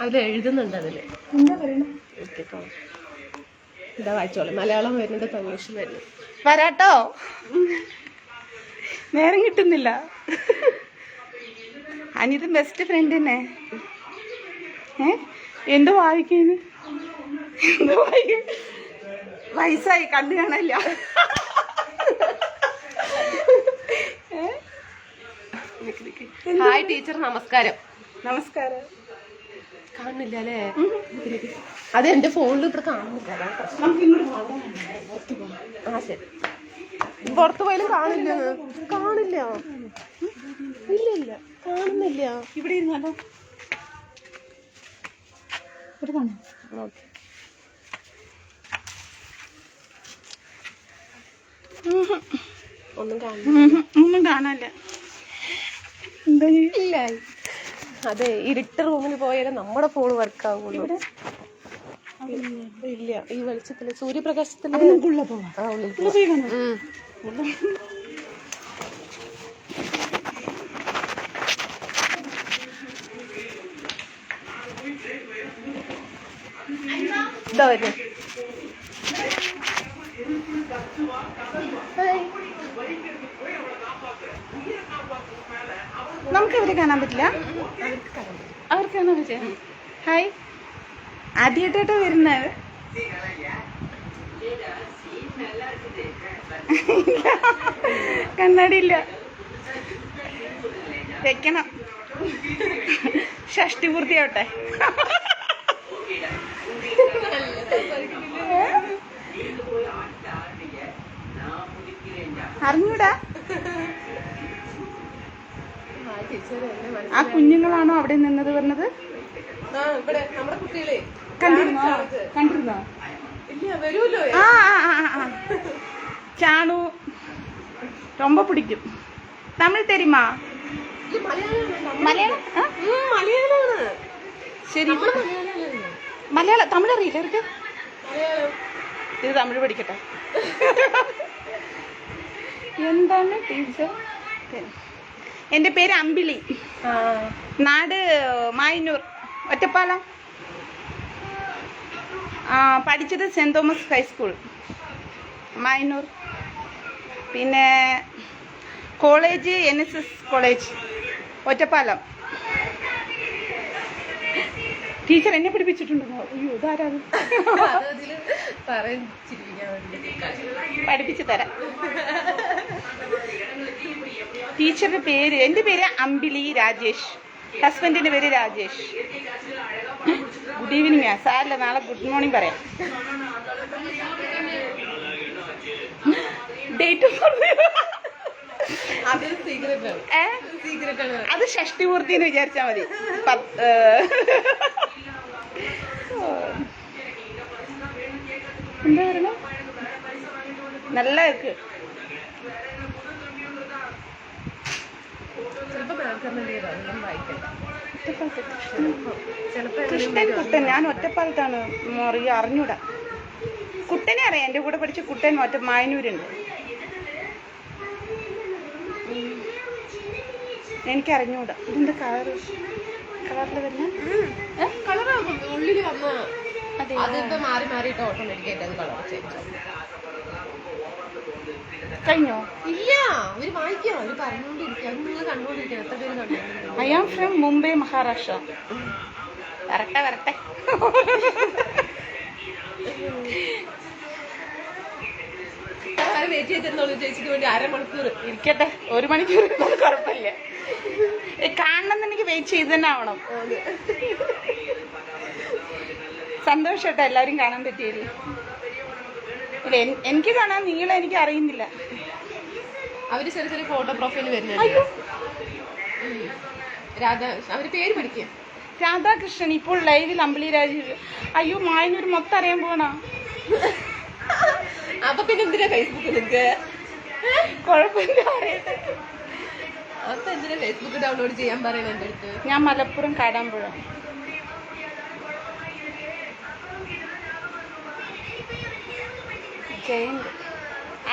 അതിൽ എഴുതുന്നുണ്ട്. അതില് എന്താ വായിച്ചോളെ. മലയാളം വരുന്നുണ്ട്, തമിഴ് വരുന്നു. വരാട്ടോ. നേരം കിട്ടുന്നില്ല. അനിത് ബെസ്റ്റ് ഫ്രണ്ട് തന്നെ. എന്തോ വായിക്കുന്നു. വയസ്സായി, കണ്ടു കാണാനില്ല. Hi teacher. നമസ്കാരം. നമസ്കാരം. കാണുന്നില്ല അല്ലേ? അത് എന്റെ ഫോണിൽ ഇവിടെ കാണുന്നില്ല. ആ ശരി. പുറത്തു പോയാലും കാണില്ല. ഇല്ല കാണുന്നില്ല. ഇവിടെ ഇരുന്നാലോ? ഇവിടെ കാണാം. ഓക്കെ. ഒന്നും കാണാനില്ല. ഇല്ല. അതെ, ഇരുട്ട് റൂമിൽ പോയാലും നമ്മുടെ ഫോൺ വർക്ക് ആവുള്ളൂ. ഇല്ല, ഈ വെളിച്ചത്തില് സൂര്യപ്രകാശത്തില്. ഇതാ വരുന്നു. നമുക്ക് അവരെ കാണാൻ പറ്റില്ല. അവർക്ക് കാണാൻ പറ്റില്ല. ഹായ്. ആദ്യമായിട്ടോ വരുന്നത്? കണ്ണാടി ഇല്ല, വെക്കണം. ഷഷ്ടി പൂർത്തിയാവട്ടെ. അറിഞ്ഞൂടാ ആ കുഞ്ഞുങ്ങളാണോ അവിടെ നിന്നത് പറഞ്ഞത്? നമ്മുടെ കുട്ടികളെ കണ്ടിരുന്നോ? വരുമല്ലോ. ചാണു ரொம்ப പിടിക്കും. തമിഴ് തെരിമാ? മലയാളം മലയാളമാണ്. ശരി, മലയാളം തമിഴ് അറിയില്ല അവർക്ക്. ഇത് തമിഴ് പഠിക്കട്ടെ. എന്താണ് ടീച്ചർ? എൻ്റെ പേര് അമ്പിളി. നാട് മായന്നൂർ, ഒറ്റപ്പാലം. പഠിച്ചത് സെൻറ് തോമസ് ഹൈസ്കൂൾ മായന്നൂർ. പിന്നെ college NSS college Ottapalam. Teacher എന്നെ പഠിപ്പിച്ചിട്ടുണ്ടോ? അയ്യോ, ഇതാരാത്? പഠിപ്പിച്ചു തരാം. ടീച്ചറുടെ പേര്, എൻ്റെ പേര് അമ്പിളി രാജേഷ്. ഹസ്ബൻഡിൻ്റെ പേര് രാജേഷ്. Good evening. സാരല്ല, നാളെ ഗുഡ് മോർണിംഗ് പറയാം. ഡേറ്റ് ഓഫ് അത് ഷഷ്ടി പൂർത്തി എന്ന് വിചാരിച്ചാ മതി. എന്താ പറയണ? നല്ല കേക്ക്. കൃഷ്ണൻ കുട്ടൻ. ഞാൻ ഒറ്റപ്പാലത്താണ്, അറിഞ്ഞൂടാ. കുട്ടനെ അറിയാം, എൻ്റെ കൂടെ പഠിച്ച കുട്ടൻ മായന്നൂരുണ്ട്. എനിക്കറിഞ്ഞൂടാ. ഇതിന്റെ കളറിൽ വരുന്ന ഉള്ളില് വന്ന അതിപ്പോ മാറി മാറിയിട്ട് ഓട്ടോമാറ്റിക്കായിട്ട് അത് കളർ ചേഞ്ച്. കഴിഞ്ഞോ? ഇല്ല, അവര് വായിക്കാം, അവര് പറഞ്ഞോണ്ടിരിക്കുക. അത് നിങ്ങൾ കണ്ടോണ്ടിരിക്കണം. എത്ര പേര് കണ്ടു? I am from Mumbai, Maharashtra. വരട്ടെ വരട്ടെ. വെയിറ്റ് ചെയ്തെന്നോളൂ ചേച്ചിക്ക് വേണ്ടി. അരമണിക്കൂർ ഇരിക്കട്ടെ, 1 മണിക്കൂർ കുഴപ്പമില്ല. കാണണമെന്നെനിക്ക് വെയിറ്റ് ചെയ്ത് തന്നെ ആവണം. സന്തോഷട്ടോ എല്ലാവരും കാണാൻ പറ്റിയില്ല. എനിക്ക് കാണാൻ, നിങ്ങളെ എനിക്ക് അറിയുന്നില്ല. അവര് ചെറിയ ചെറിയ ഫോട്ടോ പ്രൊഫൈൽ വരുന്നുണ്ട്. അവര് പേര് പഠിക്കുക. രാധാകൃഷ്ണൻ ഇപ്പോൾ ലൈവിൽ അമ്പിളി രാജീവ്. അയ്യോ, മായന്നൂർ മൊത്തം അറിയാൻ പോണ. അപ്പൊ പിന്നെ എന്തിനാ ഫേസ്ബുക്ക് നിനക്ക്? കുഴപ്പമില്ല, അറിയട്ടെ. അപ്പൊ എന്തിനാ ഫേസ്ബുക്ക് ഡൗൺലോഡ് ചെയ്യാൻ പറയണ എന്റെ അടുത്ത്? ഞാൻ മലപ്പുറം കാടാമ്പുഴ.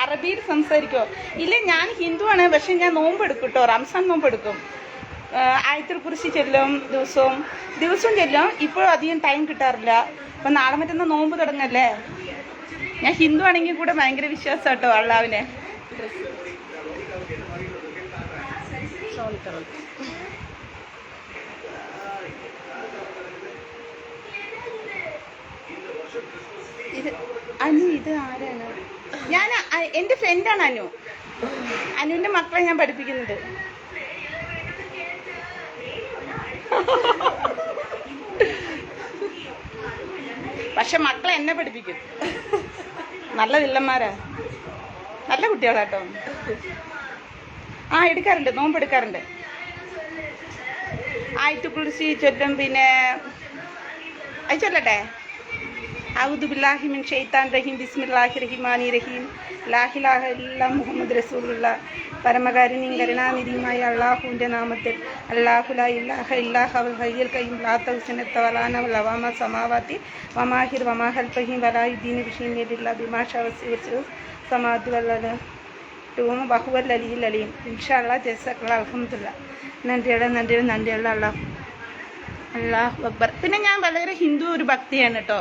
അറബിയിൽ സംസാരിക്കോ? ഇല്ല, ഞാൻ ഹിന്ദുവാണ്. പക്ഷെ ഞാൻ നോമ്പെടുക്കും കേട്ടോ, റംസാൻ നോമ്പെടുക്കും. ആയത്തുൽ കുർസി ചെല്ലും, ദിവസവും ചെല്ലും. ഇപ്പോഴും അധികം ടൈം കിട്ടാറില്ല. അപ്പം നാളെ മറ്റന്നാ നോമ്പ് തുടങ്ങല്ലേ. ഞാൻ ഹിന്ദു ആണെങ്കിൽ കൂടെ ഭയങ്കര വിശ്വാസം കേട്ടോ അള്ളാവിനെ. ഇത് അനു, ഇത് ആരാണ്? ഞാൻ എൻ്റെ ഫ്രണ്ടാണ് അനു. അനുവിൻ്റെ മക്കളെ ഞാൻ പഠിപ്പിക്കുന്നത്. പക്ഷെ മക്കളെ എന്നെ പഠിപ്പിക്കും. നല്ല വില്ലന്മാരാ, നല്ല കുട്ടികളാട്ടോ. എടുക്കാറുണ്ട്, നോമ്പെടുക്കാറുണ്ട്. ആയത്തുൽ കുർസി ചൊല്ലും. പിന്നെ അത് ചൊല്ലട്ടെ. അഊദു ബില്ലാഹി മിൻ ഷൈത്താൻ റഹീം ബിസ്മില്ലാഹിർ റഹ്മാനിർ റഹീം ലാ ഇലാഹ ഇല്ല മുഹമ്മദ് റസൂലുള്ളാഹ്. പരമകാരുണ്യം കരുണാനിധിയുമായ അള്ളാഹുവിൻ്റെ നാമത്തിൽ. അല്ലാഹു ലാ ഇലാഹ ഇല്ലാ ഹുവൽ ഹയ്യുൽ ഖയ്യൂം ലാ തഅഖുസുഹു വലാ ലവാമ സമാവാതി വമാഹിർ വമാ ഖൽഫഹിം വലാ യുദീനു ബിശൈഇൻ ഇല്ലാ ബിമാ ശാഅ സമാദു വല്ലദ ടൂം ബഹുവൽ അലിയിൽ അലിയും. ഇൻഷാ അല്ലാഹ് ജസാക്കല്ലാഹ്. അൽഹംദുലില്ലാഹ്. നന്ദിയുള്ള അല്ലാഹു അക്ബർ. പിന്നെ ഞാൻ വളരെ ഹിന്ദു ഒരു ഭക്തിയാണ് കേട്ടോ.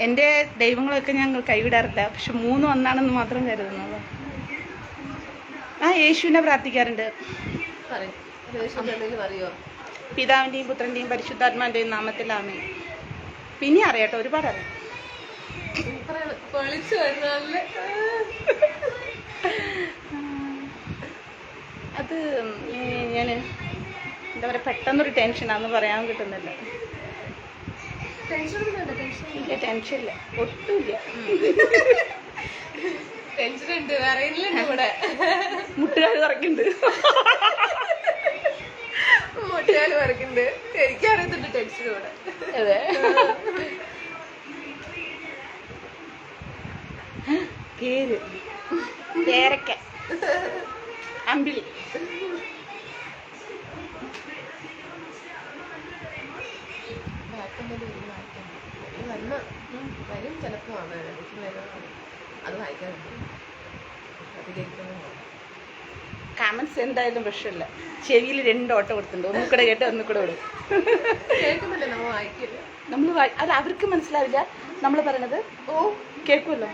എൻ്റെ ദൈവങ്ങളൊക്കെ ഞങ്ങൾ കൈവിടാറില്ല. പക്ഷെ 3 ഒന്നാണെന്ന് മാത്രം കരുതുന്നത്. യേശുവിനെ പ്രാർത്ഥിക്കാറുണ്ട്. പിതാവിൻ്റെയും പുത്രൻ്റെയും പരിശുദ്ധാത്മാവിൻ്റെയും നാമത്തിൽ ആമേൻ. പിന്നെ അറിയാട്ടോ, ഒരുപാട് അറിയാം. അത് ഞാൻ എന്താ പറയുക, പെട്ടെന്നൊരു ടെൻഷനാന്ന് പറയാൻ കിട്ടുന്നില്ല. ഇല്ല, ടെൻഷനില്ല, ഒട്ടുമില്ല. ടെൻഷനുണ്ട്, അറിയില്ലുണ്ട് ഇവിടെ. മുട്ടുകാർ കുറയ്ക്കുന്നുണ്ട്, മുട്ടുകാല് പറക്കുന്നുണ്ട്. എനിക്കറിയത്തുണ്ട് ടെൻഷൻ ഇവിടെ. അതെ. പേര് പേരക്ക, അമ്പിളി. വരും ചിലപ്പോ അത് വായിക്കാറുണ്ട്. കമന്റ്സ് എന്തായാലും പ്രശ്നമില്ല. ചെവിയിൽ 2 ഓട്ടം കൊടുത്തിട്ടുണ്ട്, ഒന്നുകൂടെ കേട്ട് ഒന്നുകൂടെ വിടും. കേൾക്കുന്നില്ല, നമ്മൾ വായിക്കില്ല. നമ്മൾ അല്ല, അവർക്ക് മനസ്സിലാവില്ല നമ്മൾ പറയണത്. ഓ, കേൾക്കുമല്ലോ.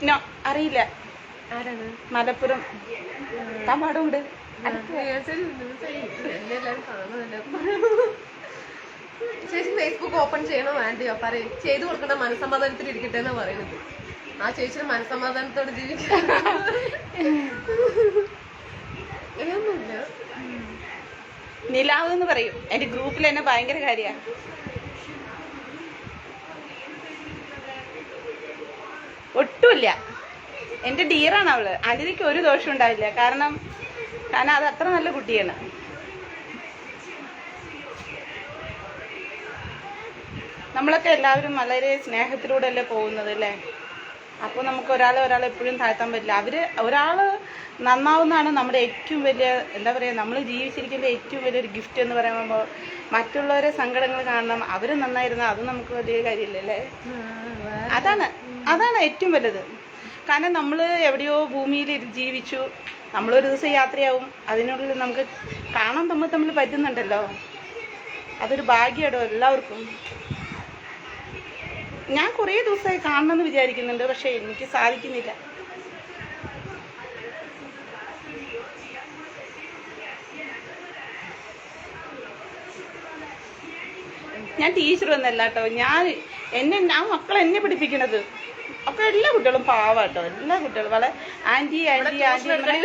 നോ, അറിയില്ല. ആരാണ്? മലപ്പുറം. തമാടുണ്ട്. എല്ലാരും കാണുന്നതല്ലേ. ചേച്ചി ഫേസ്ബുക്ക് ഓപ്പൺ ചെയ്യണോ വേണ്ടയോ? പറയും. ചെയ്തു കൊടുക്കണ മനസ്സമാധാനത്തിൽ ഇരിക്കട്ടെ എന്നാ പറയുന്നത്. ആ ചേച്ചിയുടെ മനസ്സമാധാനത്തോടെ ജീവിക്കാൻ ഒന്നുമില്ല. നിലാവ് എന്ന് പറയും, എന്റെ ഗ്രൂപ്പിൽ തന്നെ ഭയങ്കര കാര്യമാണ്. ഒട്ടുമില്ല, എന്റെ ഡീറാണ് അവള്. അനിതയ്ക്ക് ഒരു ദോഷം ഉണ്ടാവില്ല, കാരണം അത് അത്ര നല്ല കുട്ടിയാണ്. നമ്മളൊക്കെ എല്ലാവരും വളരെ സ്നേഹത്തിലൂടെ അല്ലേ പോകുന്നത് അല്ലേ? അപ്പോൾ നമുക്ക് ഒരാളെ എപ്പോഴും താഴ്ത്താൻ പറ്റില്ല. ഒരാൾ നന്നാവുന്നതാണ് നമ്മുടെ ഏറ്റവും വലിയ, എന്താ പറയുക, നമ്മൾ ജീവിച്ചിരിക്കുന്ന ഏറ്റവും വലിയൊരു ഗിഫ്റ്റ് എന്ന് പറയുമ്പോൾ മറ്റുള്ളവരെ സങ്കടങ്ങൾ കാണണം, അവർ നന്നായിരുന്നാൽ അത് നമുക്ക് വലിയ കാര്യമില്ലല്ലേ? അതാണ് ഏറ്റവും വലുത്. കാരണം നമ്മൾ എവിടെയോ ഭൂമിയിൽ ജീവിച്ചു, നമ്മളൊരു ദിവസം യാത്രയാവും, അതിനുള്ളിൽ നമുക്ക് കാണാൻ തമ്മിൽ പറ്റുന്നുണ്ടല്ലോ, അതൊരു ഭാഗ്യമാണോ എല്ലാവർക്കും. ഞാൻ കുറേ ദിവസമായി കാണണമെന്ന് വിചാരിക്കുന്നുണ്ട്, പക്ഷെ എനിക്ക് സാധിക്കുന്നില്ല. ഞാൻ ടീച്ചറൊന്നല്ല കേട്ടോ, ഞാൻ മക്കളെ എന്നെ പഠിപ്പിക്കണത് ഒക്കെ എല്ലാ കുട്ടികളും പാവാട്ടോ, എല്ലാ കുട്ടികളും വളരെ ആന്റി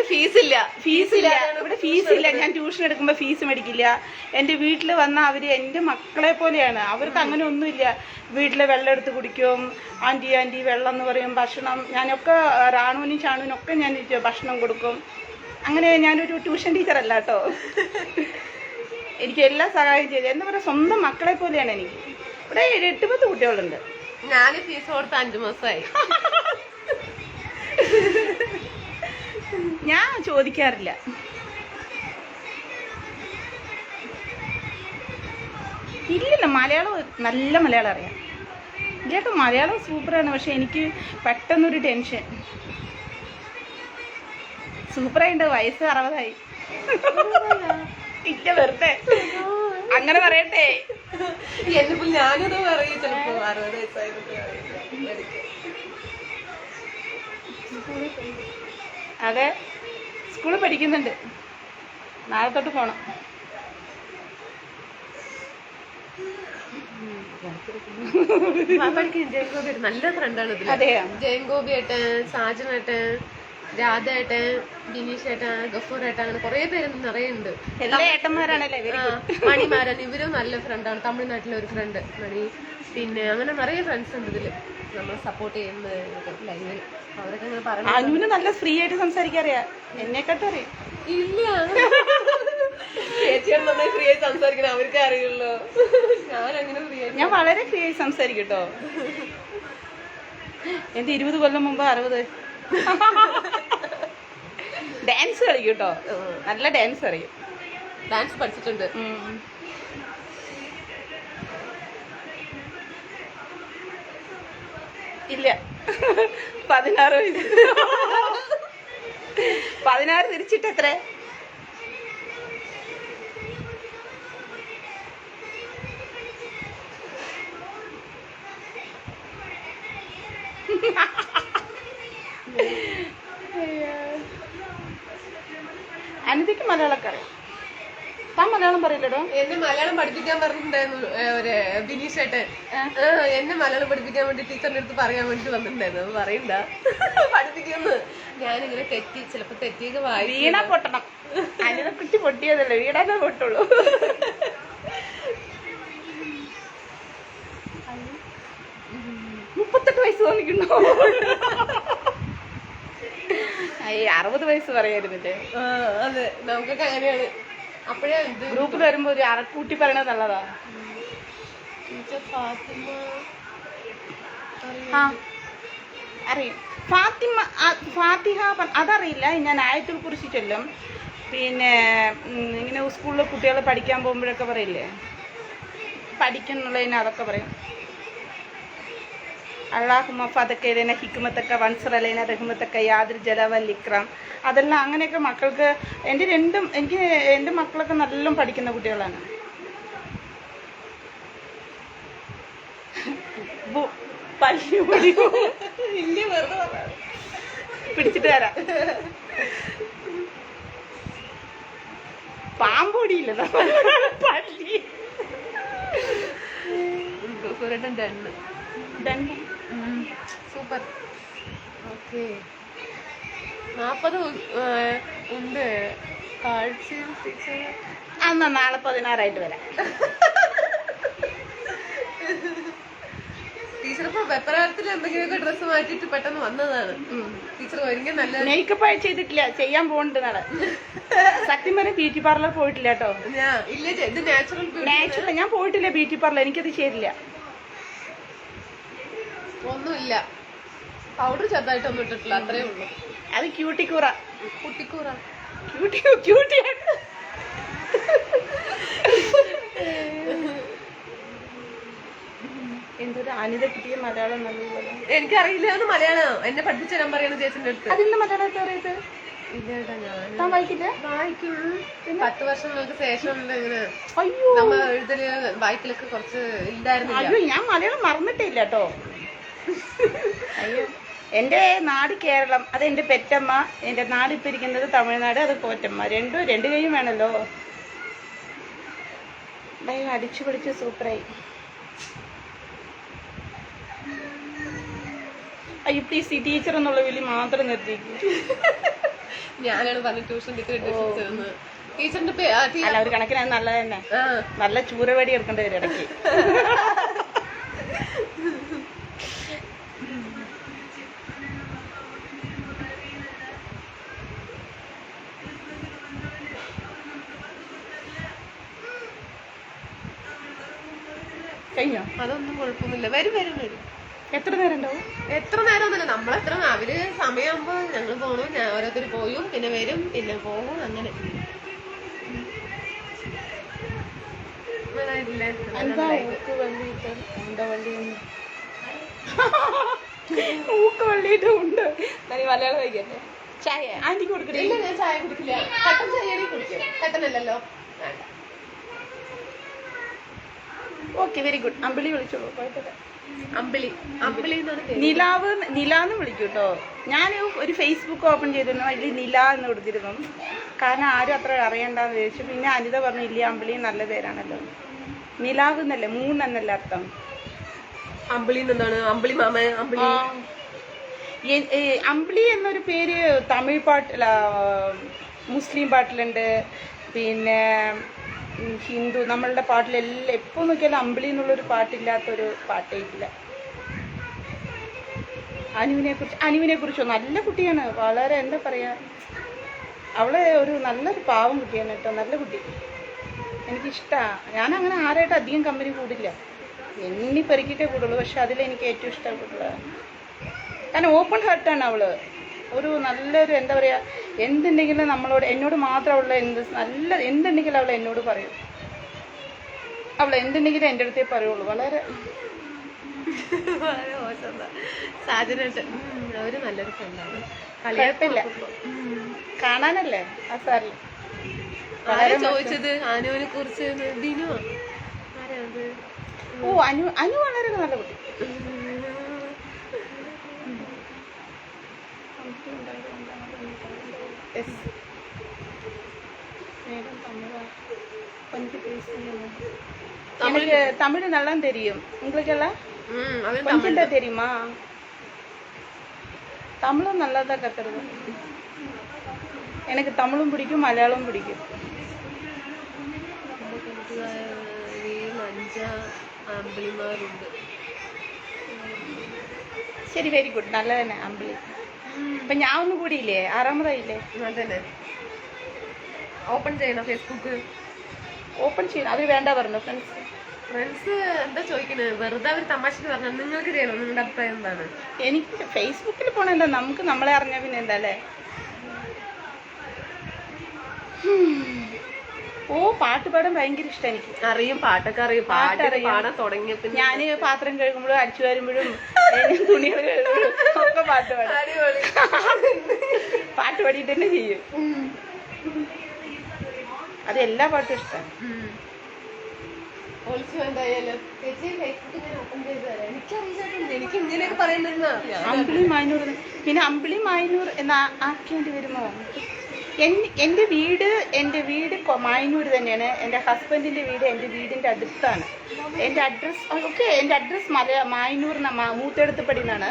ഫീസില്ല. ഇവിടെ ഫീസില്ല. ഞാൻ ട്യൂഷൻ എടുക്കുമ്പോൾ ഫീസ് മേടിക്കില്ല. എൻ്റെ വീട്ടിൽ വന്ന അവർ എൻ്റെ മക്കളെ പോലെയാണ്. അവർക്ക് അങ്ങനെ ഒന്നുമില്ല. വീട്ടിൽ വെള്ളം എടുത്ത് കുടിക്കും, ആന്റി വെള്ളം എന്ന് പറയും, ഭക്ഷണം ഞാനൊക്കെ റാണുവിനും ഷാണുവിനും ഒക്കെ ഞാൻ ഭക്ഷണം കൊടുക്കും. അങ്ങനെ ഞാനൊരു ട്യൂഷൻ ടീച്ചറല്ല കേട്ടോ. എനിക്ക് എല്ലാ സഹായം ചെയ്തു, എന്താ പറയുക, സ്വന്തം മക്കളെ പോലെയാണ് എനിക്ക്. ഇവിടെ 8-10 കുട്ടികളുണ്ട്. ഞാൻ ഫീസ് കൊടുത്ത് 5 മാസമായി. ഞാൻ ചോദിക്കാറില്ല. ഇല്ലില്ല, മലയാളം നല്ല മലയാളം അറിയാം. ഇല്ലേട്ടോ, മലയാളം സൂപ്പറാണ്. പക്ഷെ എനിക്ക് പെട്ടെന്നൊരു ടെൻഷൻ. സൂപ്പറായിട്ടുണ്ട്, വയസ്സ് 60ആയി. ഇല്ല, വെറുതെ അങ്ങനെ പറയട്ടെ. എന്നിപ്പോൾ ഞാനത് പറയും, ചിലപ്പോ 60 വയസ്സായി. അതെ, സ്കൂളിൽ പഠിക്കുന്നുണ്ട്, നാളെ തൊട്ട് പോണം. ജയൻഗോപി നല്ല ഫ്രണ്ടാണ് ഇതിൽ. ജയൻഗോപി ഏട്ടൻ, സാജൻ ഏട്ടൻ, രാധ ഏട്ടൻ, ബിനീഷ് ഏട്ടൻ, ഗഫൂർ ഏട്ടൻ, അങ്ങനെ കുറെ പേര് നിറയെ ഉണ്ട്. എല്ലാ ഏട്ടന്മാരാണല്ലേ. മണിമാരൻ, ഇവരും നല്ല ഫ്രണ്ടാണ്. തമിഴ്നാട്ടിലെ ഒരു ഫ്രണ്ട് മണി. പിന്നെ അങ്ങനെ നിറയെ ഫ്രണ്ട്സ് ഉണ്ട് ഇതില്, നമ്മൾ സപ്പോർട്ട് ചെയ്യുന്നത് ലൈവിൽ. അവരൊക്കെ അങ്ങനെ പറഞ്ഞു. അനുവിന് നല്ല ഫ്രീ ആയിട്ട് സംസാരിക്കാറിയാം, എന്നെക്കാട്ടും അറിയാം. ഇല്ല, ചേച്ചിയാണ് നന്നായി ഫ്രീ ആയി സംസാരിക്കണം, അവർക്ക് അറിയുള്ളൂ. ഞാൻ വളരെ ഫ്രീ ആയി സംസാരിക്കും കേട്ടോ. എന്റെ 20 കൊല്ലം മുമ്പ് 60. ഡാൻസ് കളിക്കും കേട്ടോ, നല്ല ഡാൻസ് അറിയും. ഡാൻസ് പഠിച്ചിട്ടുണ്ട്. ഇല്ല, 16 വയസ്സ്. 16 തിരിച്ചിട്ട് എത്ര? അനിതയ്ക്ക് മലയാളമൊക്കെ അറിയാം. താൻ മലയാളം പറയില്ലടോ. എന്നെ മലയാളം പഠിപ്പിക്കാൻ പറഞ്ഞിട്ടുണ്ടായിരുന്നു ഒരു ബിനീഷ് ഏട്ടൻ. എന്നെ മലയാളം പഠിപ്പിക്കാൻ വേണ്ടി ടീച്ചറിന്റെ അടുത്ത് പറയാൻ വേണ്ടി വന്നിട്ടുണ്ടായിരുന്നു. പറയണ്ട, പ്രാർത്ഥിക്കുന്നു. ഞാനിങ്ങനെ തെറ്റി ചിലപ്പോ തെറ്റിയൊക്കെ വായിക്കും. വീണ പൊട്ടണം. അനിത കുറ്റി പൊട്ടിയതല്ലേ, വീടാനേ പൊട്ടുള്ളൂ. 38 വയസ്സ് തോന്നിക്കണോ? 60 വയസ്സ് പറയായിരുന്നില്ലേ? അതെ, നമുക്കൊക്കെ അങ്ങനെയാണ്. അപ്പോഴേ ഗ്രൂപ്പിൽ വരുമ്പോ ഒരു അറക്കൂട്ടി പറയണത് നല്ലതാ. ടീച്ചർ ഫാത്തിമ അറിയും. ഫാത്തിഹ അതറിയില്ല. ഞാൻ ആയത്തുൽ കുറിച്ച് ചൊല്ലും. പിന്നെ ഇങ്ങനെ സ്കൂളിൽ കുട്ടികൾ പഠിക്കാൻ പോകുമ്പോഴൊക്കെ പറയില്ലേ, പഠിക്കുന്നുള്ളതിന് അതൊക്കെ പറയും. അള്ളാഹുമ്മ ഫദക്കൈലന ഹിക്മത്തക്ക വൻസറലൈന റഹ്മത്തക്ക യാതിർ ജലവൽ ഇക്രാം. അതെല്ലാം അങ്ങനെയൊക്കെ മക്കൾക്ക് എനിക്ക് എൻ്റെ മക്കളൊക്കെ നല്ലോണം പഠിക്കുന്ന കുട്ടികളാണ്. പിടിച്ചിട്ട് തരാം. പാമ്പൊടിയില്ല പല്ലി. സൂപ്പർ. ഓക്കെ, 40 ഉണ്ട് കാഴ്ചയും. എന്നാ നാളെ 16 വരാം. ടീച്ചർ ഇപ്പൊ വെപ്രാളത്തിൽ എന്തെങ്കിലുമൊക്കെ ഡ്രസ്സ് മാറ്റിട്ട് പെട്ടെന്ന് വന്നതാണ്. ടീച്ചർ ഒരിക്കലും നല്ല മേക്കപ്പ് ചെയ്തിട്ടില്ല, ചെയ്യാൻ പോകുന്നുണ്ട് നാളെ. സത്യം പറഞ്ഞ ബ്യൂട്ടി പാർലർ പോയിട്ടില്ല കേട്ടോ. ഇല്ല, ഇത് നാച്ചുറൽ. ഞാൻ പോയിട്ടില്ല ബ്യൂട്ടി പാർലർ, എനിക്കത് ശരിയില്ല. ഒന്നുമില്ല, പൗഡർ ചെറുതായിട്ടൊന്നും ഇട്ടിട്ടില്ല, അത്രേ ഉള്ളൂ. അത് ക്യൂട്ടിക്കൂറ. കുട്ടിക്കൂറ ക്യൂട്ടിയാണ്. എന്തൊരു അനിത കിട്ടിയ മലയാളം നല്ലപോലെ. എനിക്കറിയില്ല മലയാളം. എന്നെ പഠിപ്പിച്ച ഞാൻ പറയണ ചേച്ചിന്റെ അടുത്ത്. അതിന്റെ മലയാളത്തെ അറിയത് ഞാൻ വായിക്കില്ല. വായിക്കുള്ളൂ. 10 വർഷങ്ങൾക്ക് ശേഷം ഇങ്ങനെ അയ്യോ നമ്മ എഴുതല് വായിക്കലൊക്കെ കുറച്ച് ഇല്ലായിരുന്നു. അയ്യോ, ഞാൻ മലയാളം മറന്നിട്ടില്ല കേട്ടോ. അയ്യോ, എൻ്റെ നാട് കേരളം, അത് എൻ്റെ പെറ്റമ്മ. എൻ്റെ നാട് ഇപ്പം ഇരിക്കുന്നത് തമിഴ്നാട്, അത് പോറ്റമ്മ. രണ്ട് കൈയും വേണമല്ലോ. അടിച്ചു പിടിച്ച് സൂപ്പറായി. അയ്യോ പ്ലീസ്, ഈ ടീച്ചർ എന്നുള്ള വിളി മാത്രം നിർത്തിക്കും. ഞാനാണ് പറഞ്ഞ ട്യൂഷൻ ടീച്ചറിന്റെ അല്ല, ഒരു കണക്കിന് അത് നല്ലത് തന്നെ. നല്ല ചൂരവടി എടുക്കേണ്ടി വരും ഇടയ്ക്ക്. കഴിഞ്ഞോ? അതൊന്നും കുഴപ്പമൊന്നുമില്ല. വരും. എത്ര നേരം ഉണ്ടാവും? എത്ര നേരം ഒന്നുമില്ല. നമ്മളെത്ര അവര് സമയമാകുമ്പോ ഞങ്ങൾ പോണു, ഓരോരുത്തർ പോയും പിന്നെ വരും പിന്നെ പോകും, അങ്ങനെ. ഊക്ക് ഉണ്ട്. മലയാളം വൈകട്ടെ. ചായ ആന്റിക്ക് കൊടുക്കണേ? ഇല്ല, ഞാൻ ചായ കുടിക്കില്ല. കട്ടൻ ചായ കുടിക്കും. കട്ടനല്ലല്ലോ. Okay, very good. അമ്പിളി വിളിച്ചോളൂ, കുഴപ്പമില്ല. അമ്പിളി നിലാന്ന് വിളിക്കും കേട്ടോ. ഞാൻ ഒരു ഫേസ്ബുക്ക് ഓപ്പൺ ചെയ്തിരുന്നു, അതിൽ നില എന്ന് കൊടുത്തിരുന്നു. കാരണം ആരും അത്ര അറിയണ്ടെന്ന് ചോദിച്ചു. പിന്നെ അനിത പറഞ്ഞു, ഇല്ല അമ്പിളി നല്ല പേരാണല്ലോ. നിലാവ് എന്നല്ലേ, 3 എന്നല്ല അർത്ഥം. അമ്പിളി എന്താണ്? അമ്പിളി മാമ. അമ്പിളി എന്നൊരു പേര് തമിഴ് പാട്ടില, മുസ്ലിം പാട്ടിലുണ്ട്, പിന്നെ ഹിന്ദു. നമ്മളുടെ പാട്ടിലെല്ലാം എപ്പോൾ നോക്കിയാലും അമ്പിളി എന്നുള്ളൊരു പാട്ടില്ലാത്തൊരു പാട്ടേ ഇല്ല. അനുവിനെ കുറിച്ചോ നല്ല കുട്ടിയാണ്, വളരെ എന്താ പറയാ, അവളെ ഒരു നല്ലൊരു പാവം കുട്ടിയാണ് കേട്ടോ, നല്ല കുട്ടി. എനിക്കിഷ്ടമാണ്. ഞാനങ്ങനെ ആരായിട്ട് അധികം കമ്പനി കൂടില്ല, എണ്ണി പെരുക്കിയിട്ടേ കൂടുള്ളൂ. പക്ഷെ അതിലെനിക്ക് ഏറ്റവും ഇഷ്ടപ്പെട്ടുള്ളത് കാരണം ഓപ്പൺ ഹാർട്ടാണ് അവള്. ഒരു നല്ലൊരു എന്താ പറയുക, എന്തുണ്ടെങ്കിലും എന്നോട് മാത്രം അവളെ എന്തുണ്ടെങ്കിലും അവൾ എന്നോട് പറയും. അവൾ എന്തുണ്ടെങ്കിലും എൻ്റെ അടുത്തേ പറയുള്ളൂ. വളരെ മോശം. സാജനട്ട് അവര് നല്ലൊരു ഫ്രണ്ടാണ്. കുഴപ്പമില്ല, കാണാനല്ലേ ആ സാറിൽ. ആരാ ചോദിച്ചത് അനുവിനെ കുറിച്ച്? ദിനു ആരാത്? ഓ, അനു വളരെ നല്ല കുട്ടി. எனக்கு தமிழ் நல்லா தெரியும். உங்களுக்கு எல்லாம் கொஞ்சம் தெரியுமா? தமிழும் நல்லா தான் கற்றுறது. எனக்கு தமிழும் பிடிக்கும், மலையாளம் பிடிக்கும். എൻ്റെ കൂട്ടുകാരിയിൽ 5 ആമ്പിളിമാരുണ്ട്. ശരി, വെരി ഗുഡ്, നല്ല തന്നെ അമ്പിളി. അപ്പം ഞാൻ ഒന്നും കൂടിയില്ലേ, 6ാമതായില്ലേ? അതന്നെ. ഓപ്പൺ ചെയ്യണോ ഫേസ്ബുക്ക്? ഓപ്പൺ ചെയ്യണം. അവർ വേണ്ട പറഞ്ഞു ഫ്രണ്ട്സ് എന്താ ചോദിക്കുന്നത്? വെറുതെ അവർ തമാശക്ക് പറഞ്ഞു. നിങ്ങൾക്ക് ചെയ്യണം. നിങ്ങളുടെ അഭിപ്രായം എന്താണ്? എനിക്ക് ഫേസ്ബുക്കിൽ പോണ എന്താ, നമുക്ക് നമ്മളെ അറിഞ്ഞാൽ പിന്നെ എന്താ അല്ലേ? ഓ, പാട്ട് പാടാൻ ഭയങ്കര ഇഷ്ടം എനിക്ക്. അറിയും, പാട്ടൊക്കെ അറിയും. പാടാൻ തുടങ്ങിയ പിന്നെ ഞാൻ പാത്രം കഴുകുമ്പോഴും അടിച്ചു വരുമ്പോഴും തുണികൾ കഴുകുമ്പോഴും ഒക്കെ പാട്ട് പാട്ട് പാടിയിട്ട് തന്നെ ചെയ്യും. അത് എല്ലാ പാട്ടും ഇഷ്ടമാണ്. എനിക്ക് ഇങ്ങനെയൊക്കെ പറയുന്നത് അമ്പിളി മായനൂർ. പിന്നെ അമ്പിളി മായനൂർ എന്ന് ആക്കേണ്ടി വരുമോ? എൻ്റെ വീട് മായനൂർ തന്നെയാണ്. എൻ്റെ ഹസ്ബൻഡിൻ്റെ വീട് എൻ്റെ വീടിൻ്റെ അടുത്താണ്. എൻ്റെ അഡ്രസ്സ് മായനൂർ മൂത്തെടുത്തുപടി എന്നാണ്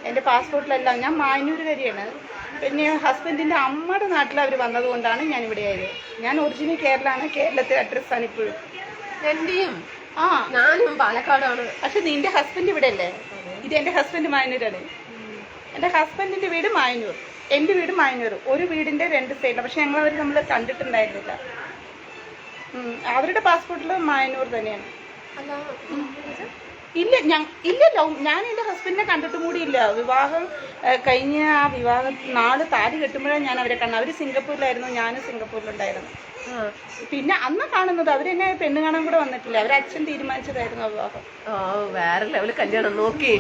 എൻ്റെ പാസ്പോർട്ടിലെല്ലാം. ഞാൻ മായനൂരുകാരിയാണ്. പിന്നെ ഹസ്ബൻഡിൻ്റെ അമ്മയുടെ നാട്ടിൽ അവർ വന്നതുകൊണ്ടാണ് ഞാൻ ഇവിടെ ആയത്. ഞാൻ ഒറിജിനൽ കേരളമാണ്. കേരളത്തിലെ അഡ്രസ്സാണ് ഇപ്പോഴും എന്റെയും. ആ, ഞാനും പാലക്കാടാണ്. പക്ഷെ നിന്റെ ഹസ്ബൻഡ് ഇവിടെ അല്ലേ? ഇത് എൻ്റെ ഹസ്ബൻഡ് മായനൂരാണ്. എൻ്റെ ഹസ്ബൻഡിൻ്റെ വീട് മായനൂർ, എൻ്റെ വീട് മായനൂർ. ഒരു വീടിൻ്റെ 2 സൈഡിലാണ്. പക്ഷെ ഞങ്ങൾ നമ്മൾ കണ്ടിട്ടുണ്ടായിരുന്നില്ല. അവരുടെ പാസ്പോർട്ടിൽ മായനൂർ തന്നെയാണ്. ഇല്ലല്ലോ, ഞാൻ എൻ്റെ ഹസ്ബൻഡിനെ കണ്ടിട്ടും കൂടിയില്ല. വിവാഹം കഴിഞ്ഞ ആ നാള് താലി കെട്ടുമ്പോഴാണ് ഞാൻ അവരെ കാണുന്നത്. അവർ സിംഗപ്പൂരിലായിരുന്നു, ഞാനും സിംഗപ്പൂരിലുണ്ടായിരുന്നു. പിന്നെ അന്ന് കാണുന്നത് അവരെന്നെ പെണ്ണ് കാണാൻ കൂടെ വന്നിട്ടില്ല. അവരച്ഛൻ തീരുമാനിച്ചതായിരുന്നു വിവാഹം. വേറെ ലെവല് കല്യാണം നോക്കി.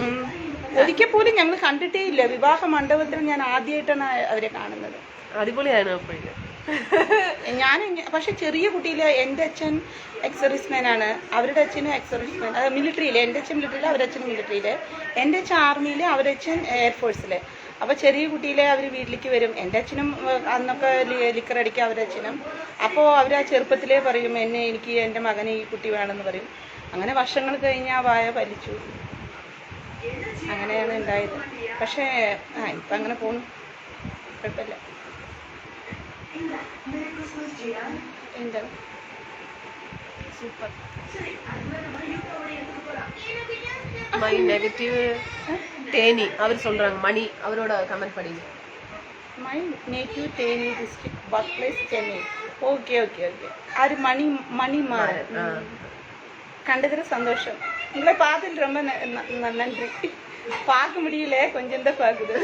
ഒരിക്കൽ പോലും ഞങ്ങൾ കണ്ടിട്ടേ ഇല്ല. വിവാഹ മണ്ഡപത്തിൽ ഞാൻ ആദ്യമായിട്ടാണ് അവരെ കാണുന്നത്. അടിപൊളിയാണ്. അപ്പോഴേക്കും ഞാൻ പക്ഷെ ചെറിയ കുട്ടിയില് എൻ്റെ അച്ഛൻ എക്സർവീസ്മാനാണ്, അവരുടെ അച്ഛനും എക്സർവീസ്മാൻ. മിലിറ്ററിയില്. എൻ്റെ അച്ഛൻ മിലിറ്ററിയില്, അവരുടെ അച്ഛൻ മിലിറ്ററിയില്. എൻ്റെ അച്ഛൻ ആർമിയില്, അവരുടെ അച്ഛൻ എയർഫോഴ്സില്. അപ്പോൾ ചെറിയ കുട്ടിയിലെ അവർ വീട്ടിലേക്ക് വരും. എൻ്റെ അച്ഛനും അന്നൊക്കെ ലിക്കർ അടിക്കുക, അവരുടെ അച്ഛനും. അപ്പോൾ അവർ ആ ചെറുപ്പത്തിലേ പറയും, എനിക്ക് എൻ്റെ മകനെ ഈ കുട്ടി വേണമെന്ന് പറയും. അങ്ങനെ വർഷങ്ങൾ കഴിഞ്ഞ് ആ വായ വലിച്ചു. അങ്ങനെയാണ് ഉണ്ടായത്. പക്ഷേ ഇപ്പം അങ്ങനെ പോണു, കുഴപ്പമില്ല. എന്താ സൂപ്പർ. மை நெகட்டிவ் தேனி அவர் சொல்றாங்க. மணி அவரோட கமெண்ட் படிங்க. My native Theni district, birth place Chennai. Okay okay okay. அது மணி கண்டதில் சந்தோஷம். உங்களை பார்த்தது ரொம்ப நன்றி. பார்க்க முடியல, கொஞ்சம் தான் பார்க்குது.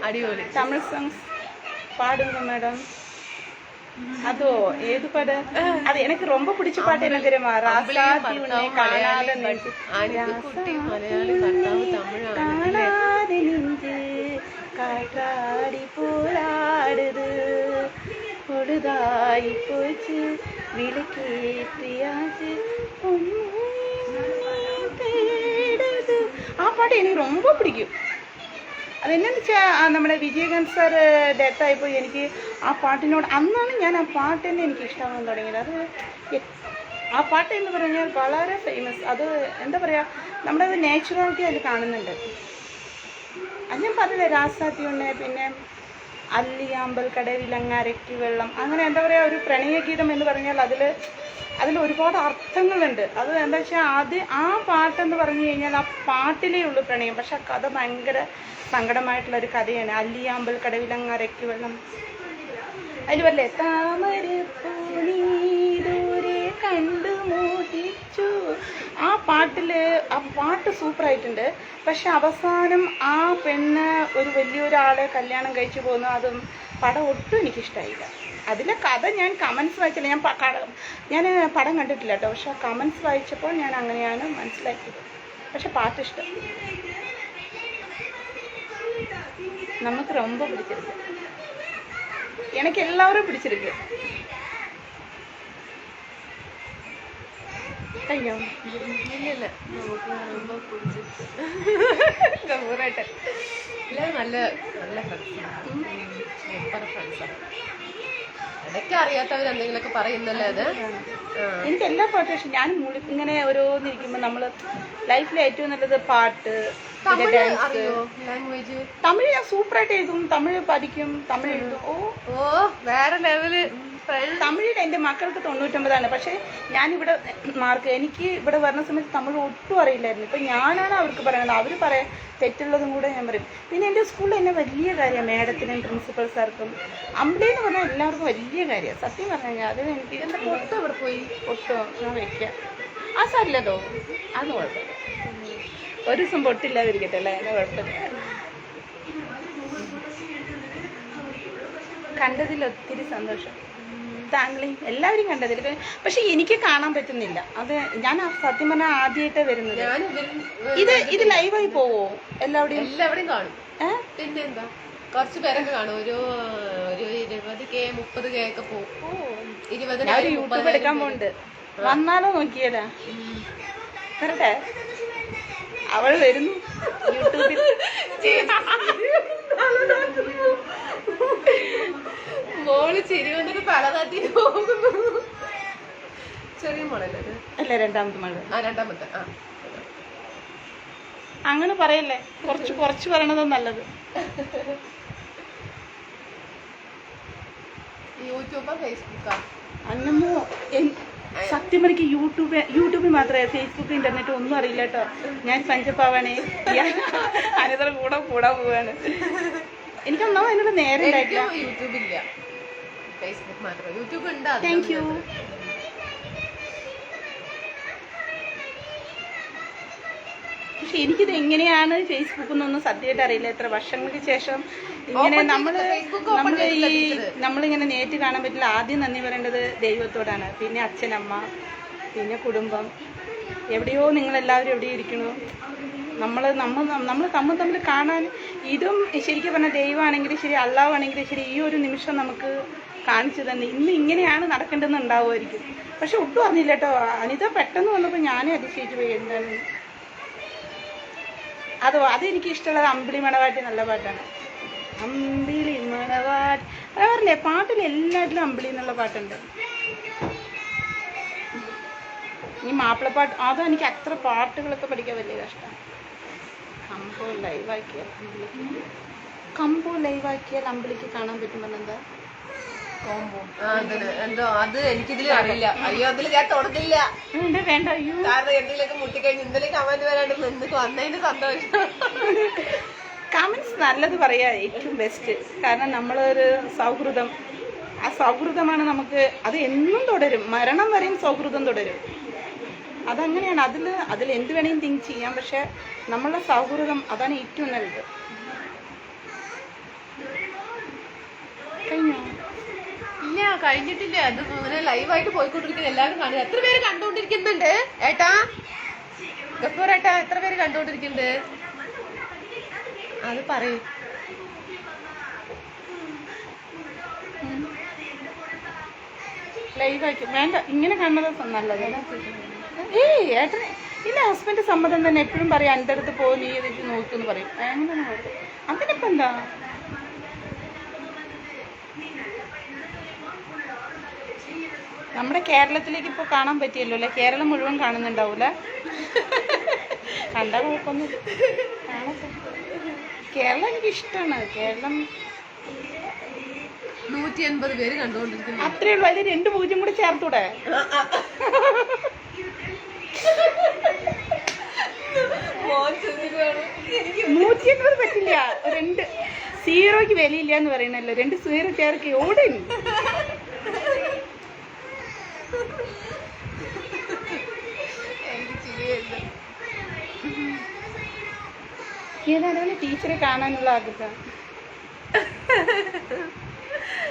அடியோலி. தமிழ் சாங்ஸ் பாடுங்க மேடம். அதோ ஏது பாட? அது எனக்கு ரொம்ப பிடிச்ச பாட்டு என்ன தெரியுமா? ராசாதி உன்னை காணாத நெஞ்சு, காணாத நெஞ்சு காற்றாடி போராடுது, பொழுதாയി போச்சு വിളക്കേറ്റിയാச்சு തേടുது. ആ പാട്ട് എനിക്ക് ரொம்ப പിടിക്കും. അതെന്നു വെച്ചാൽ നമ്മുടെ വിജയകാന്ത് സാർ ഡെത്തായപ്പോൾ എനിക്ക് ആ പാട്ടിനോട് അന്നാണ് ഞാൻ ആ പാട്ട് തന്നെ എനിക്ക് ഇഷ്ടമാകാൻ തുടങ്ങിയത്. അത് ആ പാട്ട് എന്ന് പറഞ്ഞാൽ വളരെ ഫേമസ്. അത് എന്താ പറയുക, നമ്മുടെ അത് നാച്ചുറാലിറ്റി അതിൽ കാണുന്നുണ്ട്. അത് ഞാൻ പറഞ്ഞില്ലേ, രാസാത്തിയുണ്ട്, പിന്നെ അല്ലിയാമ്പൽ കടവിലങ്ങരയ്ക്ക് വെള്ളം, അങ്ങനെ എന്താ പറയുക, ഒരു പ്രണയഗീതം എന്ന് പറഞ്ഞാൽ അതിൽ ഒരുപാട് അർത്ഥങ്ങളുണ്ട്. അത് എന്താ വെച്ചാൽ ആ പാട്ടെന്ന് പറഞ്ഞു കഴിഞ്ഞാൽ ആ പാട്ടിലേ ഉള്ളൂ പ്രണയം. പക്ഷെ ആ കഥ ഭയങ്കര സങ്കടമായിട്ടുള്ളൊരു കഥയാണ്. അല്ലിയാമ്പൽ കടവിലങ്ങരയ്ക്ക് വെള്ളം. അതിൽ പറയല്ലേ, താമരപ്പൂനീദൂരെ കണ്ടു മോഹിച്ചു. ആ പാട്ട് സൂപ്പറായിട്ടുണ്ട്. പക്ഷെ അവസാനം ആ പെണ്ണ് ഒരു വലിയൊരാളെ കല്യാണം കഴിച്ചു പോകുന്നു. അതും പടം ഒട്ടും എനിക്കിഷ്ടമായില്ല. അതിലെ കഥ ഞാൻ കമൻസ് വായിച്ചില്ല. ഞാൻ പടം കണ്ടിട്ടില്ല കേട്ടോ. പക്ഷെ കമൻസ് വായിച്ചപ്പോൾ ഞാൻ അങ്ങനെയാണ് മനസ്സിലാക്കിയത്. പക്ഷെ പാട്ടിഷ്ടം നമുക്ക് ரொம்ப പിടിച്ചിருக்கு. എനിക്ക് എല്ലാവരും പിടിച്ചിருக்கு. കഴിഞ്ഞോ? ഇല്ല, നമുക്ക് ரொம்ப പിടിച്ചിருக்கு. ഗംഭീരായിട്ട് നല്ല നല്ല ഫ്രണ്ട്സാണ്. സൂപ്പർ ഫ്രണ്ട്സാണ്. ഇടയ്ക്ക് അറിയാത്തവർ എന്തെങ്കിലുമൊക്കെ പറയുന്നല്ലേ അത്. എനിക്ക് എല്ലാ പാട്ടും ഇഷ്ടം. ഞാൻ ഇങ്ങനെ ഓരോന്നിരിക്കുമ്പോൾ നമ്മൾ ലൈഫിൽ ഏറ്റവും നല്ലത് പാട്ട്, പിന്നെ ഡാൻസ്. അറിയോ ലാംഗ്വേജ്? തമിഴ് ഞാൻ സൂപ്പറായിട്ട് എഴുതും, തമിഴ് പഠിക്കും, തമിഴ് എഴുതും. ഓ വേറെ ലെവല്. തമിഴിൽ എൻ്റെ മക്കൾക്ക് 99 പക്ഷെ ഞാനിവിടെ മാർക്ക് എനിക്ക് ഇവിടെ വരുന്ന സമയത്ത് തമിഴ് ഒട്ടും അറിയില്ലായിരുന്നു. ഇപ്പം ഞാനാണ് അവർക്ക് പറയുന്നത്, അവർ പറയാൻ തെറ്റുള്ളതും കൂടെ ഞാൻ പറയും. പിന്നെ എൻ്റെ സ്കൂളിൽ എന്നെ വലിയ കാര്യമാണ്, മാഡത്തിനും പ്രിൻസിപ്പൽ സാർക്കും അമ്പലി എന്ന് പറഞ്ഞാൽ എല്ലാവർക്കും വലിയ കാര്യമാണ്. സത്യം പറഞ്ഞു കഴിഞ്ഞാൽ അത് എനിക്ക് എൻ്റെ പൊട്ട് ഇവിടെ പോയി. പൊട്ടോ ഞാൻ വയ്ക്കാം ആ സാരില്ലതോ, അത് കുഴപ്പമില്ല. ഒരു ദിവസം പൊട്ടില്ലാതിരിക്കട്ടെ അല്ലേ, അതിന് കുഴപ്പമില്ല. കണ്ടതിൽ ഒത്തിരി സന്തോഷം, താങ്കളെയും എല്ലാവരും കണ്ടതിൽ. പക്ഷെ എനിക്ക് കാണാൻ പറ്റുന്നില്ല, അത് ഞാൻ സത്യം പറഞ്ഞാൽ ആദ്യമായിട്ടാണ് വരുന്നത്. ഇത് ലൈവായി പോവോ എല്ലാവരുടെയും കാണും. പിന്നെ എന്താ കുറച്ച് പേരൊക്കെ കാണും, ഒരു 20K 30K ഒക്കെ പോകും. ഞാൻ യൂട്യൂബ് എടുക്കാൻ പോകുന്നുണ്ട്, വന്നാലോ നോക്കിയതാ വരട്ടെ. അവൾ വരുന്നു യൂട്യൂബിൽ. മോള് ചിരി വന്നിട്ട് തല തട്ടി പോകുന്നു. ചെറിയ മോളല്ലേ അല്ല, രണ്ടാമത്തെ മകൾ. രണ്ടാമത്തെ. അങ്ങനെ പറയല്ലേ, കുറച്ച് പറയണത് നല്ലത്. യൂട്യൂബാ ഫേസ്ബുക്കാ? അന്നമ്മോ സത്യം എനിക്ക് യൂട്യൂബിൽ മാത്രമേ, ഫേസ്ബുക്ക് ഇന്റർനെറ്റ് ഒന്നും അറിയില്ല കേട്ടോ. ഞാൻ പഞ്ചപ്പാവാണേ, അനന്തരം കൂടാൻ പോവാണ്. എനിക്കൊന്നും അതിനുള്ള നേരം ഉണ്ടായിട്ടില്ല. യൂട്യൂബില്ല, ഫേസ്ബുക്ക് മാത്രം. യൂട്യൂബ് ഉണ്ട്. Thank you. പക്ഷെ എനിക്കിത് എങ്ങനെയാണ് ഫേസ്ബുക്ക് എന്നൊന്നും സത്യമായിട്ട് അറിയില്ല. എത്ര വർഷങ്ങൾക്ക് ശേഷം ഇങ്ങനെ നമ്മളിങ്ങനെ നേരിട്ട് കാണാൻ പറ്റില്ല. ആദ്യം നന്ദി പറയേണ്ടത് ദൈവത്തോടാണ്, പിന്നെ അച്ഛനമ്മ, പിന്നെ കുടുംബം. എവിടെയോ നിങ്ങളെല്ലാവരും എവിടെ ഇരിക്കണു. നമ്മൾ തമ്മിൽ കാണാൻ ഇതും ശരിക്കും പറഞ്ഞാൽ ദൈവമാണെങ്കിലും ശരി, അള്ളാഹു ആണെങ്കിലും ശരി, ഈ ഒരു നിമിഷം നമുക്ക് കാണിച്ചു തന്നെ ഇന്ന് ഇങ്ങനെയാണ് നടക്കേണ്ടതെന്ന് ഉണ്ടാവുമായിരിക്കും. പക്ഷെ ഒട്ടും അറിഞ്ഞില്ല കേട്ടോ. അനിത പെട്ടെന്ന് വന്നപ്പോൾ ഞാനേ അതിശയിച്ചു പോയി. എന്താണ് അതെനിക്ക് ഇഷ്ടമുള്ളത്. അമ്പിളി മണവാട്ടി നല്ല പാട്ടാണ്. അമ്പിളി മണവാട്ടി അതറിയില്ലേ, പാട്ടിൽ എല്ലാറ്റിലും അമ്പിളി എന്നുള്ള പാട്ടുണ്ട്. ഈ മാപ്പിളപ്പാട്ട് അതെനിക്ക് അത്ര പാട്ടുകളൊക്കെ പഠിക്കാൻ വലിയ കഷ്ടമാണ്. കമ്പോ ലൈവാക്കിയാൽ അമ്പിളിക്ക് കാണാൻ പറ്റുമ്പോൾ എന്താ എന്തോ അത് എനിക്കിതിൽ അറിയില്ല. അയ്യോ, അതിൽ ഞാൻ തുടങ്ങില്ല. വേണ്ട, അയ്യോ, കാരണം എന്തെങ്കിലുമൊക്കെ മുട്ടിക്കഴിഞ്ഞ് ഇന്നലെ കമന്റ് വരാണ്ട് നിങ്ങൾക്ക് വന്നതിന് സന്തോഷം. കമന്റ്സ് നല്ലത് പറയാ ഏറ്റവും ബെസ്റ്റ്. കാരണം നമ്മളൊരു സൗഹൃദം, ആ സൗഹൃദമാണ് നമുക്ക്, അത് എന്നും തുടരും, മരണം വരെയും സൗഹൃദം തുടരും. അതങ്ങനെയാണ്. അതിൽ എന്ത് വേണമെങ്കിലും തിങ്ക് ചെയ്യാം. പക്ഷെ നമ്മളുടെ സൗഹൃദം അതാണ് ഏറ്റവും നല്ലത്. കഴിഞ്ഞോ? ഇല്ല, കഴിഞ്ഞിട്ടില്ല. അത് ഇങ്ങനെ ലൈവായിട്ട് പോയിക്കൊണ്ടിരിക്കുന്നത് എല്ലാവരും കാണുക. എത്ര പേര് കണ്ടുകൊണ്ടിരിക്കുന്നുണ്ട് ഏട്ടാ? ഗഫൂർ ഏട്ടാ, എത്ര പേര് കണ്ടുകൊണ്ടിരിക്കുന്നുണ്ട്? അത് പറയൂ. ലൈവാക്കി വേണ്ട, ഇങ്ങനെ കാണുന്നത് നല്ലത്. ഏട്ടനെ ഇല്ല, ഹസ്ബൻഡ് സമ്മതം തന്നെ. എപ്പോഴും പറയും എൻ്റെ അടുത്ത് പോയി നീ ഇതിട്ട് നോക്കുമെന്ന് പറയും. അങ്ങനെ അതിനിപ്പോൾ എന്താ? നമ്മുടെ കേരളത്തിലേക്ക് ഇപ്പോൾ കാണാൻ പറ്റിയല്ലോ അല്ലേ? കേരളം മുഴുവൻ കാണുന്നുണ്ടാവൂല. കണ്ടാൽ കുഴപ്പമൊന്നും കാണട്ടെ. കേരളം എനിക്കിഷ്ടമാണ്. കേരളം 180 പേര് കണ്ടുകൊണ്ടിരിക്കുന്നു. അത്രേ ഉള്ളൂ. അതിൽ 2 പൂജ്യം കൂടെ ചേർത്തൂടെ? 180 പറ്റില്ല. 2 സീറോയ്ക്ക് വിലയില്ല എന്ന് പറയണല്ലോ. 2 സീറോ ചേർക്ക് ഓടെ. ഏതാണ് ടീച്ചറെ കാണാനുള്ള ആഗ്രഹം?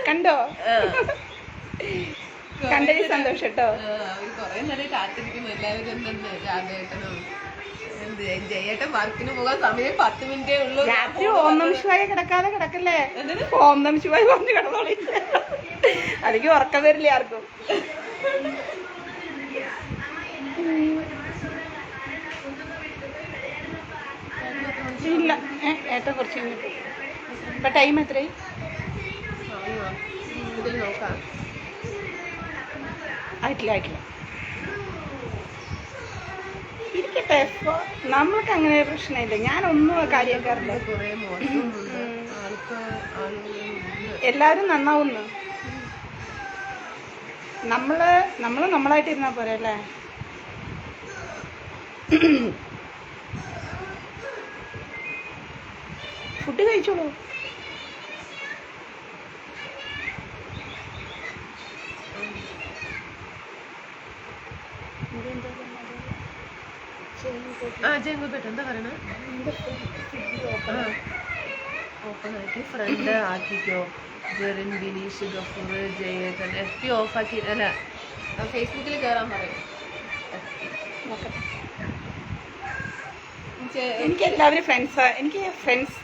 കണ്ടോ? കണ്ടതിൽ സന്തോഷം കേട്ടോ. കൊറേ നേരം കാത്തിരിക്കുന്നു എല്ലാവരും. ജയേട്ടൻ വർക്കിന് പോകാൻ സമയം 10 മിനിറ്റേ ഉള്ളൂ. രാത്രി ഓം നമ ശിവായ കിടക്കാതെ കിടക്കല്ലേ? ഓം നമ ശിവായ പറഞ്ഞ് കിടന്നോളി. അല്ലെങ്കിൽ ഉറക്കം വരില്ല ആർക്കും. ഇല്ല, ഏട്ടൻ കുറച്ച് കഴിഞ്ഞിട്ട്. ഇപ്പൊ ടൈം എത്രയായി? നോക്കാം. ആയിട്ടില്ല. ഇരിക്കട്ടെ. നമ്മൾക്ക് അങ്ങനെ പ്രശ്നമില്ല. ഞാനൊന്നും കാര്യക്കാറില്ല. കുറെ മോശമുണ്ട് ആളുകളുണ്ട്. എല്ലാവരും നന്നാവുന്നു. നമ്മള് നമ്മളായിട്ടിരുന്നാ പോരെ അല്ലേ? ഫുഡ് കഴിച്ചോളൂ. ജയങ്കുപേട്ട എന്താ പറയണ? ഓപ്പൺ ആക്കി ഫ്രണ്ട് ആക്കിക്കോ. ജെറിൻ, ബിനീഷ്, ഗഫൂർ, ജയേട്ടൻ. FB ഓഫ് ആക്കി അല്ല, ഫേസ്ബുക്കിൽ കയറാൻ പറയും. എനിക്ക് എല്ലാവരും ഫ്രണ്ട്സാ. എനിക്ക് ഫ്രണ്ട്സ്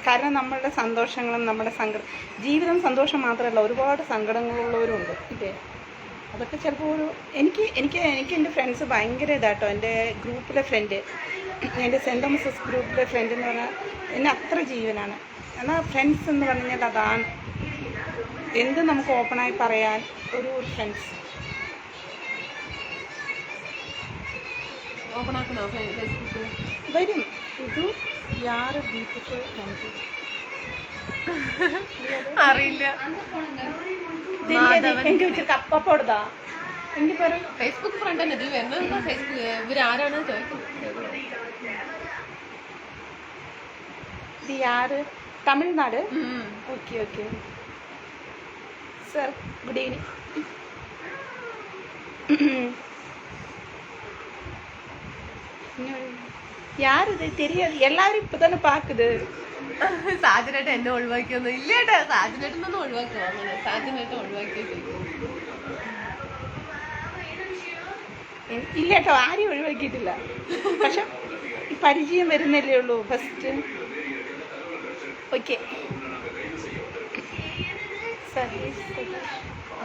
കാരണം നമ്മളുടെ സന്തോഷങ്ങളും നമ്മുടെ ജീവിതം സന്തോഷം മാത്രമല്ല, ഒരുപാട് സങ്കടങ്ങളുള്ളവരുണ്ട് ഇല്ലേ? അതൊക്കെ ചിലപ്പോൾ എനിക്ക് എൻ്റെ ഫ്രണ്ട്സ് ഭയങ്കര ഇതാട്ടോ. എൻ്റെ ഗ്രൂപ്പിലെ ഫ്രണ്ട്, എൻ്റെ സെൻറ് തോമസസ് ഗ്രൂപ്പിലെ ഫ്രണ്ട് എന്ന് പറഞ്ഞാൽ എന്നെ അത്ര ജീവനാണ്. എന്നാൽ ഫ്രണ്ട്സ് എന്ന് പറഞ്ഞാൽ അതാണ്. എന്ത് നമുക്ക് ഓപ്പണായി പറയാൻ ഒരു ഫ്രണ്ട്സ്. വരും. ഇത് യാറ് ബ്യൂട്ടിഫുൾ കൺട്രി അറിയില്ല. കപ്പോടുതാ എനിക്ക് പറയും. ഫേസ്ബുക്ക് ഫ്രണ്ട് തന്നെ ഇതിൽ വരുന്നത്. ഫേസ്ബുക്ക് ഇവരാരാണ് ചോദിക്കുന്നത്? ഇത് യാറ് Tamil Nadu. Okay okay sir, good evening. யாரு தெரியாது, எல்லாரும் இப்பதானே பாக்குது. സാജനേട്ട എന്നെ ഒഴിവാക്കിയൊന്നും ഇല്ലേട്ടാ. സാജനേട്ടനൊന്നും ഒഴിവാക്കുമോ? അങ്ങനെ സാജനേട്ട ഒഴിവാക്കിയോ? ഇല്ലേട്ടോ, ആരെയും ഒഴിവാക്കിയിട്ടില്ല. പക്ഷെ പരിചയം വരുന്നല്ലേ ഉള്ളൂ ഫസ്റ്റ്. ഓക്കെ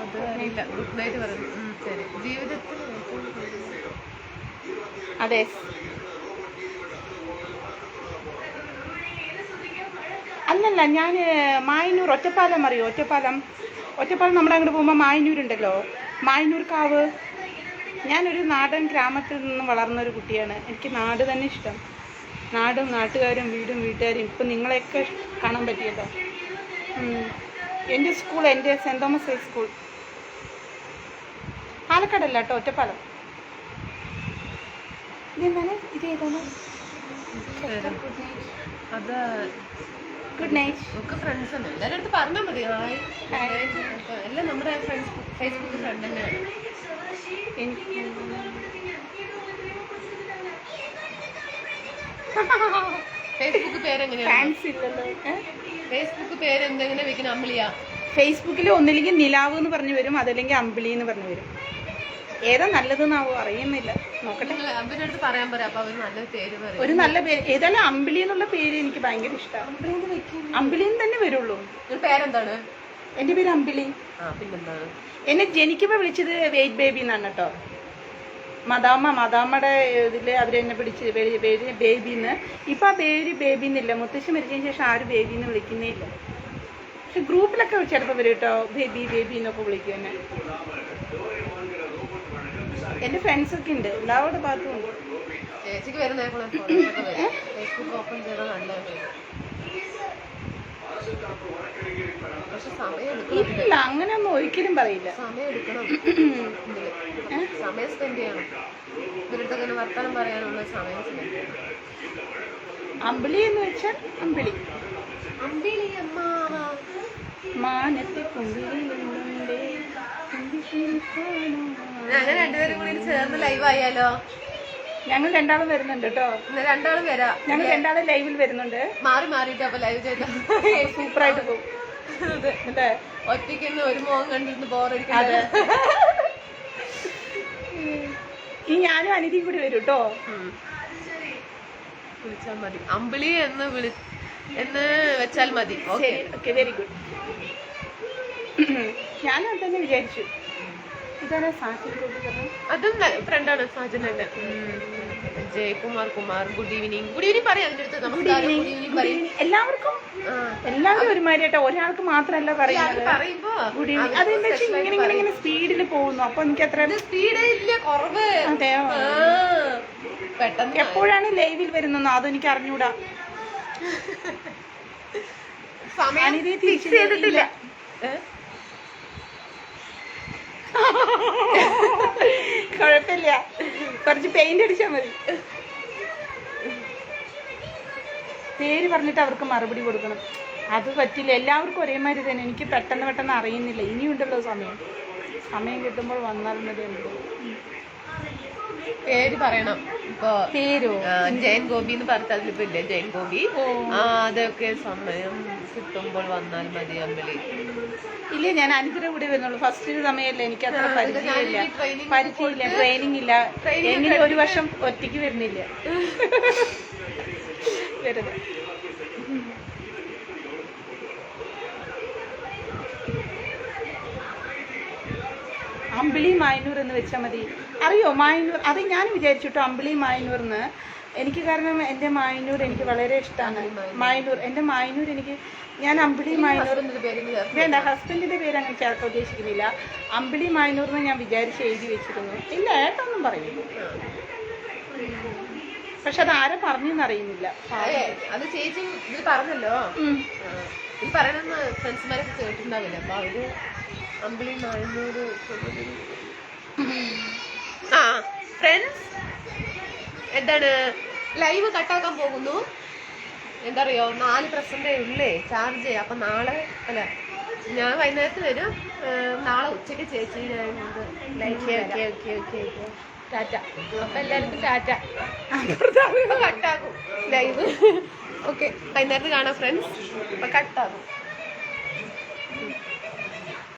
അത് അറിയില്ല. ഗുഡ് നൈറ്റ് പറഞ്ഞു. ശരി. ജീവിതത്തിൽ അതെ. അല്ലല്ല, ഞാൻ മായന്നൂർ ഒറ്റപ്പാലം അറിയോ? ഒറ്റപ്പാലം നമ്മുടെ അങ്ങോട്ട് പോകുമ്പോൾ മായന്നൂരുണ്ടല്ലോ, മായന്നൂർ കാവ്. ഞാനൊരു നാടൻ ഗ്രാമത്തിൽ നിന്ന് വളർന്നൊരു കുട്ടിയാണ്. എനിക്ക് നാട് തന്നെ ഇഷ്ടം. നാടും നാട്ടുകാരും വീടും വീട്ടുകാരും. ഇപ്പം നിങ്ങളെയൊക്കെ കാണാൻ പറ്റിയല്ലോ. എൻ്റെ സ്കൂൾ എൻ്റെ സെൻറ് തോമസ് ഹൈ സ്കൂൾ പാലക്കാടല്ല കേട്ടോ, ഒറ്റപ്പാലം. ഇതെന്താണ്? ഇത് ഏതാണ്? അത് ഗുഡ് നൈറ്റ്. ഒക്കെ ഫ്രണ്ട്സ് തന്നെ. എല്ലാവരുടെ അടുത്ത് പറഞ്ഞാൽ മതി. എല്ലാം നമ്മുടെ ഫേസ്ബുക്ക് ഫ്രണ്ട് തന്നെയാണ്. ഫേസ്ബുക്ക് പേരെങ്ങനെയാണ്? ഫേസ്ബുക്ക് പേര് എന്തെങ്ങനെ വെക്കുന്ന? അമ്പിളിയാ? ഫേസ്ബുക്കിൽ ഒന്നില്ലെങ്കിൽ നിലാവ് എന്ന് പറഞ്ഞു വരും, അതല്ലെങ്കിൽ അമ്പിളി എന്ന് പറഞ്ഞു വരും. ഏതാ നല്ലതെന്നാവോ അറിയുന്നില്ല. നോക്കട്ടെ. അവരുടെ അടുത്ത് പറയാൻ പറയാം. അപ്പൊ അവര് നല്ലൊരു പേര് പറയും. ഒരു നല്ല പേര് ഏതായാലും അമ്പിളി എന്നുള്ള പേര് എനിക്ക് ഭയങ്കര ഇഷ്ടമാണ്. അമ്പിളിന്ന് തന്നെ വരുള്ളൂ. പേരെന്താണ്? എന്റെ പേര് അമ്പിളി. പിന്നെന്താണ്? എന്നെ ജനിക്കുമ്പോ വിളിച്ചത് വെയിറ്റ് ബേബി എന്നാണ് കേട്ടോ. മദാമ്മയുടെ ഇതില് അവരെന്നെ വിളിച്ചത് ബേബിന്ന്. ഇപ്പൊ ആ പേര് ബേബിന്നില്ല. മുത്തശ്ശി മരിച്ചതിന് ശേഷം ആരും ബേബിന്ന് വിളിക്കുന്നേ ഇല്ല. പക്ഷെ ഗ്രൂപ്പിലൊക്കെ ചിലപ്പോൾ വരും കേട്ടോ, ബേബി എന്നൊക്കെ വിളിക്കും എന്നെ. എന്റെ ഫ്രണ്ട്സ് ഒക്കെ ഉണ്ട്, എല്ലാവരുടെ ഭാഗത്തും ഉണ്ട്. ചേച്ചിക്ക് വരുന്ന ഫേസ്ബുക്ക് ഓപ്പൺ ചെയ്താൽ നല്ലത്. പക്ഷെ സമയം ഇല്ല, അങ്ങനെയൊന്നും ഒരിക്കലും പറയില്ല. സമയം എടുക്കണം. സമയം സ്പെൻഡ് ചെയ്യണം. ഇവരുടെ അങ്ങനെ വർത്തമാനം പറയാനുള്ള സമയം സ്പെൻഡ് ചെയ്യണം. അമ്പിളി എന്ന് വെച്ചാൽ അമ്പിളി അമ്മ മാനത്തെ ഞങ്ങൾ രണ്ടുപേരും കൂടി ചേർന്ന് ലൈവ് ആയാലോ? ഞങ്ങൾ രണ്ടാളും വരുന്നുണ്ട് കേട്ടോ. രണ്ടാളും വരാം. ഞങ്ങൾ രണ്ടാളും ലൈവിൽ വരുന്നുണ്ട്. മാറിയിട്ട് അപ്പൊ ലൈവ് ചെയ്താൽ സൂപ്പറായിട്ട് പോകും. അല്ലേ? ഒറ്റയ്ക്ക് ഒരു മോഹം കണ്ടിരുന്ന് ബോറടിക്കാതെ ഈ ഞാനും അനിതിയും കൂടി വരും കേട്ടോ. വിളിച്ചാൽ മതി. അമ്പിളി എന്ന് വെച്ചാൽ മതി. Okay, very good. ഞാനും അത് തന്നെ വിചാരിച്ചു. ഇതാണ് സാജൻ. അതും ഫ്രണ്ടാണ് സാജൻ തന്നെ. Jayakumar good evening. Good evening പറയാം. അതിന്റെ അടുത്ത് നമസ്കാരം. എല്ലാവർക്കും എല്ലാവരും ഒരുമാതിരിയായിട്ടോ, ഒരാൾക്ക് മാത്രമല്ല പറയുന്നത്. Good evening. അതെന്താ വെച്ചാൽ ഇങ്ങനെ സ്പീഡിൽ പോകുന്നു. അപ്പൊ എനിക്ക് അത്ര സ്പീഡ് ഇല്ല, കുറവ്. അതെയോ? പെട്ടെന്ന് എപ്പോഴാണ് ലൈവിൽ വരുന്നെന്നോ അതെനിക്ക് അറിഞ്ഞൂടാ. സമയം അനിതയെ ഫിക്സ് ചെയ്തിട്ടില്ല. കുഴപ്പമില്ല, കുറച്ച് പെയിന്റ് അടിച്ചാൽ മതി. പേര് പറഞ്ഞിട്ട് അവർക്ക് മറുപടി കൊടുക്കണം, അത് പറ്റില്ല. എല്ലാവർക്കും ഒരേമാതിരി തന്നെ. എനിക്ക് പെട്ടെന്ന് അറിയുന്നില്ല. ഇനിയുണ്ടല്ലോ സമയം കിട്ടുമ്പോൾ വന്നാൽ മതി. പേര് പറയണം. ഇപ്പൊ പേരോ? ജയൻ ഗോപി എന്ന് പറഞ്ഞിട്ട് അതിലിപ്പോ ഇല്ലേ ജയൻ ഗോപി. അതൊക്കെ സമയം കിട്ടുമ്പോൾ വന്നാൽ മതി അമ്പലി. ഇല്ല, ഞാൻ അനിതയുടെ കൂടെ വരുന്നുള്ളൂ. ഫസ്റ്റ് സമയമല്ലേ, എനിക്ക് അത്ര പരിചയമില്ല. ട്രെയിനിങ് ഇല്ല. എങ്ങനെ ഒരു വർഷം ഒറ്റയ്ക്ക് വരുന്നില്ല. വെറുതെ അമ്പിളി മായന്നൂർ എന്ന് വെച്ചാൽ മതി. അറിയോ മായന്നൂർ? അത് ഞാൻ വിചാരിച്ചിട്ടോ അമ്പിളി മായന്നൂർന്ന്. എനിക്ക് കാരണം എൻ്റെ മായന്നൂർ എനിക്ക് വളരെ ഇഷ്ടമാണ്. മായന്നൂർ എൻ്റെ മായന്നൂർ എനിക്ക്, ഞാൻ അമ്പിളി മായന്നൂർ വേണ്ട, ഹസ്ബൻഡിൻ്റെ പേര് അങ്ങനെ ചേർക്കാൻ ഉദ്ദേശിക്കുന്നില്ല. അമ്പിളി മായന്നൂർ എന്ന് ഞാൻ വിചാരിച്ച് എഴുതി വെച്ചിരുന്നു. ഇല്ല, ഏട്ടൊന്നും പറയുന്നു. പക്ഷെ അത് ആരെ പറഞ്ഞെന്ന് അറിയുന്നില്ല. അത് ചേച്ചി ഇത് പറഞ്ഞല്ലോ, ഇത് പറയണമെന്ന് ഫ്രണ്ട്സ്മാരൊക്കെ കേട്ടിട്ടുണ്ടാവില്ല. അപ്പൊ അവര് അമ്പിളി മായന്നൂര്. ഫ്രണ്ട്സ് എന്താണ് ലൈവ് കട്ടാക്കാൻ പോകുന്നു. എന്താ അറിയോ, 4% ഉള്ളേ ചാർജ്. അപ്പൊ നാളെ അല്ല, ഞാൻ വൈകുന്നേരത്ത് വരും. നാളെ ഉച്ചയ്ക്ക് ചേച്ചി ടാറ്റ. അപ്പൊ എല്ലാവർക്കും ടാറ്റ. കട്ടാകും ലൈവ്. ഓക്കെ, വൈകുന്നേരത്ത് കാണാം ഫ്രണ്ട്സ്. അപ്പൊ കട്ടാകും.